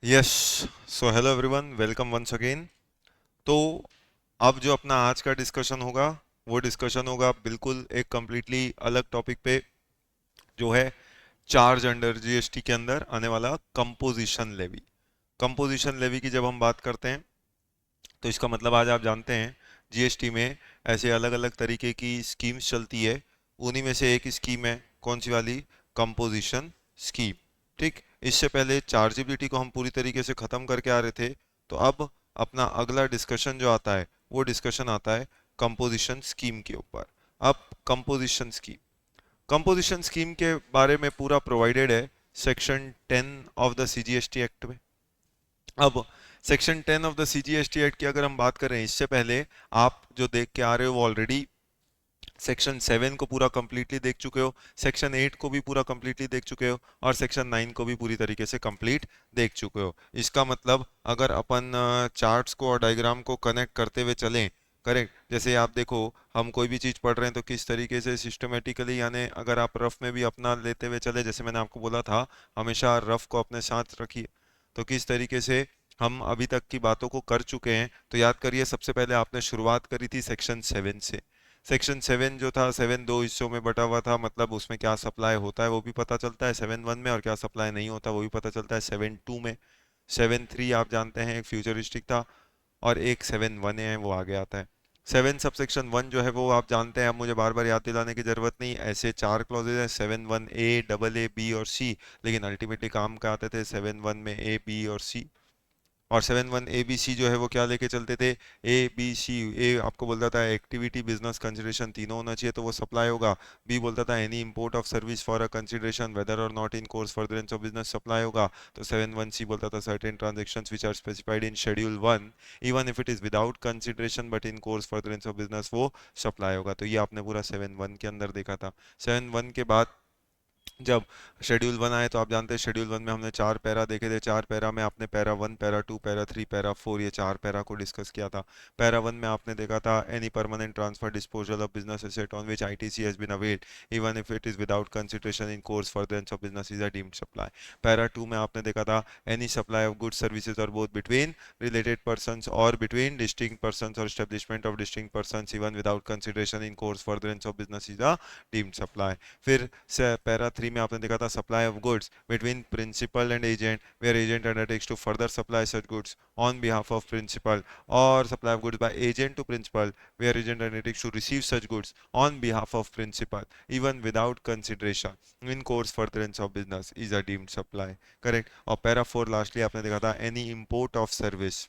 Yes. So hello everyone, welcome once again. तो अब जो अपना आज का डिस्कशन होगा वो डिस्कशन होगा बिल्कुल एक कम्प्लीटली अलग टॉपिक पे, जो है चार्ज अंडर जीएसटी के अंदर आने वाला कंपोजिशन लेवी। कंपोजिशन लेवी की जब हम बात करते हैं तो इसका मतलब आज आप जानते हैं जीएसटी में ऐसे अलग अलग तरीके की स्कीम्स चलती है। उन्हीं में से एक स्कीम है कौन सी वाली? Composition scheme. ठीक। इससे पहले चार्जेबिलिटी को हम पूरी तरीके से खत्म करके आ रहे थे। तो अब अपना अगला डिस्कशन जो आता है वो डिस्कशन आता है कंपोजिशन स्कीम के ऊपर। अब कंपोजिशन स्कीम के बारे में पूरा प्रोवाइडेड है section 10 of the CGST act में। अब section 10 of the CGST act की अगर हम बात करें, इससे पहले आप जो देख के आ रहे हो वो ऑलरेडी सेक्शन 7 को पूरा कंप्लीटली देख चुके हो, सेक्शन 8 को भी पूरा कंप्लीटली देख चुके हो और सेक्शन 9 को भी पूरी तरीके से कंप्लीट देख चुके हो। इसका मतलब अगर अपन चार्ट्स को और डायग्राम को कनेक्ट करते हुए चलें, करेक्ट, जैसे आप देखो हम कोई भी चीज पढ़ रहे हैं तो किस तरीके से सिस्टमेटिकली, यानी अगर आप रफ में भी अपना लेते हुए चले, जैसे मैंने आपको बोला था हमेशा रफ को अपने साथ रखिए, तो किस तरीके से हम अभी तक की बातों को कर चुके हैं। तो याद करिए, सबसे पहले आपने शुरुआत करी थी सेक्शन 7 से। सेक्शन 7 जो था, 7 दो हिस्सों में बटा हुआ था, मतलब उसमें क्या सप्लाई होता है वो भी पता चलता है 7(1) में, और क्या सप्लाई नहीं होता वो भी पता चलता है 7(2) में। 7(3) आप जानते हैं एक फ्यूचरिस्टिक था, और एक 7(1) है वो आगे आता है। 7 सबसेक्शन 1 जो है वो आप जानते हैं, अब मुझे बार बार याद दिलाने की जरूरत नहीं। ऐसे चार क्लॉजेज हैं, 7(1)A, डबल ए, बी और सी, लेकिन अल्टीमेटली काम का आते थे 7(1) में ए, बी और सी। और 7(1) ए बी सी जो है वो क्या लेके चलते थे? A B C. ए आपको बोलता था एक्टिविटी, बिजनेस, कंसिडरेशन तीनों होना चाहिए तो वो सप्लाई होगा। बी बोलता था any import of service for a consideration whether or not in course furtherance of business, supply होगा। तो 7(1) सी बोलता था certain transactions which are specified in schedule 1 even if it is without consideration but in course furtherance of business, वो supply होगा। तो ये आपने पूरा 7(1) के अंदर देखा था। 7(1) के बाद जब शेड्यूल 1 आए तो आप जानते हैं शेड्यूल 1 में हमने चार पैरा देखे थे। चार पैरा में आपने पैरा 1, पैरा 2, पैरा 3, पैरा 4, ये चार पैरा को डिस्कस किया था। पैरा 1 में आपने देखा था any permanent transfer disposal of business asset on which ITC has been availed even if it is without consideration in course furtherance of business is a deemed supply. Para 2 में आपने देखा था any supply of goods services or both between related persons or between distinct persons or establishment of distinct persons even without consideration in course furtherance of business is a deemed supply। फिर para 3 में आपने देखा था supply of goods between principal and agent where agent undertakes to further supply such goods on behalf of principal, और supply of goods by agent to principal where agent undertakes to receive such goods on behalf of principal even without consideration in course furtherance of business is a deemed supply. Correct. और para 4 lastly आपने देखा था any import of service.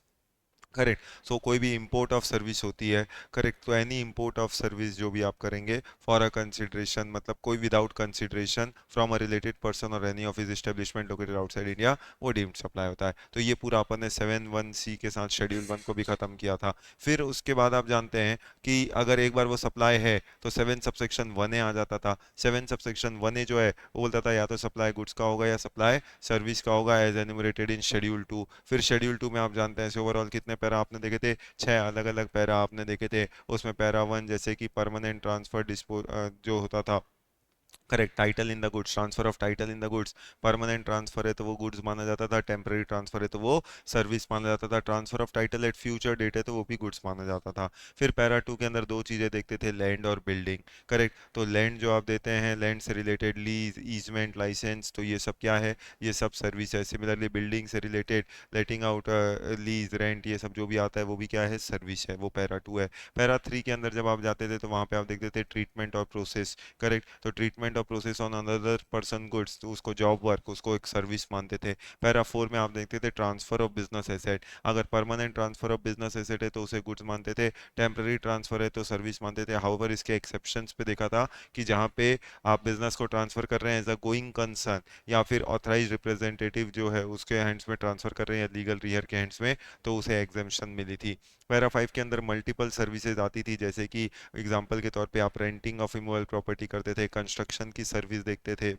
Correct. सो कोई भी import of service होती है, correct, तो any import of service जो भी आप करेंगे फॉर अ कंसिडरेशन, मतलब कोई without consideration from a related person or any of his establishment located outside India, वो डीम्ड सप्लाई होता है। तो ये पूरा अपन ने 7(1) सी के साथ शेड्यूल 1 को भी खत्म किया था। फिर उसके बाद आप जानते हैं कि अगर एक बार वो सप्लाई है तो 7 सबसेक्शन 1 ए आ जाता था। 7 सबसेक्शन 1 ए जो है वो बोलता था या तो सप्लाई गुड्स का होगा या सप्लाई सर्विस का होगा एज एन्यूमरेटेड इन शेड्यूल 2। फिर शेड्यूल 2 में आप जानते हैं ओवरऑल कितने पैरा आपने देखे थे? छह अलग अलग पैरा आपने देखे थे। उसमें पैरा 1 जैसे कि परमानेंट ट्रांसफर डिस्पो जो होता था, correct, title in the goods, transfer of title in the goods. Permanent transfer है तो वो गुड्स माना जाता था, टेम्पररी ट्रांसफर है तो वो सर्विस माना जाता था, transfer of title at future date है तो वो भी गुड्स माना जाता था। फिर पैरा 2 के अंदर दो चीजें देखते थे, लैंड और बिल्डिंग। करेक्ट। तो लैंड जो आप देते हैं, लैंड से रिलेटेड लीज, ईजमेंट, लाइसेंस, तो ये सब क्या है? ये सब सर्विस है। सिमिलरली बिल्डिंग से रिलेटेड लेटिंग आउट लीज, रेंट, ये सब जो भी आता है वो भी क्या है? सर्विस है, वो पैरा 2 है। पैरा 3 के अंदर जब आप जाते थे तो वहां पे आप देखते थे ट्रीटमेंट और प्रोसेस। करेक्ट। तो ट्रीटमेंट और process on another person goods, तो उसको जॉब वर्क, उसको एक सर्विस मानते थे। पैरा 4 में आप देखते थे ट्रांसफर ऑफ बिजनेस एसेट। अगर permanent transfer of business asset है तो उसे गुड्स मानते थे, टेम्पररी ट्रांसफर है तो सर्विस मानते थे। हाउएवर इसके एक्सेप्शंस पे देखा था कि जहाँ पे आप बिजनेस को ट्रांसफर कर रहे हैं एज अ गोइंग कंसर्न, या फिर ऑथराइज रिप्रेजेंटेटिव जो है उसके हैंड्स में ट्रांसफर कर रहे हैं या लीगल रियर के हैंड्स में, तो उसे एग्जेम्पशन मिली थी। पैरा 5 के अंदर मल्टीपल सर्विसेज आती थी, जैसे कि एग्जांपल के तौर पे आप रेंटिंग ऑफ इमूवेबल प्रॉपर्टी करते थे, कंस्ट्रक्शन की सर्विस देखते थे,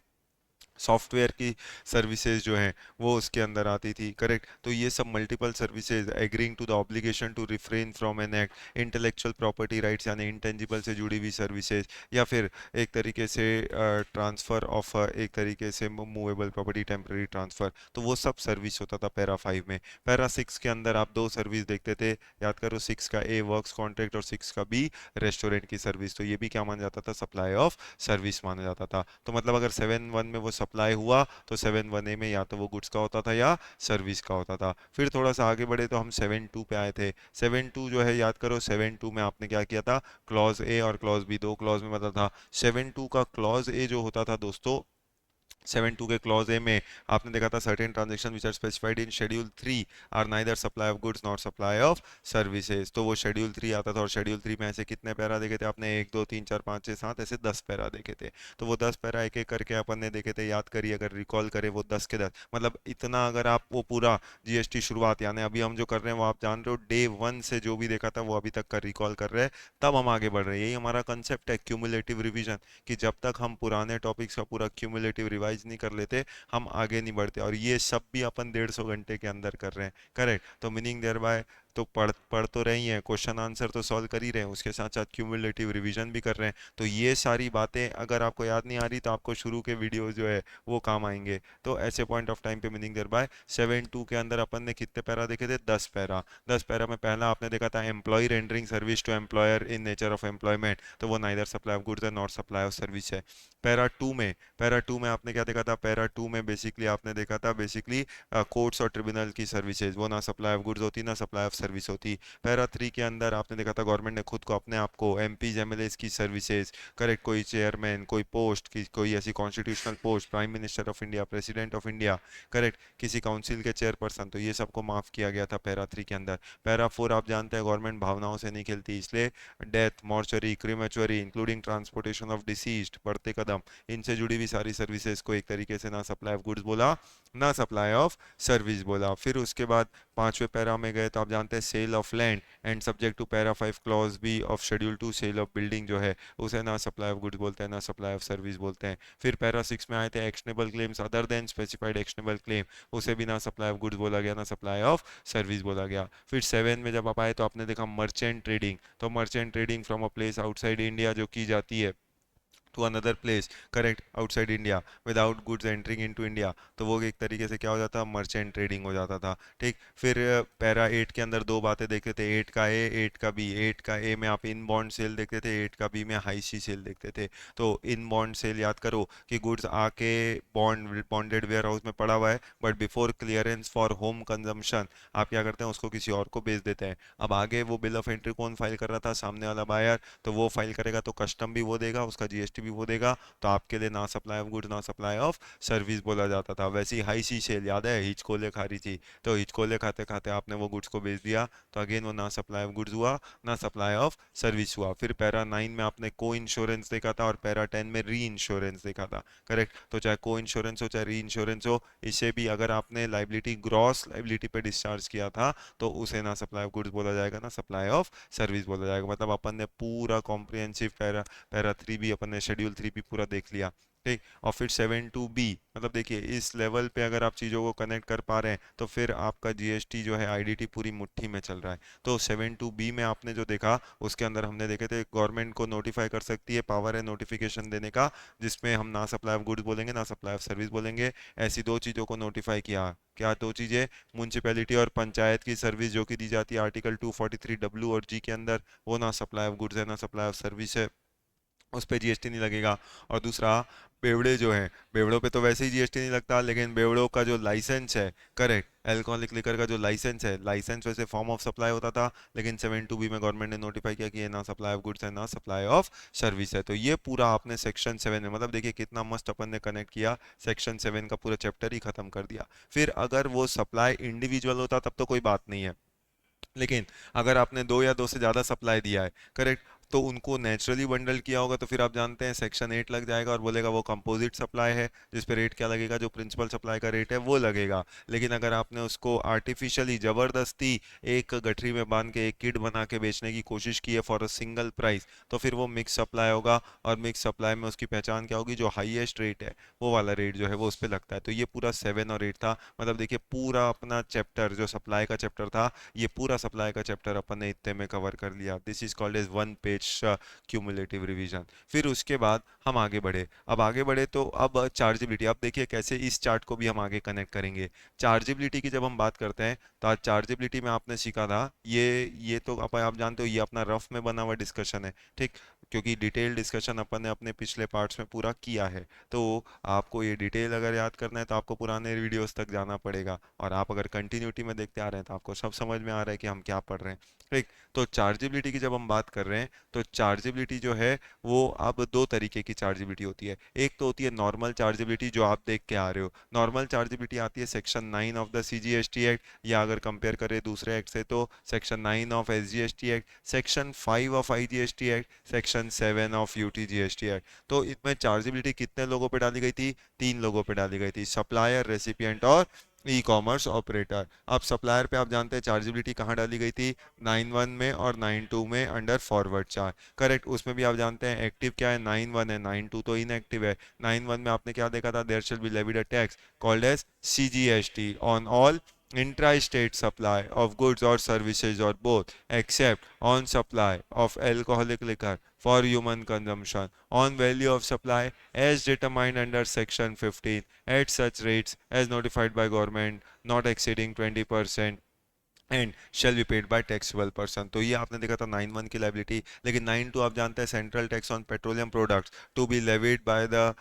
सॉफ्टवेयर की सर्विसेज जो हैं वो उसके अंदर आती थी, करेक्ट। तो ये सब multiple services, agreeing to the obligation to refrain from an act, intellectual property rights यानी इंटेंजिबल से जुड़ी हुई सर्विसेज, या फिर एक तरीके से ट्रांसफर ऑफ एक तरीके से मूवेबल प्रॉपर्टी, टेम्पररी ट्रांसफर, तो वो सब सर्विस होता था पैरा 5 में। पैरा 6 के अंदर आप दो सर्विस देखते थे, याद करो, 6 का ए वर्क्स कॉन्ट्रैक्ट और 6 का बी रेस्टोरेंट की सर्विस। तो ये भी क्या माना जाता था, सप्लाई ऑफ सर्विस माना जाता था। तो मतलब अगर 7.1 में वो सप्लाई हुआ तो 7.1 ए में या तो वो गुड्स का होता था या सर्विस का होता था। फिर थोड़ा सा आगे बढ़े तो हम 7.2 पे आए थे। 7.2 जो है, याद करो, 7.2 में आपने क्या किया था, क्लॉज ए और क्लॉज बी, दो क्लॉज में मतलब था। 7.2 का क्लॉज ए जो होता था दोस्तों, 7.2 के क्लॉज ए में आपने देखा था, certain transaction which are specified in schedule 3 are neither supply of goods not supply of services. तो वो शेड्यूल 3 आता था, और शेड्यूल 3 में ऐसे कितने पैरा देखे थे आपने, 1 2 3 4 5 6 7 ऐसे 10 पैरा देखे थे। तो वो 10 पैरा एक एक करके अपन ने देखे थे, याद करिए, अगर रिकॉल करें वो 10 के 10, मतलब इतना अगर आप वो पूरा जीएसटी शुरुआत यानी अभी हम जो कर रहे हैं वो आप जान रहे हो, डे 1 से जो भी देखा था वो अभी तक का रिकॉल कर रहे हैं, तब हम आगे बढ़ रहे हैं। यही हमारा कंसेप्ट है क्यूमुलेटिव रिवीजन, कि जब तक हम पुराने टॉपिक्स का पूरा क्यूमुलेटिव रिवाइज नहीं कर लेते हम आगे नहीं बढ़ते। और ये सब भी अपन 150 घंटे के अंदर कर रहे हैं, करेक्ट। तो मीनिंग देयर बाय, तो पढ़ पढ़ तो रही हैं, क्वेश्चन आंसर तो सॉल्व कर ही रहे हैं, उसके साथ साथ क्यूमुलेटिव रिवीजन भी कर रहे हैं। तो ये सारी बातें अगर आपको याद नहीं आ रही तो आपको शुरू के वीडियोस जो है वो काम आएंगे। तो ऐसे पॉइंट ऑफ टाइम पे मीनिंग देयर बाय 7.2 के अंदर अपन ने कितने पैरा देखे थे, 10 पैरा। 10 पैरा में पहला आपने देखा था, employ rendering service to employer in nature of employment, तो वो neither supply of goods and not supply of service है। पैरा 2 में आपने क्या देखा था, पैरा 2 में बेसिकली आपने देखा था, बेसिकली कोर्ट्स और ट्रिब्यूनल की सर्विसेज, वो ना सप्लाई ऑफ गुड्स होती ना सप्लाई ऑफ सर्विस होती। पैरा 3 के अंदर आपने देखा था, गवर्नमेंट ने खुद को अपने आप को एमपीज एमएलएस की सर्विसेज, करेक्ट, कोई चेयरमैन, कोई पोस्ट की, कोई ऐसी constitutional post, prime minister of India, president of India, correct, किसी काउंसिल के चेयरपर्सन, तो ये सबको माफ किया गया था पैरा 3 के अंदर। पैरा 4 आप जानते हैं, गवर्नमेंट भावनाओं से नहीं खेलती, इसलिए death, mortuary, crematory, including transportation of deceased, बढ़ते कदम, इनसे जुड़ी हुई सारी सर्विसेज को एक तरीके से ना सप्लाई ऑफ गुड्स बोला ना सप्लाई ऑफ सर्विस बोला। फिर उसके बाद पांचवें पैरा में गए तो आप जानते हैं, sale of land and subject to para 5 clause B of schedule 2, sale of building जो है उसे ना सप्लाई ऑफ गुड्स बोलते हैं ना सप्लाई ऑफ सर्विस बोलते हैं। फिर पैरा 6 में आए थे, actionable claims other than specified actionable claim, उसे भी ना सप्लाई ऑफ गुड्स बोला गया ना सप्लाई ऑफ सर्विस बोला गया। फिर 7 में जब आप आए तो आपने देखा मर्चेंट ट्रेडिंग, तो merchant trading from a place outside India जो की जाती है to another place, correct, outside India without goods entering into India, तो वो एक तरीके से क्या हो जाता, मर्चेंट ट्रेडिंग हो जाता था, ठीक। फिर पैरा 8 के अंदर दो बातें देखते थे, 8 का ए 8 का बी। 8 का ए में आप इन बॉन्ड सेल देखते थे, 8 का बी में हाई सी सेल देखते थे। तो इन बॉन्ड सेल याद करो कि गुड्स आके बॉन्डेड वेयर हाउस में पड़ा हुआ है, but before clearance for home consumption आप क्या करते हैं, उसको किसी और को बेच देते हैं। अब आगे वो बिल ऑफ एंट्री कौन फाइल कर रहा था, सामने वाला बायर, तो वो फाइल करेगा तो कस्टम भी वो देगा, उसका जीएसटी भी वो देगा, तो आपके लिए ना सप्लाई ऑफ गुड्स ना सप्लाई ऑफ सर्विस बोला जाता था। वैसी हाई सी सेल याद है, हिचकोले खा रही थी, तो हिचकोले खाते खाते आपने वो गुड्स को बेच दिया, तो अगेन वो ना सप्लाई ऑफ गुड्स हुआ ना सप्लाई ऑफ सर्विस हुआ। फिर पैरा 9 में आपने को इंश्योरेंस देखा था, और पैरा 10 में री इंश्योरेंस देखा था, करेक्ट। तो चाहे को इंश्योरेंस हो चाहे री इंश्योरेंस हो, इसे भी अगर आपने लाइबिलिटी ग्रॉस लाइबिलिटी पे डिस्चार्ज किया था तो उसे ना सप्लाई ऑफ गुड्स बोला जाएगा ना सप्लाई ऑफ सर्विस बोला जाएगा। मतलब अपन ने पूरा कॉम्प्रिहेंसिव पैरा 3 भी अपन ने, शेड्यूल 3 भी पूरा देख लिया, ठीक। और फिर 7.2 बी, मतलब देखिए इस लेवल पे अगर आप चीज़ों को कनेक्ट कर पा रहे हैं तो फिर आपका जीएसटी जो है आईडीटी पूरी मुट्ठी में चल रहा है। तो 7.2 बी में आपने जो देखा उसके अंदर हमने देखे थे, गवर्नमेंट को नोटिफाई कर सकती है, पावर है नोटिफिकेशन देने का, जिसमें हम ना सप्लाई ऑफ गुड्स बोलेंगे ना सप्लाई ऑफ सर्विस बोलेंगे। ऐसी दो चीज़ों को नोटिफाई किया, क्या दो चीज़ें, म्यूनसिपैलिटी और पंचायत की सर्विस जो कि दी जाती है आर्टिकल 243 डब्ल्यू और जी के अंदर, वो ना सप्लाई ऑफ गुड्स है ना सप्लाई ऑफ सर्विस है, उस पे जीएसटी नहीं लगेगा। और दूसरा, बेवड़े जो हैं, बेवड़ों पे तो वैसे ही जीएसटी नहीं लगता, लेकिन बेवड़ों का जो लाइसेंस है, करेक्ट, अल्कोहलिक लिकर का जो लाइसेंस है, लाइसेंस वैसे फॉर्म ऑफ सप्लाई होता था, लेकिन 7.2 बी में गवर्नमेंट ने नोटिफाई किया कि ये ना सप्लाई ऑफ गुड्स है ना सप्लाई ऑफ सर्विस है। तो ये पूरा आपने सेक्शन 7 में, मतलब देखिए कितना मस्त अपन ने कनेक्ट किया, सेक्शन 7 का पूरा चैप्टर ही खत्म कर दिया। फिर अगर वो सप्लाई इंडिविजुअल होता तब तो कोई बात नहीं है, लेकिन अगर आपने दो या दो से ज़्यादा सप्लाई दिया है, करेक्ट, तो उनको नेचुरली बंडल किया होगा, तो फिर आप जानते हैं सेक्शन 8 लग जाएगा और बोलेगा वो कंपोजिट सप्लाई है, जिस पे रेट क्या लगेगा, जो प्रिंसिपल सप्लाई का रेट है वो लगेगा। लेकिन अगर आपने उसको आर्टिफिशियली जबरदस्ती एक गठरी में बांध के एक किट बना के बेचने की कोशिश की है फॉर अ सिंगल प्राइस, तो फिर वो मिक्स सप्लाई होगा। और मिक्स सप्लाई में उसकी पहचान क्या होगी, जो हाईएस्ट रेट है वो वाला रेट जो है वो उस पर लगता है। तो ये पूरा 7 और 8 था। मतलब देखिए पूरा अपना चैप्टर जो सप्लाई का चैप्टर था, ये पूरा सप्लाई का चैप्टर अपन ने इतने में कवर कर लिया। This is called as one page cumulative revision. फिर उसके बाद हम आगे बढ़े। अब आगे बढ़े तो अब चार्जेबिलिटी, अब देखिए कैसे इस चार्ट को भी हम आगे कनेक्ट करेंगे। चार्जेबिलिटी की जब हम बात करते हैं तो आज चार्जेबिलिटी में आपने सीखा था, ये तो आप जानते हो ये अपना रफ में बना हुआ डिस्कशन है, ठीक, क्योंकि डिटेल डिस्कशन अपन ने अपने पिछले पार्ट्स में पूरा किया है। तो आपको ये डिटेल अगर याद करना है तो आपको पुराने वीडियोस तक जाना पड़ेगा, और आप अगर कंटिन्यूटी में देखते आ रहे हैं तो आपको सब समझ में आ रहा है कि हम क्या पढ़ रहे हैं, ठीक। तो चार्जेबिलिटी की जब हम बात कर रहे हैं तो चार्जेबिलिटी जो है वो अब दो तरीके की चार्जेबिलिटी होती है। एक तो होती है नॉर्मल चार्जेबिलिटी जो आप देख के आ रहे हो। नॉर्मल चार्जेबिलिटी आती है section 9 of the CGST act, या अगर कंपेयर करें दूसरे एक्ट से तो section 9 of SGST act, section 5 of IGST act, section 7 of UTGST act. तो इसमें चार्जेबिलिटी कितने लोगों पे डाली गई थी, 3 लोगों पे डाली गई थी, सप्लायर, रेसिपिएंट और ई कॉमर्स ऑपरेटर। अब सप्लायर पे आप जानते हैं चार्जेबिलिटी कहाँ डाली गई थी, 9(1) में और 9(2) में अंडर फॉरवर्ड चार्ज, करेक्ट। उसमें भी आप जानते हैं एक्टिव क्या है, 9(1) है, 9(2) तो इनएक्टिव है। 9(1) में आपने क्या देखा था, there shall be levied a tax called as CGST on all intra-state supply of goods or services or both, except on supply of alcoholic liquor for human consumption on value of supply as determined under section 15 at such rates as notified by government not exceeding 20% and shall be paid by taxable person. तो ये आपने देखा था 9(1) की liability. लेकिन 9(2) आप जानते हैं central tax on petroleum products to be levied by the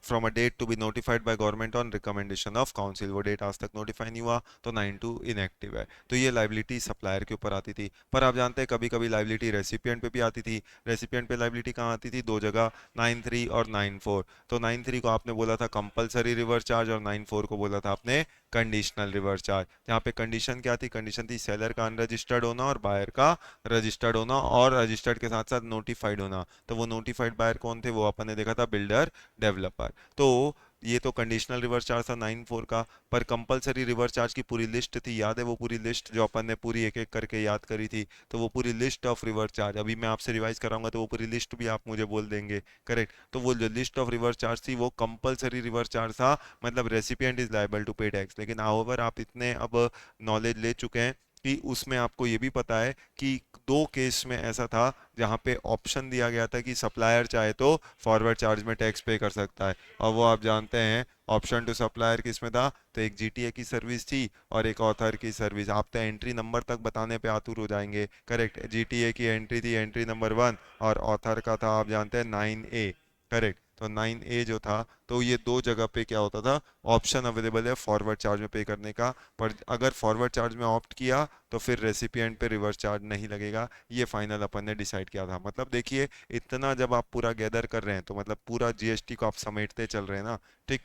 from a date to be notified by government on recommendation of council, वो डेट आज तक नोटिफाई नहीं हुआ, तो 9(2) इनएक्टिव है। तो ये लाइबिलिटी सप्लायर के ऊपर आती थी। पर आप जानते हैं कभी कभी लाइबिलिटी रेसिपिएंट पे भी आती थी। रेसिपिएंट पे लाइबिलिटी कहाँ आती थी, दो जगह, 9(3) और 9(4). तो 9(3) को आपने बोला था कंपलसरी रिवर्स चार्ज और 9(4) को बोला था आपने कंडीशनल रिवर्स चार्ज। यहाँ पे कंडीशन क्या थी, कंडीशन थी सेलर का अनरजिस्टर्ड होना और बायर का रजिस्टर्ड होना, और रजिस्टर्ड के साथ साथ नोटिफाइड होना। तो वो नोटिफाइड बायर कौन थे, वो अपन ने देखा था बिल्डर डेवलपर। तो ये तो कंडीशनल रिवर्स चार्ज था 9(4) का। पर कंपलसरी रिवर्स चार्ज की पूरी लिस्ट थी, याद है वो पूरी लिस्ट जो अपन ने पूरी एक एक करके याद करी थी। तो वो पूरी लिस्ट ऑफ रिवर्स चार्ज अभी मैं आपसे रिवाइज कराऊंगा तो वो पूरी लिस्ट भी आप मुझे बोल देंगे, करेक्ट। तो वो जो लिस्ट ऑफ रिवर्स चार्ज थी वो कंपलसरी रिवर्स चार्ज था, मतलब रेसिपिएंट इज लायबल टू पे टैक्स। लेकिन हाउएवर आप इतने अब नॉलेज ले चुके हैं कि उसमें आपको ये भी पता है कि दो केस में ऐसा था जहां पे ऑप्शन दिया गया था कि सप्लायर चाहे तो फॉरवर्ड चार्ज में टैक्स पे कर सकता है, और वो आप जानते हैं ऑप्शन टू सप्लायर किस में था, तो एक जीटीए की सर्विस थी और एक ऑथर की सर्विस। आप तो एंट्री नंबर तक बताने पे आतुर हो जाएंगे, करेक्ट। जीटीए की एंट्री थी एंट्री नंबर 1, और ऑथर का था आप जानते हैं 9A, करेक्ट। तो 9A जो था, तो ये दो जगह पे क्या होता था, ऑप्शन अवेलेबल है फॉरवर्ड चार्ज में पे करने का। पर अगर फॉरवर्ड चार्ज में ऑप्ट किया तो फिर रेसिपिएंट पे रिवर्स चार्ज नहीं लगेगा। ये फाइनल अपन ने डिसाइड किया था। मतलब देखिए इतना जब आप पूरा गैदर कर रहे हैं तो मतलब पूरा जीएसटी को आप समेटते चल रहे हैं ना, ठीक।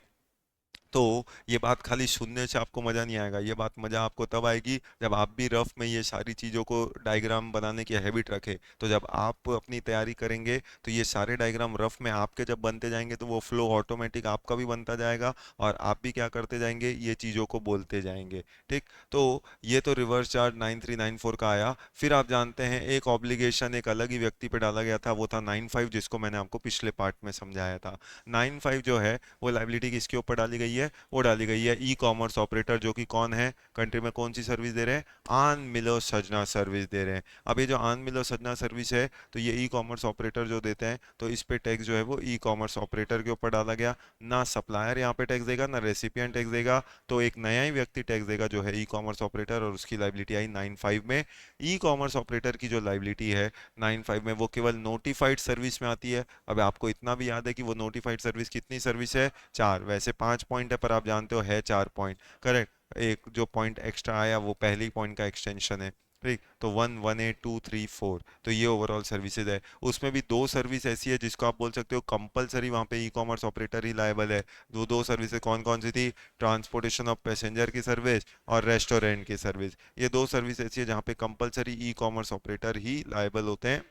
तो ये बात खाली सुनने से आपको मजा नहीं आएगा, ये बात मजा आपको तब आएगी जब आप भी रफ में ये सारी चीजों को डायग्राम बनाने की हैबिट रखें। तो जब आप अपनी तैयारी करेंगे तो ये सारे डायग्राम रफ में आपके जब बनते जाएंगे तो वो फ्लो ऑटोमेटिक आपका भी बनता जाएगा, और आप भी क्या करते जाएंगे, ये चीजों को बोलते जाएंगे, ठीक। तो ये तो रिवर्स चार्ज 9394 का आया। फिर आप जानते हैं एक ऑब्लिगेशन एक अलग ही व्यक्ति पे डाला गया था, वो था 95, जिसको मैंने आपको पिछले पार्ट में समझाया था। 95 जो है वो लाइबिलिटी किसके ऊपर डाली गई है, वो डाली गई है ई कॉमर्स ऑपरेटर, जो कि कौन है, कंट्री में कौन सी सर्विस दे रहे हैं, आन मिलो सजना सर्विस दे रहे हैं। अब ये जो आन मिलो सजना सर्विस है तो ये ई कॉमर्स ऑपरेटर जो देते हैं, तो इस पे टैक्स जो है वो ई कॉमर्स ऑपरेटर के ऊपर डाला गया। ना सप्लायर यहाँ पे टैक्स देगा ना रेसिपिएंट टैक्स देगा, तो एक नया ही व्यक्ति टैक्स देगा जो है ई कॉमर्स ऑपरेटर, और उसकी लाइबिलिटी आई 95 में। ई कॉमर्स ऑपरेटर की जो लाइबिलिटी है 95 में वो केवल नोटिफाइड सर्विस में आती है। अब आपको इतना भी याद है कि वो नोटिफाइड सर्विस कितनी सर्विस है, 4। वैसे 5 पॉइंट है पर आप जानते हो है 4 पॉइंट, करेक्ट। एक जो पॉइंट एक्स्ट्रा आया वो पहली पॉइंट का एक्सटेंशन है, ठीक। तो 1 1 8 2 3 4, तो ये ओवरऑल सर्विसेज है। उसमें भी दो सर्विस ऐसी है जिसको आप बोल सकते हो कंपलसरी वहां पे ई कॉमर्स ऑपरेटर ही लायबल है। वो दो सर्विसेज कौन कौन सी थी, ट्रांसपोर्टेशन ऑफ पैसेंजर की सर्विस और रेस्टोरेंट की सर्विस। ये दो सर्विस ऐसी है जहाँ पे कंपलसरी ई कॉमर्स ऑपरेटर ही लायबल होते हैं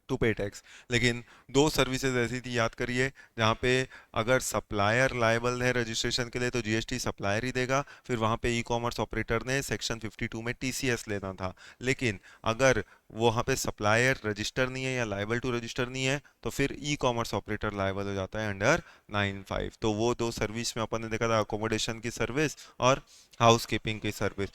टू पे टैक्स। लेकिन दो सर्विसेज ऐसी थी, याद करिए, जहाँ पे अगर सप्लायर लायबल है रजिस्ट्रेशन के लिए तो जीएसटी सप्लायर ही देगा, फिर वहाँ पे ई कॉमर्स ऑपरेटर ने सेक्शन 52 में टीसीएस लेना था। लेकिन अगर वो वहाँ पे सप्लायर रजिस्टर नहीं है या लायबल टू रजिस्टर नहीं है तो फिर ई कॉमर्स ऑपरेटर लायबल हो जाता है अंडर 95। तो वो दो सर्विस में अपन ने देखा था, अकोमोडेशन की सर्विस और हाउस कीपिंग की सर्विस।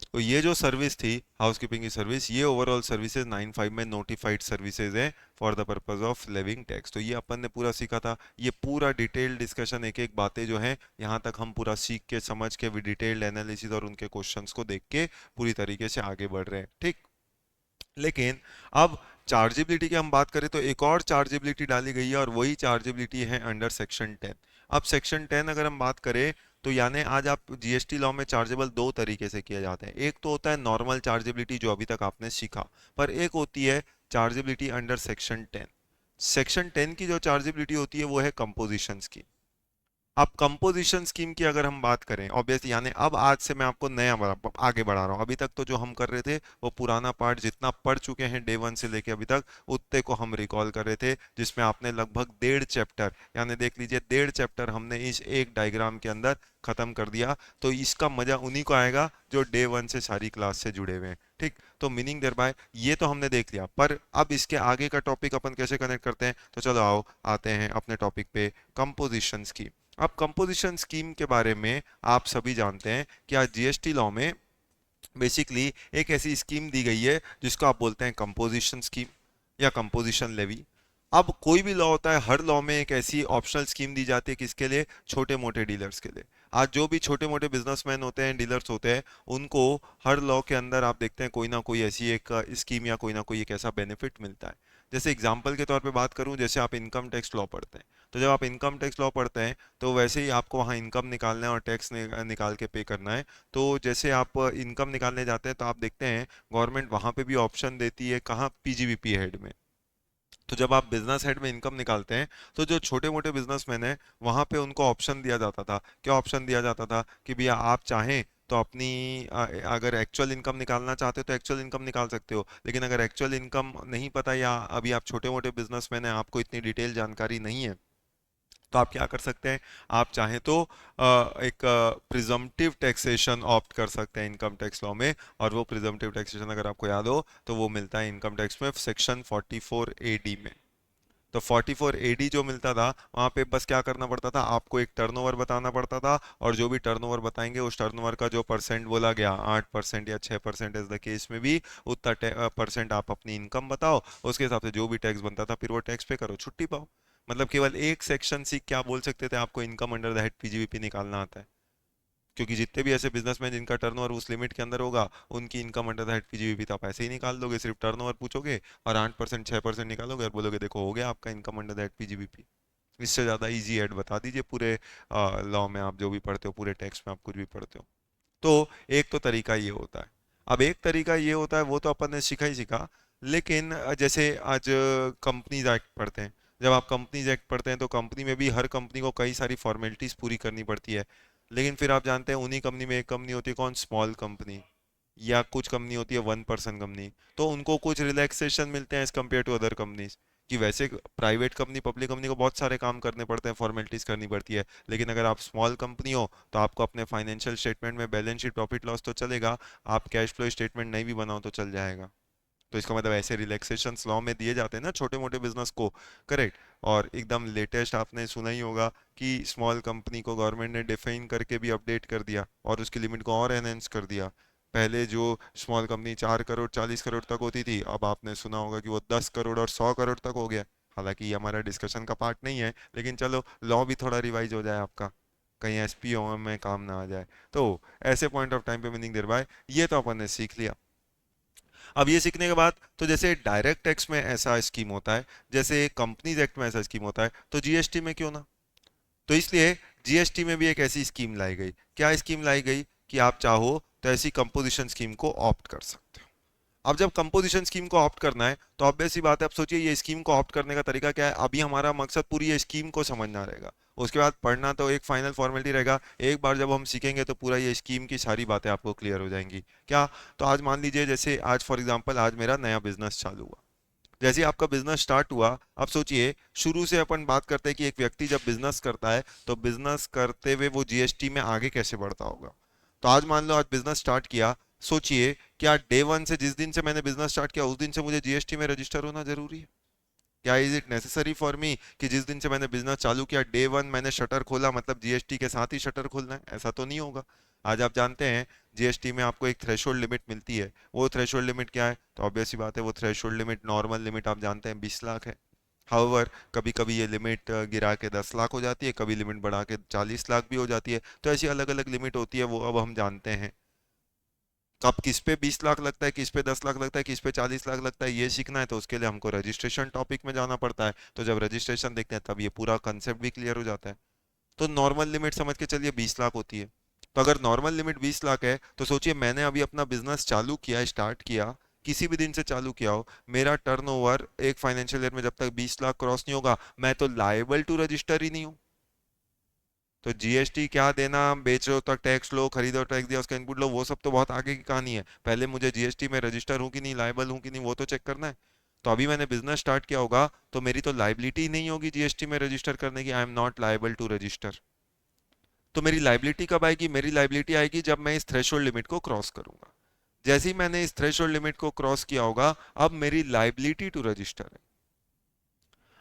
तो ये जो सर्विस थी हाउसकीपिंग की सर्विस, ये ओवरऑल सर्विसेज 95 में नोटिफाइड सर्विसेज है for the purpose of levying tax. तो ये अपन ने पूरा सीखा था। ये पूरा डिटेल डिस्कशन, एक एक बातें जो है यहाँ तक हम पूरा सीख के समझ के डिटेल्ड एनालिसिस और उनके क्वेश्चंस को देख के पूरी तरीके से आगे बढ़ रहे हैं, ठीक। लेकिन अब चार्जेबिलिटी की हम बात करें तो एक और चार्जेबिलिटी डाली गई है और वही चार्जेबिलिटी है अंडर सेक्शन 10। अब सेक्शन 10 अगर हम बात करें तो यानी आज आप जीएसटी लॉ में चार्जेबल दो तरीके से किए जाते हैं। एक तो होता है नॉर्मल चार्जेबिलिटी जो अभी तक आपने सीखा, पर एक होती है चार्जेबिलिटी अंडर सेक्शन 10। सेक्शन 10 की जो चार्जेबिलिटी होती है वो है कंपोजिशन की। अब कंपोजिशन स्कीम की अगर हम बात करें, ऑब्वियसली यानी अब आज से मैं आपको नया आगे बढ़ा रहा हूँ। अभी तक तो जो हम कर रहे थे वो पुराना पार्ट जितना पढ़ चुके हैं डे वन से लेके अभी तक, उतने को हम रिकॉल कर रहे थे, जिसमें आपने लगभग 1.5 चैप्टर, यानी देख लीजिए 1.5 चैप्टर हमने इस एक डायग्राम के अंदर खत्म कर दिया। तो इसका मजा उन्हीं को आएगा जो डे वन से सारी क्लास से जुड़े हुए हैं, ठीक। तो मीनिंग देयर बाय ये तो हमने देख लिया, पर अब इसके आगे का टॉपिक अपन कैसे कनेक्ट करते हैं, तो चलो आओ आते हैं अपने टॉपिक पे, कंपोजिशन की। अब कंपोजिशन स्कीम के बारे में आप सभी जानते हैं कि आज जीएसटी लॉ में बेसिकली एक ऐसी स्कीम दी गई है जिसको आप बोलते हैं कंपोजिशन स्कीम या कंपोजिशन लेवी। अब कोई भी लॉ होता है, हर लॉ में एक ऐसी ऑप्शनल स्कीम दी जाती है, किसके लिए, छोटे मोटे डीलर्स के लिए। आज जो भी छोटे मोटे बिजनेसमैन होते हैं, डीलर्स होते हैं, उनको हर लॉ के अंदर आप देखते हैं कोई ना कोई ऐसी एक स्कीम या कोई ना कोई एक ऐसा बेनिफिट मिलता है। जैसे एग्जांपल के तौर पे बात करूं, जैसे आप इनकम टैक्स लॉ पढ़ते हैं, तो जब आप इनकम टैक्स लॉ पढ़ते हैं तो वैसे ही आपको वहाँ इनकम निकालना है और टैक्स निकाल के पे करना है। तो जैसे आप इनकम निकालने जाते हैं तो आप देखते हैं गवर्नमेंट वहाँ पे भी ऑप्शन देती है, कहाँ, पीजीबीपी हेड में। तो जब आप बिजनेस हेड में इनकम निकालते हैं तो जो छोटे मोटे बिजनेसमैन हैं वहां पे उनको ऑप्शन दिया जाता था। क्या ऑप्शन दिया जाता था कि भैया आप चाहें तो अपनी अगर एक्चुअल इनकम निकालना चाहते हो तो एक्चुअल इनकम निकाल सकते हो, लेकिन अगर एक्चुअल इनकम नहीं पता या अभी आप छोटे मोटे बिजनेसमैन हैं, आपको इतनी डिटेल जानकारी नहीं है, तो आप क्या कर सकते हैं, आप चाहें तो एक प्रिजम्पटिव टैक्सेशन ऑप्ट कर सकते हैं इनकम टैक्स लॉ में। और वो प्रिजम्पटिव टैक्सेशन अगर आपको याद हो तो वो मिलता है इनकम टैक्स में सेक्शन 44 एडी में। तो 44 एडी जो मिलता था वहां पे बस क्या करना पड़ता था, आपको एक टर्नओवर बताना पड़ता था, और जो भी टर्नओवर बताएंगे उस टर्नओवर का जो परसेंट बोला गया, 8% या 6% इज द केस में भी, उतना परसेंट आप अपनी इनकम बताओ, उसके हिसाब से जो भी टैक्स बनता था फिर वो टैक्स पे करो, छुट्टी पाओ। मतलब केवल एक सेक्शन सीख क्या बोल सकते थे, आपको income under the head PGBP निकालना आता है। क्योंकि जितने भी ऐसे बिजनेसमैन जिनका टर्नओवर उस लिमिट के अंदर होगा, उनकी income under the head PGBP तो आप ऐसे ही निकाल दोगे, सिर्फ टर्नओवर पूछोगे और 8% 6% निकालोगे और बोलोगे देखो हो गया आपका income under the head PGBP. इससे ज्यादा इजी ऐड बता दीजिए पूरे लॉ में, आप जो भी पढ़ते हो, पूरे टैक्स में आप कुछ भी पढ़ते हो। तो एक तो तरीका ये होता है। अब एक तरीका ये होता है, वो तो अपन ने सीखा ही सीखा, लेकिन जैसे आज कंपनीज एक्ट पढ़ते हैं, जब आप कंपनीज एक्ट पढ़ते हैं तो कंपनी में भी हर कंपनी को कई सारी फॉर्मेलिटीज पूरी करनी पड़ती है। लेकिन फिर आप जानते हैं उन्हीं कंपनी में एक कंपनी होती है कौन, स्मॉल कंपनी, या कुछ कंपनी होती है 1 पर्सन कंपनी, तो उनको कुछ रिलैक्सेशन मिलते हैं as compare to other companies. कि वैसे प्राइवेट कंपनी, पब्लिक कंपनी को बहुत सारे काम करने पड़ते हैं, फॉर्मेलिटीज करनी पड़ती है, लेकिन अगर आप स्मॉल कंपनी हो तो आपको अपने फाइनेंशियल स्टेटमेंट में बैलेंस शीट प्रॉफिट लॉस तो चलेगा, आप कैश फ्लो स्टेटमेंट नहीं भी बनाओ तो चल जाएगा। तो इसका मतलब ऐसे रिलैक्सेशन लॉ में दिए जाते हैं ना छोटे मोटे बिजनेस को, करेक्ट। और एकदम लेटेस्ट आपने सुना ही होगा कि स्मॉल कंपनी को गवर्नमेंट ने डिफाइन करके भी अपडेट कर दिया और उसकी लिमिट को और एनहेंस कर दिया। पहले जो स्मॉल कंपनी 4 करोड़ 40 करोड़ तक होती थी, अब आपने सुना होगा कि वो 10 करोड़ और 100 करोड़ तक हो गया। हालांकि ये हमारा डिस्कशन का पार्ट नहीं है, लेकिन चलो लॉ भी थोड़ा रिवाइज हो जाए आपका, कहीं एसपीओ में काम ना आ जाए। तो ऐसे पॉइंट ऑफ टाइम पे मीनिंग देर बाय ये तो अपन ने सीख लिया। अब ये सीखने के बाद तो जैसे डायरेक्ट टैक्स में ऐसा स्कीम होता है, जैसे कंपनीज एक्ट में ऐसा स्कीम होता है, तो जीएसटी में क्यों ना। तो इसलिए जीएसटी में भी एक ऐसी स्कीम लाई गई। क्या स्कीम लाई गई कि आप चाहो तो ऐसी कंपोजिशन स्कीम को ऑप्ट कर सकते हो। अब जब कंपोजिशन स्कीम को ऑप्ट करना है तो ऑब्वियस सी बात है, अब सोचिए ये स्कीम को ऑप्ट करने का तरीका क्या है। अभी हमारा मकसद पूरी ये स्कीम को समझना रहेगा, उसके बाद पढ़ना तो एक फाइनल फॉर्मेलिटी रहेगा। एक बार जब हम सीखेंगे तो पूरा ये स्कीम की सारी बातें आपको क्लियर हो जाएंगी। क्या, तो आज मान लीजिए जैसे आज फॉर एग्जांपल आज मेरा नया बिजनेस चालू हुआ, जैसे ही आपका बिजनेस स्टार्ट हुआ, आप सोचिए शुरू से अपन बात करते हैं कि एक व्यक्ति जब बिजनेस करता है तो बिजनेस करते हुए वो जीएसटी में आगे कैसे बढ़ता होगा। तो आज मान लो आज बिजनेस स्टार्ट किया, सोचिए क्या डे वन से, जिस दिन से मैंने बिजनेस स्टार्ट किया उस दिन से मुझे जीएसटी में रजिस्टर होना जरूरी है? क्या is it necessary for me कि जिस दिन से मैंने बिजनेस चालू किया डे वन मैंने शटर खोला मतलब जीएसटी के साथ ही शटर खोलना है? ऐसा तो नहीं होगा। आज आप जानते हैं जीएसटी में आपको एक थ्रेशोल्ड लिमिट मिलती है। वो थ्रेशोल्ड लिमिट क्या है? तो ऑब्वियस सी बात है, वो थ्रेशोल्ड लिमिट, नॉर्मल लिमिट आप जानते हैं 20 लाख है। हाउएवर कभी कभी ये लिमिट गिरा के 10 लाख हो जाती है, कभी लिमिट बढ़ा के 40 लाख भी हो जाती है। तो ऐसी अलग अलग लिमिट होती है, वो अब हम जानते हैं। कब किस पे 20 लाख लगता है, किस पे 10 लाख लगता है, किस पे 40 लाख लगता है, ये सीखना है तो उसके लिए हमको रजिस्ट्रेशन टॉपिक में जाना पड़ता है। तो जब रजिस्ट्रेशन देखते हैं तब ये पूरा कंसेप्ट भी क्लियर हो जाता है। तो नॉर्मल लिमिट समझ के चलिए 20 लाख होती है। तो अगर नॉर्मल लिमिट 20 लाख है तो सोचिए मैंने अभी अपना बिजनेस चालू किया, स्टार्ट किया, किसी भी दिन से चालू किया हो, मेरा टर्नओवर एक फाइनेंशियल ईयर में जब तक 20 लाख क्रॉस नहीं होगा मैं तो लायबल टू रजिस्टर ही नहीं हूँ। तो जीएसटी क्या देना, बेच रहे हो तो टैक्स लो, खरीदो टैक्स दिया उसका इनपुट लो, वो सब तो बहुत आगे की कहानी है। पहले मुझे जीएसटी में रजिस्टर हूँ कि नहीं, लायबल हूँ कि नहीं, वो तो चेक करना है। तो अभी मैंने बिजनेस स्टार्ट किया होगा तो मेरी तो लाइबिलिटी ही नहीं होगी जीएसटी में रजिस्टर करने की, I am not liable to register. तो मेरी लाइबिलिटी कब आएगी? मेरी लाइबिलिटी आएगी जब मैं इस थ्रेशोल्ड लिमिट को क्रॉस करूंगा। जैसे ही मैंने इस थ्रेशोल्ड लिमिट को क्रॉस किया होगा अब मेरी लाइबिलिटी टू रजिस्टर है।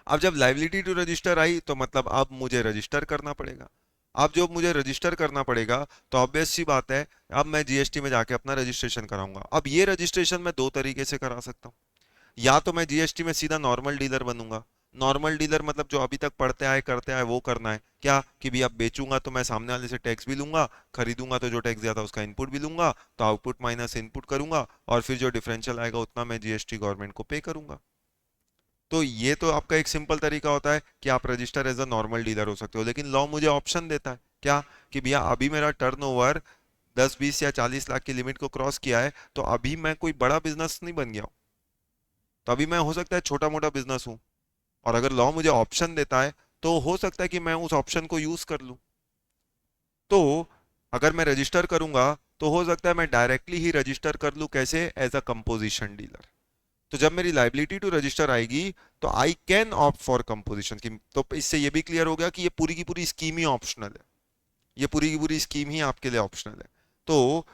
अब जब लाइबिलिटी टू रजिस्टर आई तो मतलब अब मुझे रजिस्टर करना पड़ेगा। अब जो मुझे रजिस्टर करना पड़ेगा तो ऑब्वियस सी बात है अब मैं जीएसटी में जाके अपना रजिस्ट्रेशन कराऊंगा। अब ये रजिस्ट्रेशन मैं दो तरीके से करा सकता हूँ। या तो मैं जीएसटी में सीधा नॉर्मल डीलर बनूंगा। नॉर्मल डीलर मतलब जो अभी तक पढ़ते आए करते आए वो करना है क्या कि भी अब बेचूंगा तो मैं सामने वाले से टैक्स भी लूंगा, खरीदूंगा तो जो टैक्स दिया था उसका इनपुट भी लूंगा, तो आउटपुट माइनस इनपुट करूंगा और फिर जो डिफरेंशियल आएगा उतना मैं जीएसटी गवर्नमेंट को पे करूंगा। तो ये तो आपका एक सिंपल तरीका होता है कि आप register as a normal dealer हो सकते हो। लेकिन लॉ मुझे ऑप्शन देता है क्या कि भैया अभी मेरा टर्नओवर 10 20 या 40 लाख की लिमिट को क्रॉस किया है तो अभी मैं कोई बड़ा बिजनेस नहीं बन गया हूं। तो अभी मैं हो सकता है छोटा मोटा बिजनेस हूं। और अगर लॉ मुझे ऑप्शन देता है तो हो सकता है कि मैं उस ऑप्शन को यूज कर लूं। तो अगर मैं रजिस्टर करूंगा तो हो सकता है मैं डायरेक्टली ही रजिस्टर कर लूं, कैसे? As a composition dealer. तो जब मेरी लाइबिलिटी टू रजिस्टर आएगी तो I can opt for composition scheme. तो इससे ये भी क्लियर हो गया कि ये पूरी की पूरी स्कीम ही ऑप्शनल है। ये पूरी की पूरी स्कीम ही आपके लिए ऑप्शनल है। तो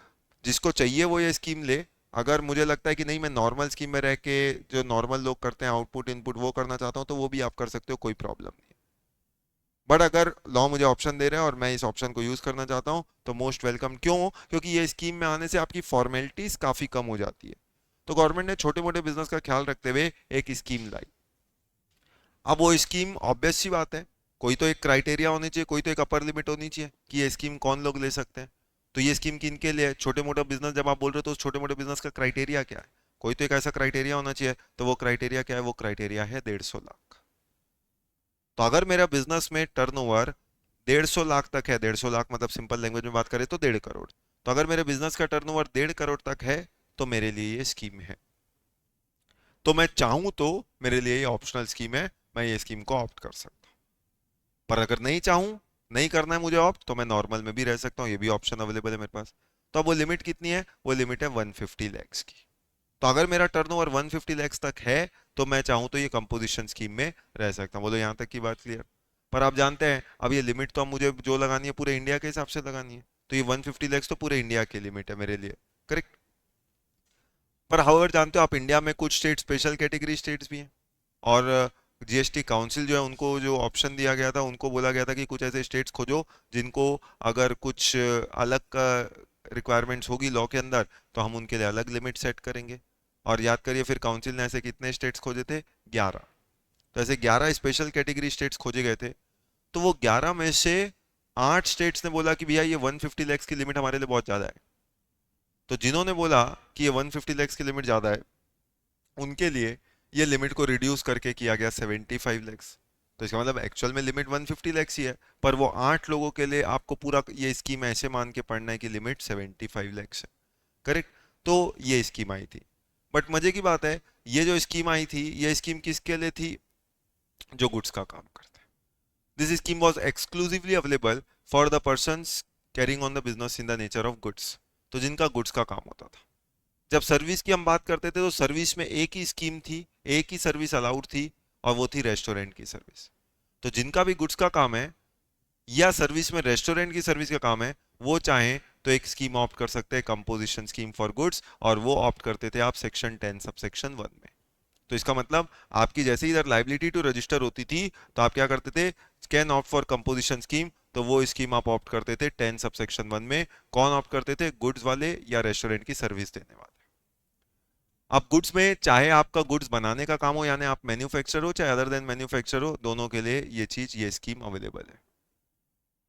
जिसको चाहिए वो ये स्कीम ले। अगर मुझे लगता है कि नहीं मैं नॉर्मल स्कीम में रह के जो नॉर्मल लोग करते हैं आउटपुट इनपुट वो करना चाहता हूँ तो वो भी आप कर सकते हो, कोई प्रॉब्लम नहीं। बट अगर लॉ मुझे ऑप्शन दे रहा है और मैं इस ऑप्शन को यूज करना चाहता हूँ तो मोस्ट वेलकम। क्यों? क्योंकि ये स्कीम में आने से आपकी फॉर्मेलिटीज काफी कम हो जाती है। तो गवर्नमेंट ने छोटे मोटे बिजनेस का ख्याल रखते हुए एक स्कीम लाई। अब वो स्कीम ऑब्वियस सी बात है, कोई तो एक क्राइटेरिया होनी चाहिए, कोई तो एक अपर लिमिट होनी चाहिए कि ये स्कीम कौन लोग ले सकते हैं। तो ये स्कीम किन के लिए है? छोटे मोटे बिजनेस। जब आप बोल रहे हो तो उस छोटे मोटे बिजनेस का क्राइटेरिया क्या है? कोई तो एक ऐसा क्राइटेरिया होना चाहिए। तो वो क्राइटेरिया क्या है? वो क्राइटेरिया है 150 लाख। तो अगर मेरा बिजनेस में टर्नओवर 150 लाख तक है, 150 लाख मतलब सिंपल लैंग्वेज में बात करें तो 1.5 करोड़, तो अगर मेरे बिजनेस का टर्नओवर 1.5 करोड़ तक है तो मेरे लिए ये स्कीम है। तो मैं चाहूं तो मेरे लिए ये ऑप्शनल स्कीम है, मैं ये स्कीम को ऑप्ट कर सकता हूं। पर अगर नहीं चाहूं, नहीं करना है मुझे ऑप्ट, तो मैं नॉर्मल में भी रह सकता हूँ, ये भी ऑप्शन अवेलेबल है मेरे पास। तो अब वो लिमिट कितनी है? वो लिमिट है 150 lakhs की। तो अगर मेरा टर्नओवर 150 lakhs तक है तो मैं चाहूं तो ये कंपोजिशन स्कीम में रह सकता हूँ। बोलो यहाँ तक की बात क्लियर? पर आप जानते हैं अब ये लिमिट तो अब मुझे जो लगानी है पूरे इंडिया के हिसाब से लगानी है। तो ये 150 lakhs तो पूरे इंडिया की लिमिट है मेरे लिए, करेक्ट? पर हाउएवर जानते हो आप इंडिया में कुछ स्टेट स्पेशल कैटेगरी स्टेट्स भी हैं। और जीएसटी काउंसिल जो है उनको जो ऑप्शन दिया गया था, उनको बोला गया था कि कुछ ऐसे स्टेट्स खोजो जिनको अगर कुछ अलग रिक्वायरमेंट्स होगी लॉ के अंदर तो हम उनके लिए अलग लिमिट सेट करेंगे। और याद करिए फिर काउंसिल ने ऐसे कितने स्टेट्स खोजे थे? 11। तो ऐसे 11 स्पेशल कैटेगरी स्टेट्स खोजे गए थे। तो वो 11 में से 8 स्टेट्स ने बोला कि भैया ये 150 लैक्स की लिमिट हमारे लिए बहुत ज्यादा है। तो जिन्होंने बोला कि ये 150 लैक्स की लिमिट ज्यादा है उनके लिए ये लिमिट को रिड्यूस करके किया गया 75 लैक्स। तो इसका मतलब एक्चुअल में लिमिट 150 लैक्स ही है, पर वो 8 लोगों के लिए आपको पूरा ये स्कीम ऐसे मान के पढ़ना है कि लिमिट 75 लैक्स है, करेक्ट? तो ये स्कीम आई थी। बट मजे की बात है ये जो स्कीम आई थी ये स्कीम किसके लिए थी? जो गुड्स का काम करते हैं। This scheme was exclusively available for the person carrying on the business in the nature of goods. तो जिनका गुड्स का काम होता था। जब सर्विस की हम बात करते थे तो सर्विस में एक ही स्कीम थी, एक ही सर्विस अलाउड थी, और वो थी रेस्टोरेंट की सर्विस। तो जिनका भी गुड्स का काम है या सर्विस में रेस्टोरेंट की सर्विस का काम है, वो चाहें तो एक स्कीम ऑप्ट कर सकते हैं, कंपोजिशन स्कीम फॉर गुड्स, और वो ऑप्ट करते थे आप सेक्शन 10 सबसेक्शन 1 में। तो इसका मतलब आपकी जैसे ही इधर लाइबिलिटी टू रजिस्टर होती थी तो आप क्या करते थे, can opt for composition scheme, तो वो स्कीम आप ऑप्ट करते थे 10 सबसेक्शन 1 में। कौन ऑप्ट करते थे, गुड्स वाले या रेस्टोरेंट की सर्विस देने वाले। अब गुड्स में चाहे आपका गुड्स बनाने का काम हो, यानी आप मैन्युफैक्चर हो, चाहे अदर देन मैन्युफैक्चर हो, दोनों के लिए ये चीज, ये स्कीम अवेलेबल है।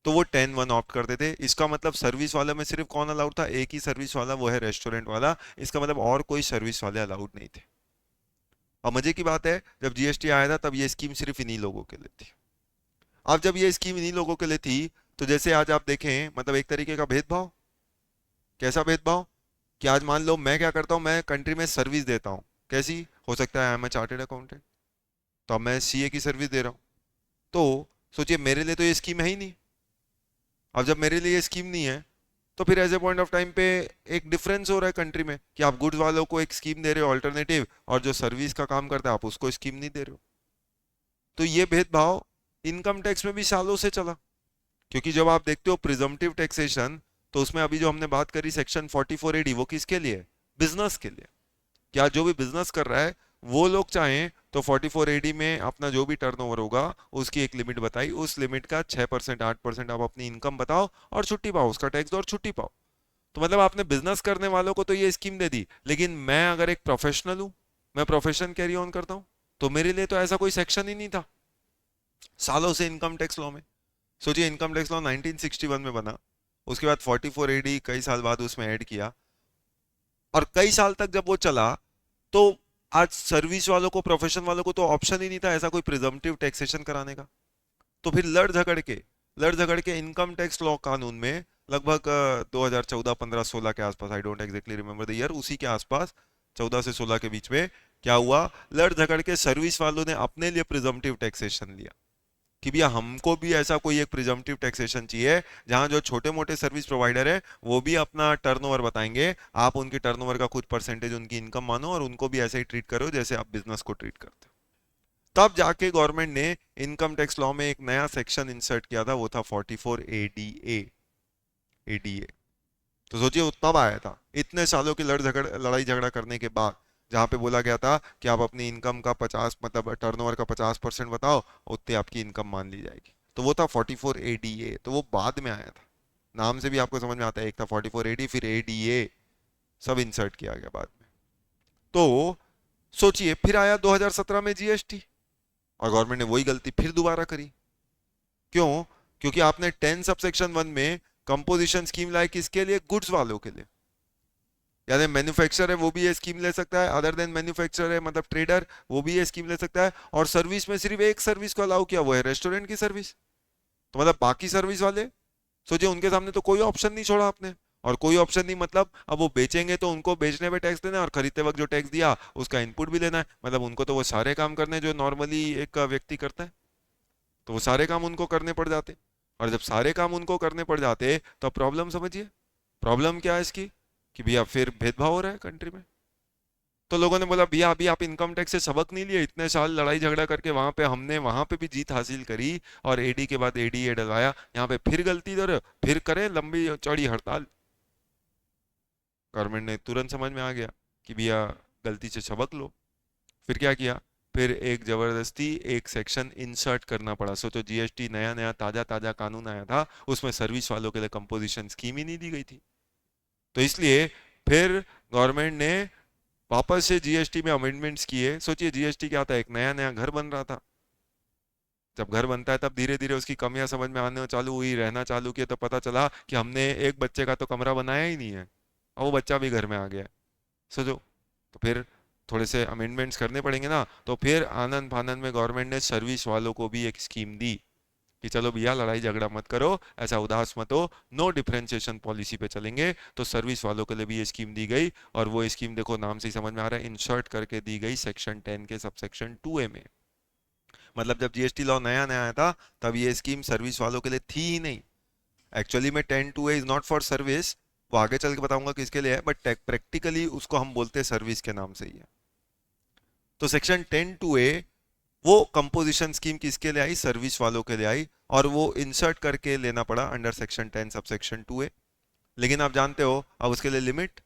तो वो 10-1 ऑप्ट करते थे। इसका मतलब सर्विस वाला में सिर्फ कौन अलाउड था, एक ही सर्विस वाला, वो है रेस्टोरेंट वाला। इसका मतलब और कोई सर्विस वाले अलाउड नहीं थे। और मजे की बात है, जब जीएसटी आया था तब ये स्कीम सिर्फ इन्हीं लोगों के लिए थी। अब जब ये स्कीम इन्हीं लोगों के लिए थी, तो जैसे आज आप देखें, मतलब एक तरीके का भेदभाव। कैसा भेदभाव, कि आज मान लो मैं क्या करता हूँ, मैं कंट्री में सर्विस देता हूँ। कैसी हो सकता है, I am a chartered accountant, तो अब मैं सीए की सर्विस दे रहा हूँ। तो सोचिए मेरे लिए तो ये स्कीम है ही नहीं। अब जब मेरे लिए ये स्कीम नहीं है, तो फिर as a point of time पे एक डिफरेंस हो रहा है कंट्री में, कि आप गुड्स वालों को एक स्कीम दे रहे हो अल्टरनेटिव, और जो सर्विस का काम करता है आप उसको स्कीम नहीं दे रहे हो। तो ये भेदभाव इनकम टैक्स में भी सालों से चला। क्योंकि जब आप देखते हो प्रिजम्पटिव टैक्सेशन, तो उसमें अभी जो हमने बात करी सेक्शन 44AD, वो किसके लिए है, बिजनेस के लिए। क्या जो भी बिजनेस कर रहा है, वो लोग चाहें तो 44AD में अपना जो भी टर्नओवर होगा उसकी एक लिमिट बताई, उस लिमिट का 6% 8% आप अपनी इनकम बताओ और छुट्टी पाओ, उसका टैक्स दो और छुट्टी पाओ। तो मतलब आपने बिजनेस करने वालों को तो ये स्कीम दे दी, लेकिन मैं अगर एक प्रोफेशनल हूं, मैं प्रोफेशन कैरी ऑन करता हूं, तो मेरे लिए तो ऐसा कोई सेक्शन ही नहीं था सालों से इनकम टैक्स लॉ में। सोचिए इनकम टैक्स लॉ 1961 में बना, उसके बाद 44AD कई साल बाद उसमें ऐड किया, और कई साल तक जब वो चला, तो आज सर्विस वालों को, प्रोफेशन वालों को तो ऑप्शन ही नहीं था ऐसा कोई प्रिजम्पटिव टैक्सेशन कराने का। तो फिर लड़ झगड़ के इनकम टैक्स लॉ कानून में लगभग 2014 15 16 के आसपास, I don't exactly remember the year, उसी के आसपास 14 से 16 के बीच में क्या हुआ, लड़ झगड़ के सर्विस वालों ने अपने लिए प्रिजम्पटिव टैक्सेशन लिया, कि भैया हमको भी ऐसा कोई एक प्रिजम्पटिव टैक्सेशन चाहिए, जहां जो छोटे मोटे सर्विस प्रोवाइडर है वो भी अपना टर्नओवर बताएंगे, आप उनकी टर्नओवर का कुछ परसेंटेज उनकी इनकम मानो और उनको भी ऐसे ही ट्रीट करो जैसे आप बिजनेस को ट्रीट करते हो। तब जाके गवर्नमेंट ने इनकम टैक्स लॉ में एक नया सेक्शन इंसर्ट किया था, वो था 44ADA, एडीए। तो सोचिए वो तब आया था, इतने सालों की लड़ाई झगड़ा करने के बाद, जहां पे बोला गया था कि आप अपनी इनकम का 50, मतलब टर्नओवर का 50% बताओ, उतनी आपकी इनकम मान ली जाएगी। तो वो था 44ADA, तो वो बाद में आया था। नाम से भी आपको समझ में आता है, एक था 44AD, फिर एडीए, सब इंसर्ट किया गया बाद में। तो सोचिए फिर आया 2017 में जीएसटी, और गवर्नमेंट ने वही गलती फिर दोबारा करी। क्यों, क्योंकि आपने 10 सबसेक्शन 1 में कंपोजिशन स्कीम लाई किसके लिए, गुड्स वालों के लिए। यानी मैन्युफैक्चरर है वो भी ये स्कीम ले सकता है, अदर देन मैन्युफैक्चरर है मतलब ट्रेडर, वो भी ये स्कीम ले सकता है। और सर्विस में सिर्फ एक सर्विस को अलाउ किया, वो है रेस्टोरेंट की सर्विस। तो मतलब बाकी सर्विस वाले, सोचिए उनके सामने तो कोई ऑप्शन नहीं छोड़ा आपने। और कोई ऑप्शन नहीं मतलब अब वो बेचेंगे तो उनको बेचने पे टैक्स देना है, और खरीदते वक्त जो टैक्स दिया उसका इनपुट भी लेना है, मतलब उनको तो वो सारे काम करने जो नॉर्मली एक व्यक्ति करता है, तो वो सारे काम उनको करने पड़ जाते। और जब सारे काम उनको करने पड़ जाते तो प्रॉब्लम समझिए, प्रॉब्लम क्या है इसकी, कि भैया फिर भेदभाव हो रहा है कंट्री में। तो लोगों ने बोला भैया अभी आप इनकम टैक्स से सबक नहीं लिए, इतने साल लड़ाई झगड़ा करके वहां पे हमने वहां पे भी जीत हासिल करी, और एडी के बाद एडीए डलवाया, यहाँ पे फिर गलती दर, फिर करें लंबी चौड़ी हड़ताल। गवर्नमेंट ने तुरंत समझ में आ गया कि भैया गलती से सबक लो। फिर क्या किया, फिर एक जबरदस्ती एक सेक्शन इंसर्ट करना पड़ा। सोचो जीएसटी नया नया ताजा ताजा कानून आया था, उसमें सर्विस वालों के लिए कंपोजिशन स्कीम ही नहीं दी गई थी। तो इसलिए फिर गवर्नमेंट ने वापस से जीएसटी में अमेंडमेंट्स किए। सोचिए जीएसटी क्या था, एक नया नया घर बन रहा था। जब घर बनता है तब धीरे धीरे उसकी कमियां समझ में आने चालू हुई, रहना चालू किया, तो पता चला कि हमने एक बच्चे का तो कमरा बनाया ही नहीं है, और वो बच्चा भी घर में आ गया। सोचो, तो फिर थोड़े से अमेंडमेंट्स करने पड़ेंगे ना। तो फिर आनंद फानंद में गवर्नमेंट ने सर्विस वालों को भी एक स्कीम दी, कि चलो भैया लड़ाई झगड़ा मत करो, ऐसा उदास मत हो, नो डिफरेंशिएशन पॉलिसी पे चलेंगे। तो सर्विस वालों के लिए भी ये स्कीम दी गई, और वो स्कीम देखो नाम से ही समझ में आ रहा है, इंसर्ट करके दी गई सेक्शन 10 के सबसेक्शन 2A में। मतलब जब जीएसटी लॉ नया नया आया था तब ये स्कीम सर्विस वालों के लिए थी ही नहीं। एक्चुअली में 10(2)A is not for service, वो आगे चल के बताऊंगा किसके लिए है, बट प्रैक्टिकली उसको हम बोलते हैं सर्विस के नाम से ही है। तो सेक्शन 10(2)(a) वो कंपोजिशन स्कीम किसके लिए आई, सर्विस वालों के लिए आई, और वो इंसर्ट करके लेना पड़ा under section 10 sub section 2A। लेकिन आप जानते हो अब उसके लिए लिमिट,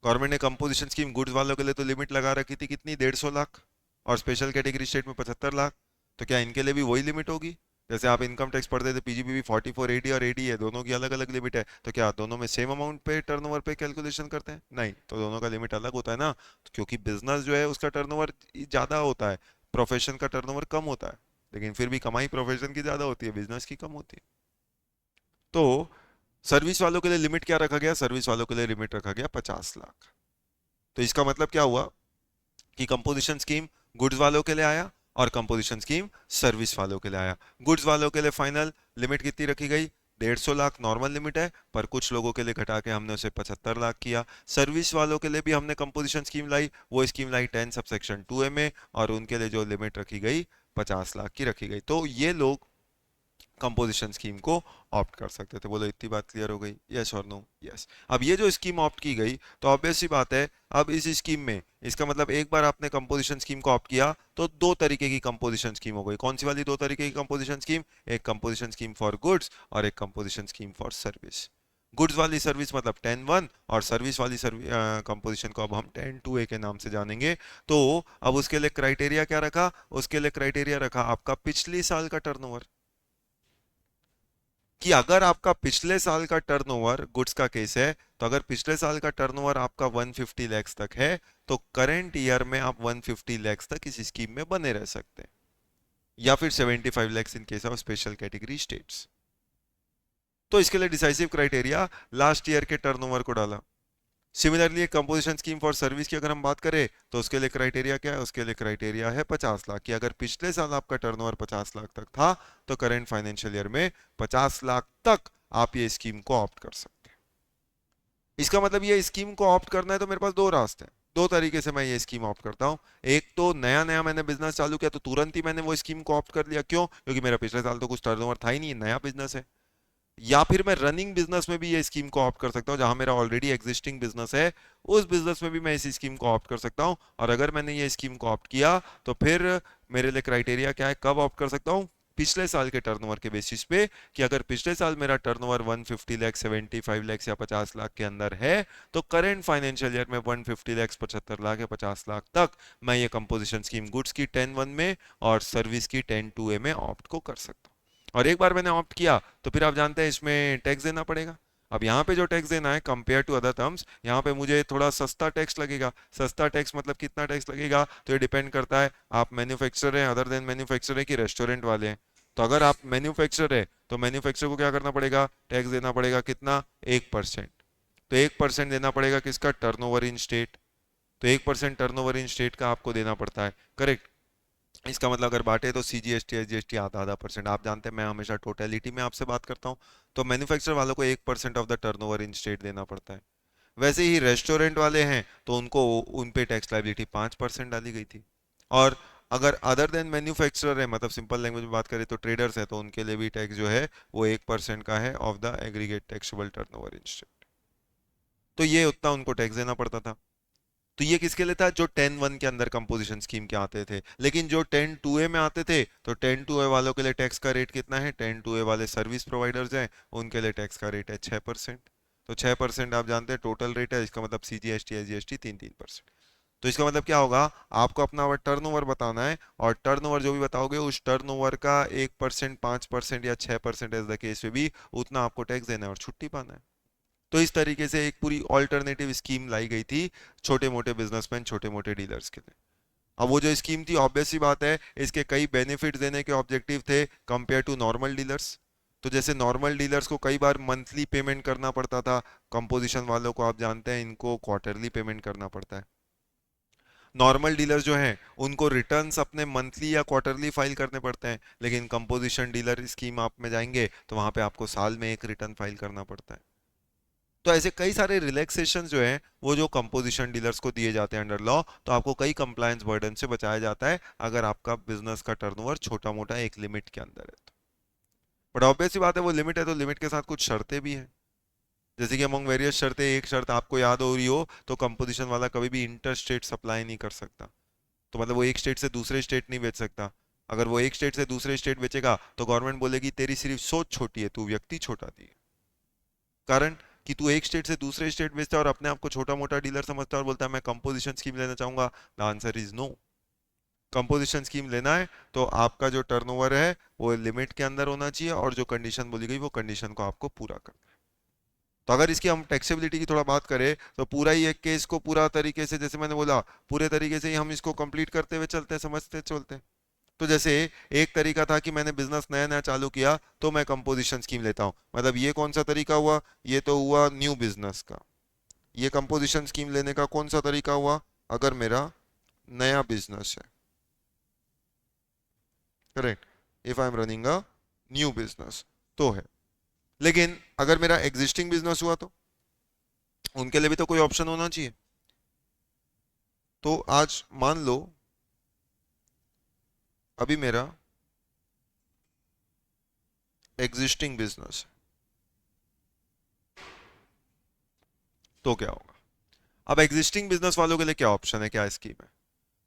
गवर्नमेंट ने कंपोजिशन स्कीम गुड्स वालों के लिए तो लिमिट लगा रखी थी कितनी, 150 लाख, और स्पेशल कैटेगरी स्टेट में 75 लाख। तो क्या इनके लिए भी वही लिमिट होगी? जैसे आप इनकम टैक्स पढ़ते थे पीजीबीवी 44AD और एडी है, दोनों की अलग अलग लिमिट है, तो क्या दोनों में सेम अमाउंट पे टर्नओवर पे कैलकुलेशन करते हैं? नहीं, तो दोनों का लिमिट अलग होता है ना, क्योंकि बिजनेस जो है उसका टर्नओवर ज्यादा होता है, प्रोफेशन का टर्नओवर कम होता है, लेकिन फिर भी कमाई प्रोफेशन की ज्यादा होती है, बिजनेस की कम होती है। तो सर्विस वालों के लिए लिमिट क्या रखा गया, सर्विस वालों के लिए लिमिट रखा गया 50 लाख। तो इसका मतलब क्या हुआ कि कंपोजिशन स्कीम गुड्स वालों के लिए आया और कंपोजिशन स्कीम सर्विस वालों के लिए आया। गुड्स वालों के लिए फाइनल लिमिट कितनी रखी गई, 150 लाख नॉर्मल लिमिट है, पर कुछ लोगों के लिए घटा के हमने उसे 75 लाख किया। सर्विस वालों के लिए भी हमने कंपोजिशन स्कीम लाई, वो स्कीम लाई 10 सब सेक्शन 2A में, और उनके लिए जो लिमिट रखी गई 50 लाख की रखी गई। तो ये लोग कंपोजिशन स्कीम को ऑप्ट कर सकते थे। बोलो इतनी बात क्लियर हो गई, यस और नो? यस। अब ये जो स्कीम ऑप्ट की गई, तो ऑब्वियस सी बात है, अब इस स्कीम में इसका मतलब एक बार आपने कंपोजिशन स्कीम को ऑप्ट किया तो दो तरीके की कंपोजिशन स्कीम हो गई। कौन सी वाली दो तरीके की कंपोजिशन स्कीम, एक कंपोजिशन स्कीम फॉर गुड्स और एक composition scheme for service. Goods वाली सर्विस मतलब 10(1) और सर्विस वाली कंपोजिशन को अब हम 10(2)(a) के नाम से जानेंगे। तो अब उसके लिए क्राइटेरिया क्या रखा, उसके लिए क्राइटेरिया रखा आपका पिछले साल का टर्नओवर, कि अगर आपका पिछले साल का टर्नओवर, गुड्स का केस है, तो अगर पिछले साल का टर्नओवर आपका 150 लाख तक है, तो करंट ईयर में आप 150 लाख तक इस स्कीम में बने रह सकते हैं, या फिर 75 lakh in case of special category states. तो इसके लिए डिसाइसिव क्राइटेरिया लास्ट ईयर के टर्नओवर को डाला। सिमिलरली एक कंपोजिशन स्कीम फॉर सर्विस की अगर हम बात करें, तो उसके लिए क्राइटेरिया क्या है, उसके लिए क्राइटेरिया है 50 लाख, कि अगर पिछले साल आपका टर्नओवर 50 लाख तक था, तो करंट फाइनेंशियल ईयर में 50 लाख तक आप ये स्कीम को ऑप्ट कर सकते हैं। इसका मतलब ये स्कीम को ऑप्ट करना है तो मेरे पास दो रास्ते हैं, दो तरीके से मैं ये स्कीम ऑप्ट करता हूं। एक तो नया नया मैंने बिजनेस चालू किया तो तुरंत ही मैंने वो स्कीम को ऑप्ट कर लिया, क्यों, क्योंकि मेरा पिछले साल तो कुछ टर्नओवर था ही नहीं, नया बिजनेस है। या फिर मैं रनिंग बिजनेस में भी ये स्कीम को ऑप्ट कर सकता हूं, जहां मेरा ऑलरेडी एग्जिस्टिंग बिजनेस है, उस बिजनेस में भी मैं इस स्कीम को ऑप्ट कर सकता हूं। और अगर मैंने ये स्कीम को ऑप्ट किया, तो फिर मेरे लिए क्राइटेरिया क्या है, कब ऑप्ट कर सकता हूं, पिछले साल के टर्नओवर के बेसिस पे, कि अगर पिछले साल मेरा टर्नओवर 150 लाख, 75 लाख या 50 लाख के अंदर है, तो करेंट फाइनेंशियल ईयर में 150 लाख, 75 लाख या 50 लाख तक मैं ये कंपोजिशन स्कीम गुड्स की 10(1) में और सर्विस की 10(2)(a) में ऑप्ट को कर सकता हूं। और एक बार मैंने ऑप्ट किया तो फिर आप जानते हैं इसमें टैक्स देना पड़ेगा। अब यहाँ पे जो टैक्स देना है कंपेयर टू अदर टर्म्स, यहाँ पे मुझे थोड़ा सस्ता टैक्स लगेगा। सस्ता टैक्स मतलब कितना टैक्स लगेगा, तो ये डिपेंड करता है आप मैन्युफैक्चरर हैं, अदर देन मैन्युफैक्चरर है, कि रेस्टोरेंट वाले हैं। तो अगर आप मैन्युफैक्चरर है तो मैन्युफैक्चरर को क्या करना पड़ेगा, टैक्स देना पड़ेगा कितना, 1%। तो 1% देना पड़ेगा किसका, टर्नओवर इन स्टेट। तो 1% टर्नओवर इन स्टेट का आपको देना पड़ता है, करेक्ट। इसका मतलब अगर बांटे तो सीजीएसटी एसजीएसटी आधा आधा परसेंट। आप जानते हैं मैं हमेशा टोटलिटी में आपसे बात करता हूँ, तो मैन्युफैक्चरर वालों को 1% of the turnover in state देना पड़ता है। वैसे ही रेस्टोरेंट वाले हैं तो उनको उन पे टैक्स लाइबिलिटी 5% डाली गई थी। और अगर अदर देन मैन्युफैक्चरर है, मतलब सिंपल लैंग्वेज में बात करें तो ट्रेडर्स है, तो उनके लिए भी टैक्स जो है वो 1% का है of the aggregate taxable turnover in state. तो ये उतना उनको टैक्स देना पड़ता था। तो ये किसके लिए था, जो 10(1) के अंदर कंपोजिशन स्कीम के आते थे। लेकिन जो 10(2)(a) में आते थे, तो 10(2)(a) वालों के लिए टैक्स का रेट कितना है, 10(2)(a) वाले सर्विस प्रोवाइडर्स हैं, उनके लिए टैक्स का रेट है 6%। तो 6% आप जानते हैं टोटल रेट है, इसका मतलब सीजीएसटी एसजीएसटी 3-3%। तो इसका मतलब क्या होगा, आपको अपना टर्नओवर बताना है, और टर्नओवर जो भी बताओगे उस टर्नओवर का 1%, 5% या 6% एज द केस में भी उतना आपको टैक्स देना है और छुट्टी पाना है। तो इस तरीके से एक पूरी ऑल्टरनेटिव स्कीम लाई गई थी छोटे मोटे बिजनेसमैन, छोटे मोटे डीलर्स के लिए। अब वो जो स्कीम थी, ऑब्वियस सी बात है, इसके कई बेनिफिट देने के ऑब्जेक्टिव थे कंपेयर टू नॉर्मल डीलर्स। तो जैसे नॉर्मल डीलर्स को कई बार मंथली पेमेंट करना पड़ता था, कंपोजिशन वालों को आप जानते हैं इनको क्वार्टरली पेमेंट करना पड़ता है। नॉर्मल डीलर जो हैं उनको रिटर्न्स अपने मंथली या क्वार्टरली फाइल करने पड़ते हैं, लेकिन कंपोजिशन डीलर स्कीम आप में जाएंगे तो वहां पे आपको साल में एक रिटर्न फाइल करना पड़ता है। तो ऐसे कई सारे रिलैक्सेशन जो हैं वो जो कंपोजिशन डीलर्स को दिए जाते हैं अंडर लॉ, तो आपको कई कंप्लायंस बर्डन से बचाया जाता है अगर आपका बिजनेस का टर्नओवर छोटा मोटा एक लिमिट के अंदर है तो। बट ऑब्वियस सी बात है, वो लिमिट है तो लिमिट के साथ कुछ शर्तें भी हैं। जैसे कि अमंग वेरियस शर्तें एक शर्त आपको याद हो रही हो तो कंपोजिशन वाला कभी भी इंटर स्टेट सप्लाई नहीं कर सकता। तो मतलब वो एक स्टेट से दूसरे स्टेट नहीं बेच सकता। अगर वो एक स्टेट से दूसरे स्टेट बेचेगा तो गवर्नमेंट बोलेगी तेरी सिर्फ सोच छोटी है, तू व्यक्ति छोटा थी। कारण कि तू एक स्टेट से दूसरे स्टेट बेचता है और अपने आप को छोटा मोटा डीलर समझता है और बोलता है मैं कंपोजिशन स्कीम लेना चाहूंगा। The answer is no. Composition scheme लेना है तो आपका जो टर्नओवर है वो लिमिट के अंदर होना चाहिए और जो कंडीशन बोली गई वो कंडीशन को आपको पूरा करना है। तो अगर इसकी हम टैक्सेबिलिटी की थोड़ा बात करें तो पूरा ही एक केस को पूरा तरीके से, जैसे मैंने बोला, पूरे तरीके से ही हम इसको कंप्लीट करते हुए चलते हैं, समझते चलते हैं। तो जैसे एक तरीका था कि मैंने बिजनेस नया नया चालू किया तो मैं कंपोजिशन स्कीम लेता हूं, मतलब ये कौन सा तरीका हुआ? ये तो हुआ न्यू बिजनेस का। ये कंपोजिशन स्कीम लेने का कौन सा तरीका हुआ? अगर मेरा नया बिजनेस है, correct, if I am running a new business तो है। लेकिन अगर मेरा एग्जिस्टिंग बिजनेस हुआ तो उनके लिए भी तो कोई ऑप्शन होना चाहिए। तो आज मान लो अभी मेरा एग्जिस्टिंग बिजनेस तो क्या होगा? अब एग्जिस्टिंग बिजनेस वालों के लिए क्या ऑप्शन है, क्या स्कीम है?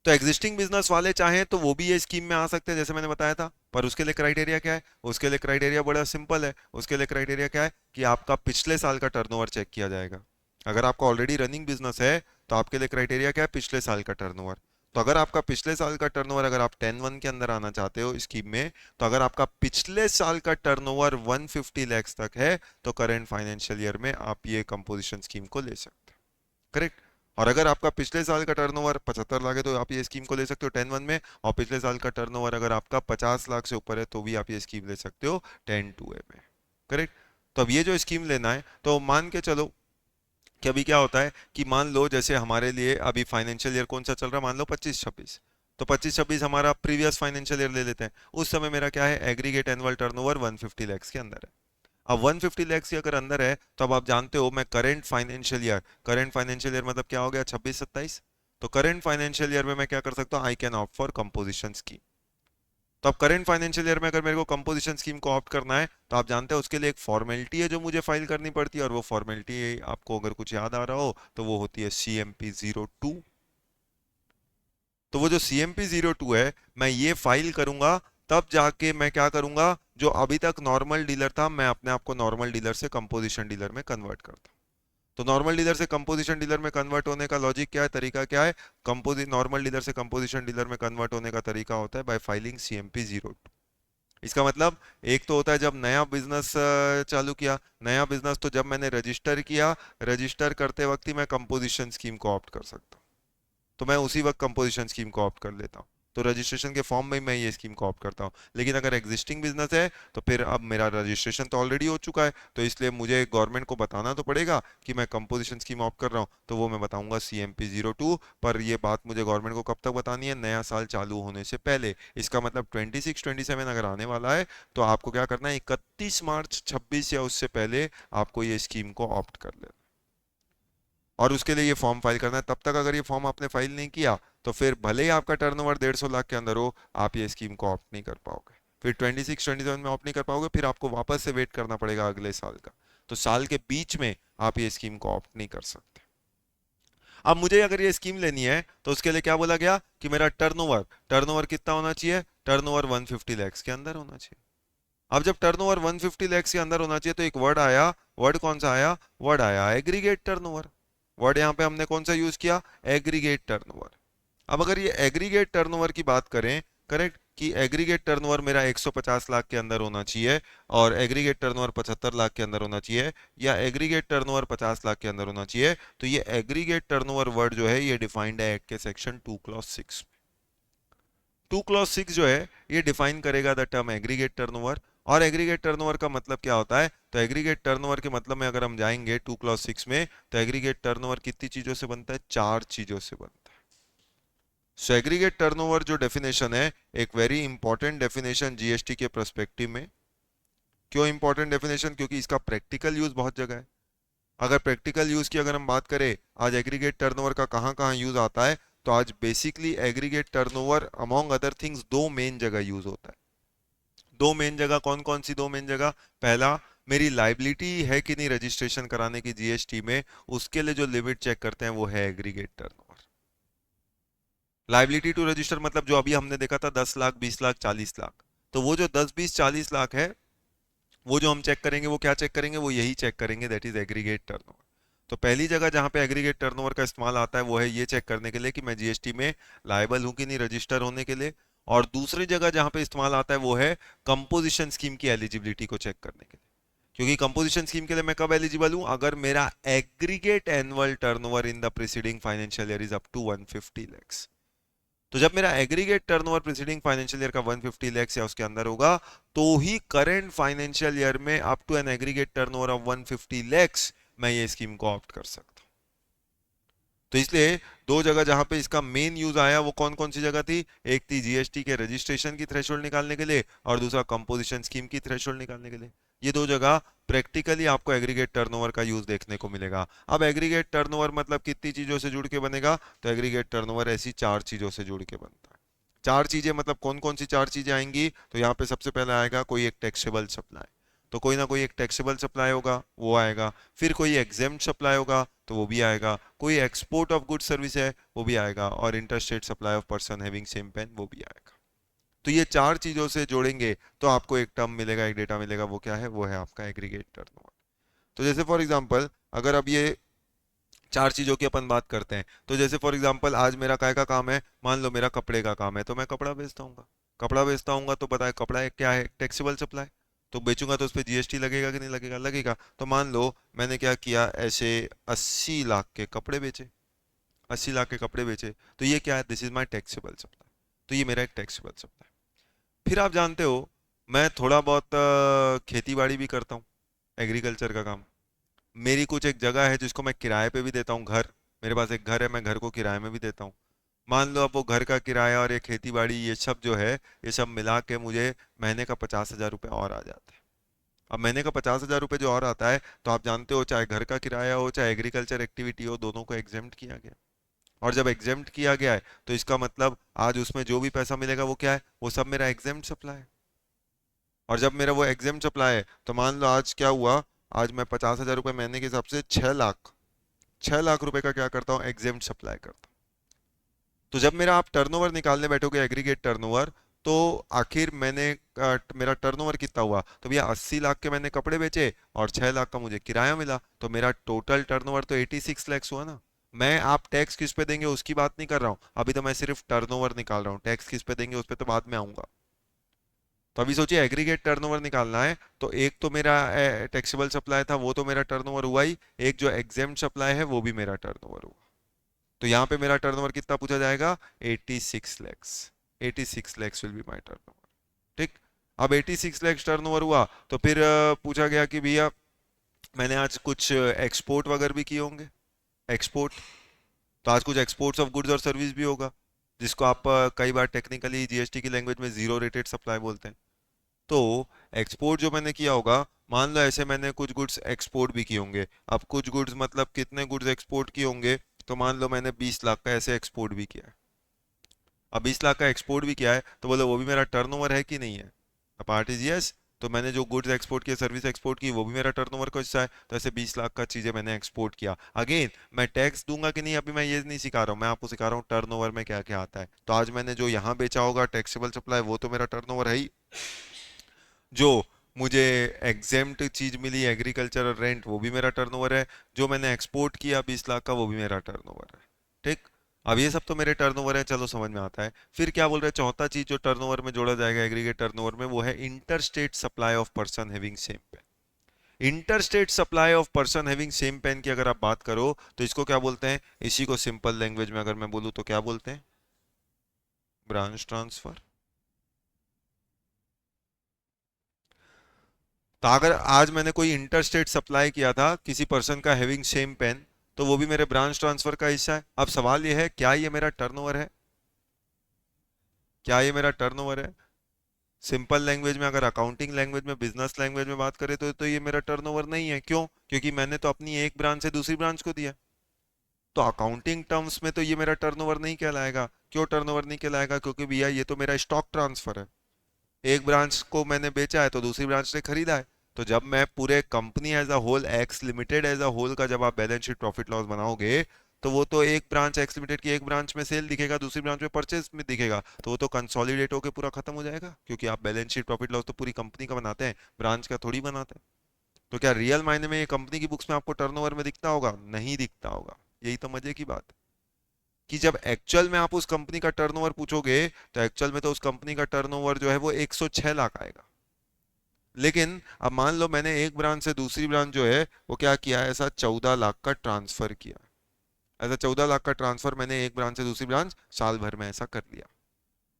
तो एग्जिस्टिंग बिजनेस वाले चाहें तो वो भी ये स्कीम में आ सकते हैं जैसे मैंने बताया था, पर उसके लिए क्राइटेरिया क्या है? उसके लिए क्राइटेरिया बड़ा सिंपल है। उसके लिए क्राइटेरिया क्या है कि आपका पिछले साल का टर्नओवर चेक किया जाएगा। अगर आपका ऑलरेडी रनिंग बिजनेस है तो आपके लिए क्राइटेरिया क्या है? पिछले साल का टर्नओवर। तो अगर आपका पिछले साल का टर्नओवर, अगर आप 10-1 के अंदर आना चाहते हो स्कीम में, तो अगर आपका पिछले साल का टर्नओवर 150 लाख तक है तो करेंट फाइनेंशियल ईयर में आप ये कंपोजिशन स्कीम को ले सकते हैं। करेक्ट। और अगर आपका पिछले साल का टर्नओवर 75 लाख है तो आप ये स्कीम को ले सकते हो 10-1 में, और पिछले साल का टर्नओवर अगर आपका 50 लाख से ऊपर है तो भी आप ये स्कीम ले सकते हो 10-2 में। करेक्ट। तो अब ये जो स्कीम लेना है तो मान के चलो कि अभी क्या होता है कि मान लो जैसे हमारे लिए अभी फाइनेंशियल ईयर कौन सा चल रहा है, मान लो 25-26। तो 25-26 हमारा प्रीवियस फाइनेंशियल ईयर ले लेते हैं। उस समय मेरा क्या है? एग्रीगेट एनुअल टर्नओवर 150 लाख के अंदर है। अब 150 लाख के अगर अंदर है तो अब आप जानते हो मैं करंट फाइनेंशियल ईयर मतलब क्या हो गया? 26-27। तो करंट फाइनेंशियल ईयर में मैं क्या कर सकता हूँ? आई can opt for composition scheme. तो अब करंट फाइनेंशियल ईयर में अगर मेरे को कंपोजिशन स्कीम को ऑप्ट करना है तो आप जानते हैं उसके लिए एक फॉर्मेलिटी है जो मुझे फाइल करनी पड़ती है, और वो फॉर्मेलिटी आपको अगर कुछ याद आ रहा हो तो वो होती है CMP 02। तो वो जो CMP 02 है मैं ये फाइल करूंगा, तब जाके मैं क्या करूंगा? जो अभी तक नॉर्मल डीलर था मैं अपने आप को नॉर्मल डीलर से कंपोजिशन डीलर में कन्वर्ट करता हूं। तो नॉर्मल डीलर से कंपोजिशन डीलर में कन्वर्ट होने का लॉजिक क्या है, तरीका क्या है? नॉर्मल डीलर से कंपोजिशन डीलर में कन्वर्ट होने का तरीका होता है बाय फाइलिंग CMP 02। इसका मतलब एक तो होता है जब नया बिजनेस चालू किया, नया बिजनेस तो जब मैंने रजिस्टर किया, रजिस्टर करते वक्त ही मैं कंपोजिशन स्कीम को ऑप्ट कर सकता हूँ। तो मैं उसी वक्त कंपोजिशन स्कीम को ऑप्ट कर लेता हूँ। तो रजिस्ट्रेशन के फॉर्म में ही मैं ये स्कीम को ऑप्ट करता हूँ। लेकिन अगर एग्जिस्टिंग बिजनेस है तो फिर अब मेरा रजिस्ट्रेशन तो ऑलरेडी हो चुका है, तो इसलिए मुझे गवर्नमेंट को बताना तो पड़ेगा कि मैं कंपोजिशन स्कीम ऑप्ट कर रहा हूँ, तो वो मैं बताऊंगा CMP 02। पर ये बात मुझे गवर्नमेंट को कब तक बतानी है? नया साल चालू होने से पहले। इसका मतलब 26-27 अगर आने वाला है तो आपको क्या करना है? 31 मार्च 26 या उससे पहले आपको ये स्कीम को ऑप्ट कर लेना, और उसके लिए ये फॉर्म फाइल करना है। तब तक अगर ये फॉर्म आपने फाइल नहीं किया तो फिर भले ही आपका टर्नओवर 150 लाख के अंदर हो, आप ये स्कीम को ऑप्ट नहीं कर पाओगे। फिर 26-27 में ऑप्ट नहीं कर पाओगे, फिर आपको वापस से वेट करना पड़ेगा अगले साल का। तो साल के बीच में आप ये स्कीम को ऑप्ट नहीं कर सकते। अब मुझे अगर ये स्कीम लेनी है तो उसके लिए क्या बोला गया कि मेरा टर्नओवर टर्नओवर कितना होना चाहिए? टर्नओवर 150 लाख के अंदर होना चाहिए। अब जब टर्नओवर 150 लाख के अंदर होना चाहिए तो एक वर्ड आया। वर्ड कौन सा आया? वर्ड आया एग्रीगेट टर्नओवर। वर्ड यहाँ पे हमने कौन सा यूज किया? Aggregate turnover. अब अगर ये एग्रीगेट टर्नओवर की बात करें, करेक्ट, कि एग्रीगेट टर्नओवर मेरा 150 लाख के अंदर होना चाहिए और एग्रीगेट टर्नओवर 75 लाख के अंदर होना चाहिए, या एग्रीगेट टर्नओवर 50 लाख के अंदर होना चाहिए, तो ये एग्रीगेट टर्नओवर वर्ड जो है ये डिफाइंड है एक्ट के सेक्शन 2 क्लॉज 6। 2 क्लॉज 6 जो है ये डिफाइन करेगा द टर्म एग्रीगेट टर्नओवर। और एग्रीगेट टर्नओवर का मतलब क्या होता है? तो एग्रीगेट टर्नओवर के मतलब में अगर हम जाएंगे 2 क्लॉज 6 में, तो एग्रीगेट टर्नओवर कितनी चीजों से बनता है? 4 चीजों से बनता है। सो एग्रीगेट टर्नओवर जो डेफिनेशन है, एक वेरी इंपॉर्टेंट डेफिनेशन जीएसटी के पर्सपेक्टिव में। क्यों इंपॉर्टेंट डेफिनेशन? क्योंकि इसका प्रैक्टिकल यूज बहुत जगह है। अगर प्रैक्टिकल यूज की अगर हम बात करें आज एग्रीगेट टर्नओवर का कहाँ कहाँ यूज आता है, तो आज basically aggregate turnover among other things दो मेन जगह यूज होता है। दो मेन जगह कौन कौन सी? दो मेन जगह, पहला मेरी लाइबिलिटी है कि नहीं रजिस्ट्रेशन कराने की जीएसटी में, उसके लिए जो लिमिट चेक करते हैं वो है aggregate turnover. Liability to register मतलब जो अभी हमने देखा था 10 लाख, 20 लाख, 40 लाख, तो वो जो 10, 20, 40 लाख है, वो जो हम चेक करेंगे वो क्या चेक करेंगे, वो यही चेक करेंगे, दैट इज एग्रीगेट टर्नओवर। तो पहली जगह जहां पे एग्रीगेट टर्नओवर का इस्तेमाल आता है वो है ये चेक करने के लिए कि मैं जीएसटी में लायबल हूं कि नहीं रजिस्टर होने के लिए। और दूसरी जगह जहां पे इस्तेमाल आता है वो है कंपोजिशन स्कीम की एलिजिबिलिटी को चेक करने के लिए। क्योंकि कंपोजिशन स्कीम के लिए मैं कब एलिजिबल हूं, अगर मेरा aggregate annual turnover in the preceding financial year is up to 150 lakhs. तो जब मेरा aggregate turnover preceding financial year का 150 लैक्स या उसके अंदर होगा, तो ही करंट फाइनेंशियल ईयर में up to an aggregate turnover of 150 lakhs मैं ये स्कीम को ऑप्ट कर सकता हूं। तो इसलिए दो जगह जहां पे इसका मेन यूज आया वो कौन कौन सी जगह थी, एक थी जीएसटी के रजिस्ट्रेशन की थ्रेशोल्ड निकालने के लिए, और दूसरा कंपोजिशन स्कीम की थ्रेशोल्ड निकालने के लिए। ये दो जगह प्रैक्टिकली आपको एग्रीगेट टर्नओवर का यूज देखने को मिलेगा। अब एग्रीगेट टर्नओवर मतलब कितनी चीजों से जुड़ के बनेगा, तो एग्रीगेट टर्नओवर ऐसी 4 चीजों से जुड़ के बनता है। 4 चीजें मतलब कौन कौन सी 4 चीजें आएंगी, तो यहाँ पे सबसे पहले आएगा कोई एक टैक्सेबल सप्लाई, तो कोई ना कोई एक टैक्सेबल सप्लाई होगा वो आएगा, फिर कोई एग्जेम्प्ट सप्लाई होगा तो वो भी आएगा, कोई एक्सपोर्ट ऑफ गुड सर्विस है वो भी आएगा, और interstate supply of person having same PAN वो भी आएगा। तो ये 4 चीजों से जोड़ेंगे तो आपको एक टर्म मिलेगा, एक डेटा मिलेगा, वो क्या है, वो है आपका एग्रीगेट टर्नओवर। तो जैसे फॉर एग्जांपल अगर अब ये 4 चीजों की अपन बात करते हैं, तो जैसे फॉर एग्जांपल आज मेरा काय का काम है, मान लो मेरा कपड़े का काम है, तो मैं कपड़ा बेचता हूँ। कपड़ा बेचता हूँ तो पता है कपड़ा एक क्या है, टैक्सेबल सप्लाई। तो बेचूंगा तो उस पर जीएसटी लगेगा कि नहीं लगेगा, लगेगा। तो मान लो मैंने क्या किया, ऐसे 80 लाख के कपड़े बेचे, 80 लाख के कपड़े बेचे, तो ये क्या है, this is my taxable supply. तो ये मेरा एक टैक्सेबल सप्लाई। फिर आप जानते हो मैं थोड़ा बहुत खेती बाड़ी भी करता हूँ, एग्रीकल्चर का काम। मेरी कुछ एक जगह है जिसको मैं किराए पे भी देता हूँ, घर, मेरे पास एक घर है, मैं घर को किराए में भी देता हूँ। मान लो अब वो घर का किराया और ये खेती बाड़ी ये सब जो है, ये सब मिला के मुझे महीने का 50,000 रुपये और आ जाता है। अब महीने का 50,000 रुपये जो और आता है, तो आप जानते हो चाहे घर का किराया हो चाहे एग्रीकल्चर एक्टिविटी हो, दोनों को एग्जेम्प्ट किया गया। और जब एग्जेम्प्ट किया गया है तो इसका मतलब आज उसमें जो भी पैसा मिलेगा वो क्या है, वो सब मेरा एग्जेम्प्ट सप्लाई है। और जब मेरा वो एग्जेम्प्ट सप्लाई है, तो मान लो आज क्या हुआ, आज मैं 50,000 रुपये महीने के हिसाब से 6 लाख, 6 लाख रुपए का क्या करता हूँ, एग्जेम्प्ट सप्लाई करता हूँ। तो जब मेरा आप टर्नओवर निकालने बैठोगे एग्रीगेट टर्नओवर, तो आखिर मैंने मेरा टर्नओवर कितना हुआ, तो भैया 80 लाख के मैंने कपड़े बेचे और 6 लाख का मुझे किराया मिला, तो मेरा टोटल टर्नओवर तो 86 लैक्स हुआ ना। मैं आप टैक्स किस पे देंगे उसकी बात नहीं कर रहा हूँ, अभी तो मैं सिर्फ टर्नओवर निकाल रहा हूँ, टैक्स किस पे देंगे उस पे तो बाद में आऊंगा। तो अभी सोचिए एग्रीगेट टर्नओवर निकालना है, तो एक तो मेरा टैक्सेबल सप्लाई था, वो तो मेरा टर्नओवर हुआ ही, एक जो एग्जेम्प्ट सप्लाई है वो भी मेरा टर्नओवर हुआ। तो यहाँ पे मेरा टर्नओवर कितना पूछा जाएगा, 86 lakhs. 86 lakhs will be my turnover. ठीक। अब 86 लैक्स टर्नओवर हुआ, तो फिर पूछा गया कि भैया मैंने आज कुछ एक्सपोर्ट वगैरह भी किए होंगे, एक्सपोर्ट, तो आज कुछ एक्सपोर्ट्स ऑफ गुड्स और सर्विस भी होगा, जिसको आप कई बार टेक्निकली जीएसटी की लैंग्वेज में जीरो रेटेड सप्लाई बोलते हैं। तो एक्सपोर्ट जो मैंने किया होगा, मान लो ऐसे मैंने कुछ गुड्स एक्सपोर्ट भी किए होंगे। अब कुछ गुड्स मतलब कितने गुड्स एक्सपोर्ट किए होंगे, तो मान लो मैंने 20 लाख का ऐसे एक्सपोर्ट भी किया है। अब 20 लाख का एक्सपोर्ट भी किया है, तो बोलो वो भी मेरा टर्नओवर है कि नहीं है, पार्ट इज यस। तो मैंने जो गुड्स एक्सपोर्ट किया, सर्विस एक्सपोर्ट की, वो भी मेरा टर्नओवर का हिस्सा है, तो ऐसे 20 लाख का चीजें मैंने एक्सपोर्ट किया। अगेन मैं टैक्स दूंगा कि नहीं, अभी मैं ये नहीं सिखा रहा हूँ, मैं आपको सिखा रहा हूँ टर्नओवर में क्या क्या आता है। तो आज मैंने जो यहाँ बेचा होगा टैक्सेबल सप्लाई, वो तो मेरा टर्नओवर है ही। जो मुझे एग्जेम्प्ट चीज मिली एग्रीकल्चर रेंट, वो भी मेरा टर्नओवर है। जो मैंने एक्सपोर्ट किया 20 लाख का, वो भी मेरा टर्नओवर है। ठीक। अब ये सब तो मेरे टर्नओवर है, चलो समझ में आता है। फिर क्या बोल रहे हैं, चौथा चीज जो टर्नओवर में जोड़ा जाएगा एग्रीगेट टर्नओवर में, वो है interstate supply of person having same PAN. Interstate supply of person having same PAN की अगर आप बात करो, तो इसको क्या बोलते हैं, इसी को सिंपल लैंग्वेज में अगर मैं बोलूँ तो क्या बोलते हैं, ब्रांच ट्रांसफर। तो अगर आज मैंने कोई इंटरस्टेट सप्लाई किया था किसी पर्सन का हैविंग सेम पेन, तो वो भी मेरे ब्रांच ट्रांसफर का हिस्सा है। अब सवाल ये है, क्या ये मेरा टर्नओवर है, क्या ये मेरा टर्नओवर है। सिंपल लैंग्वेज में, अगर अकाउंटिंग लैंग्वेज में, बिजनेस लैंग्वेज में बात करें, तो ये मेरा टर्नओवर नहीं है। क्यों, क्योंकि मैंने तो अपनी एक ब्रांच से दूसरी ब्रांच को दिया। तो अकाउंटिंग टर्म्स में तो ये मेरा टर्नओवर नहीं कहलाएगा। क्यों टर्नओवर नहीं कहलाएगा, क्योंकि भैया ये तो मेरा स्टॉक ट्रांसफर है। एक ब्रांच को मैंने बेचा है तो दूसरी ब्रांच ने खरीदा है, तो जब मैं पूरे company as a whole X limited as a whole का जब आप बैलेंस शीट प्रॉफिट लॉस बनाओगे, तो वो तो एक ब्रांच एक्स लिमिटेड की एक ब्रांच में सेल दिखेगा, दूसरी ब्रांच में परचेज में दिखेगा, तो वो तो कंसोलिडेट होकर पूरा खत्म हो जाएगा, क्योंकि आप बैलेंस शीट प्रॉफिट लॉस तो पूरी कंपनी का बनाते हैं, ब्रांच का थोड़ी बनाते हैं। तो क्या रियल मायने में ये कंपनी की बुक्स में आपको टर्नओवर में दिखता होगा? नहीं दिखता होगा। यही तो मजे की बात है कि जब एक्चुअल में आप उस कंपनी का टर्नओवर पूछोगे, तो एक्चुअल में तो उस कंपनी का टर्नओवर जो है वो 106 लाख आएगा। लेकिन अब मान लो मैंने एक ब्रांच से दूसरी ब्रांच जो है वो क्या किया है, ऐसा 14 लाख का ट्रांसफर किया। ऐसा 14 लाख का ट्रांसफर मैंने एक ब्रांच से दूसरी ब्रांच साल भर में ऐसा कर लिया।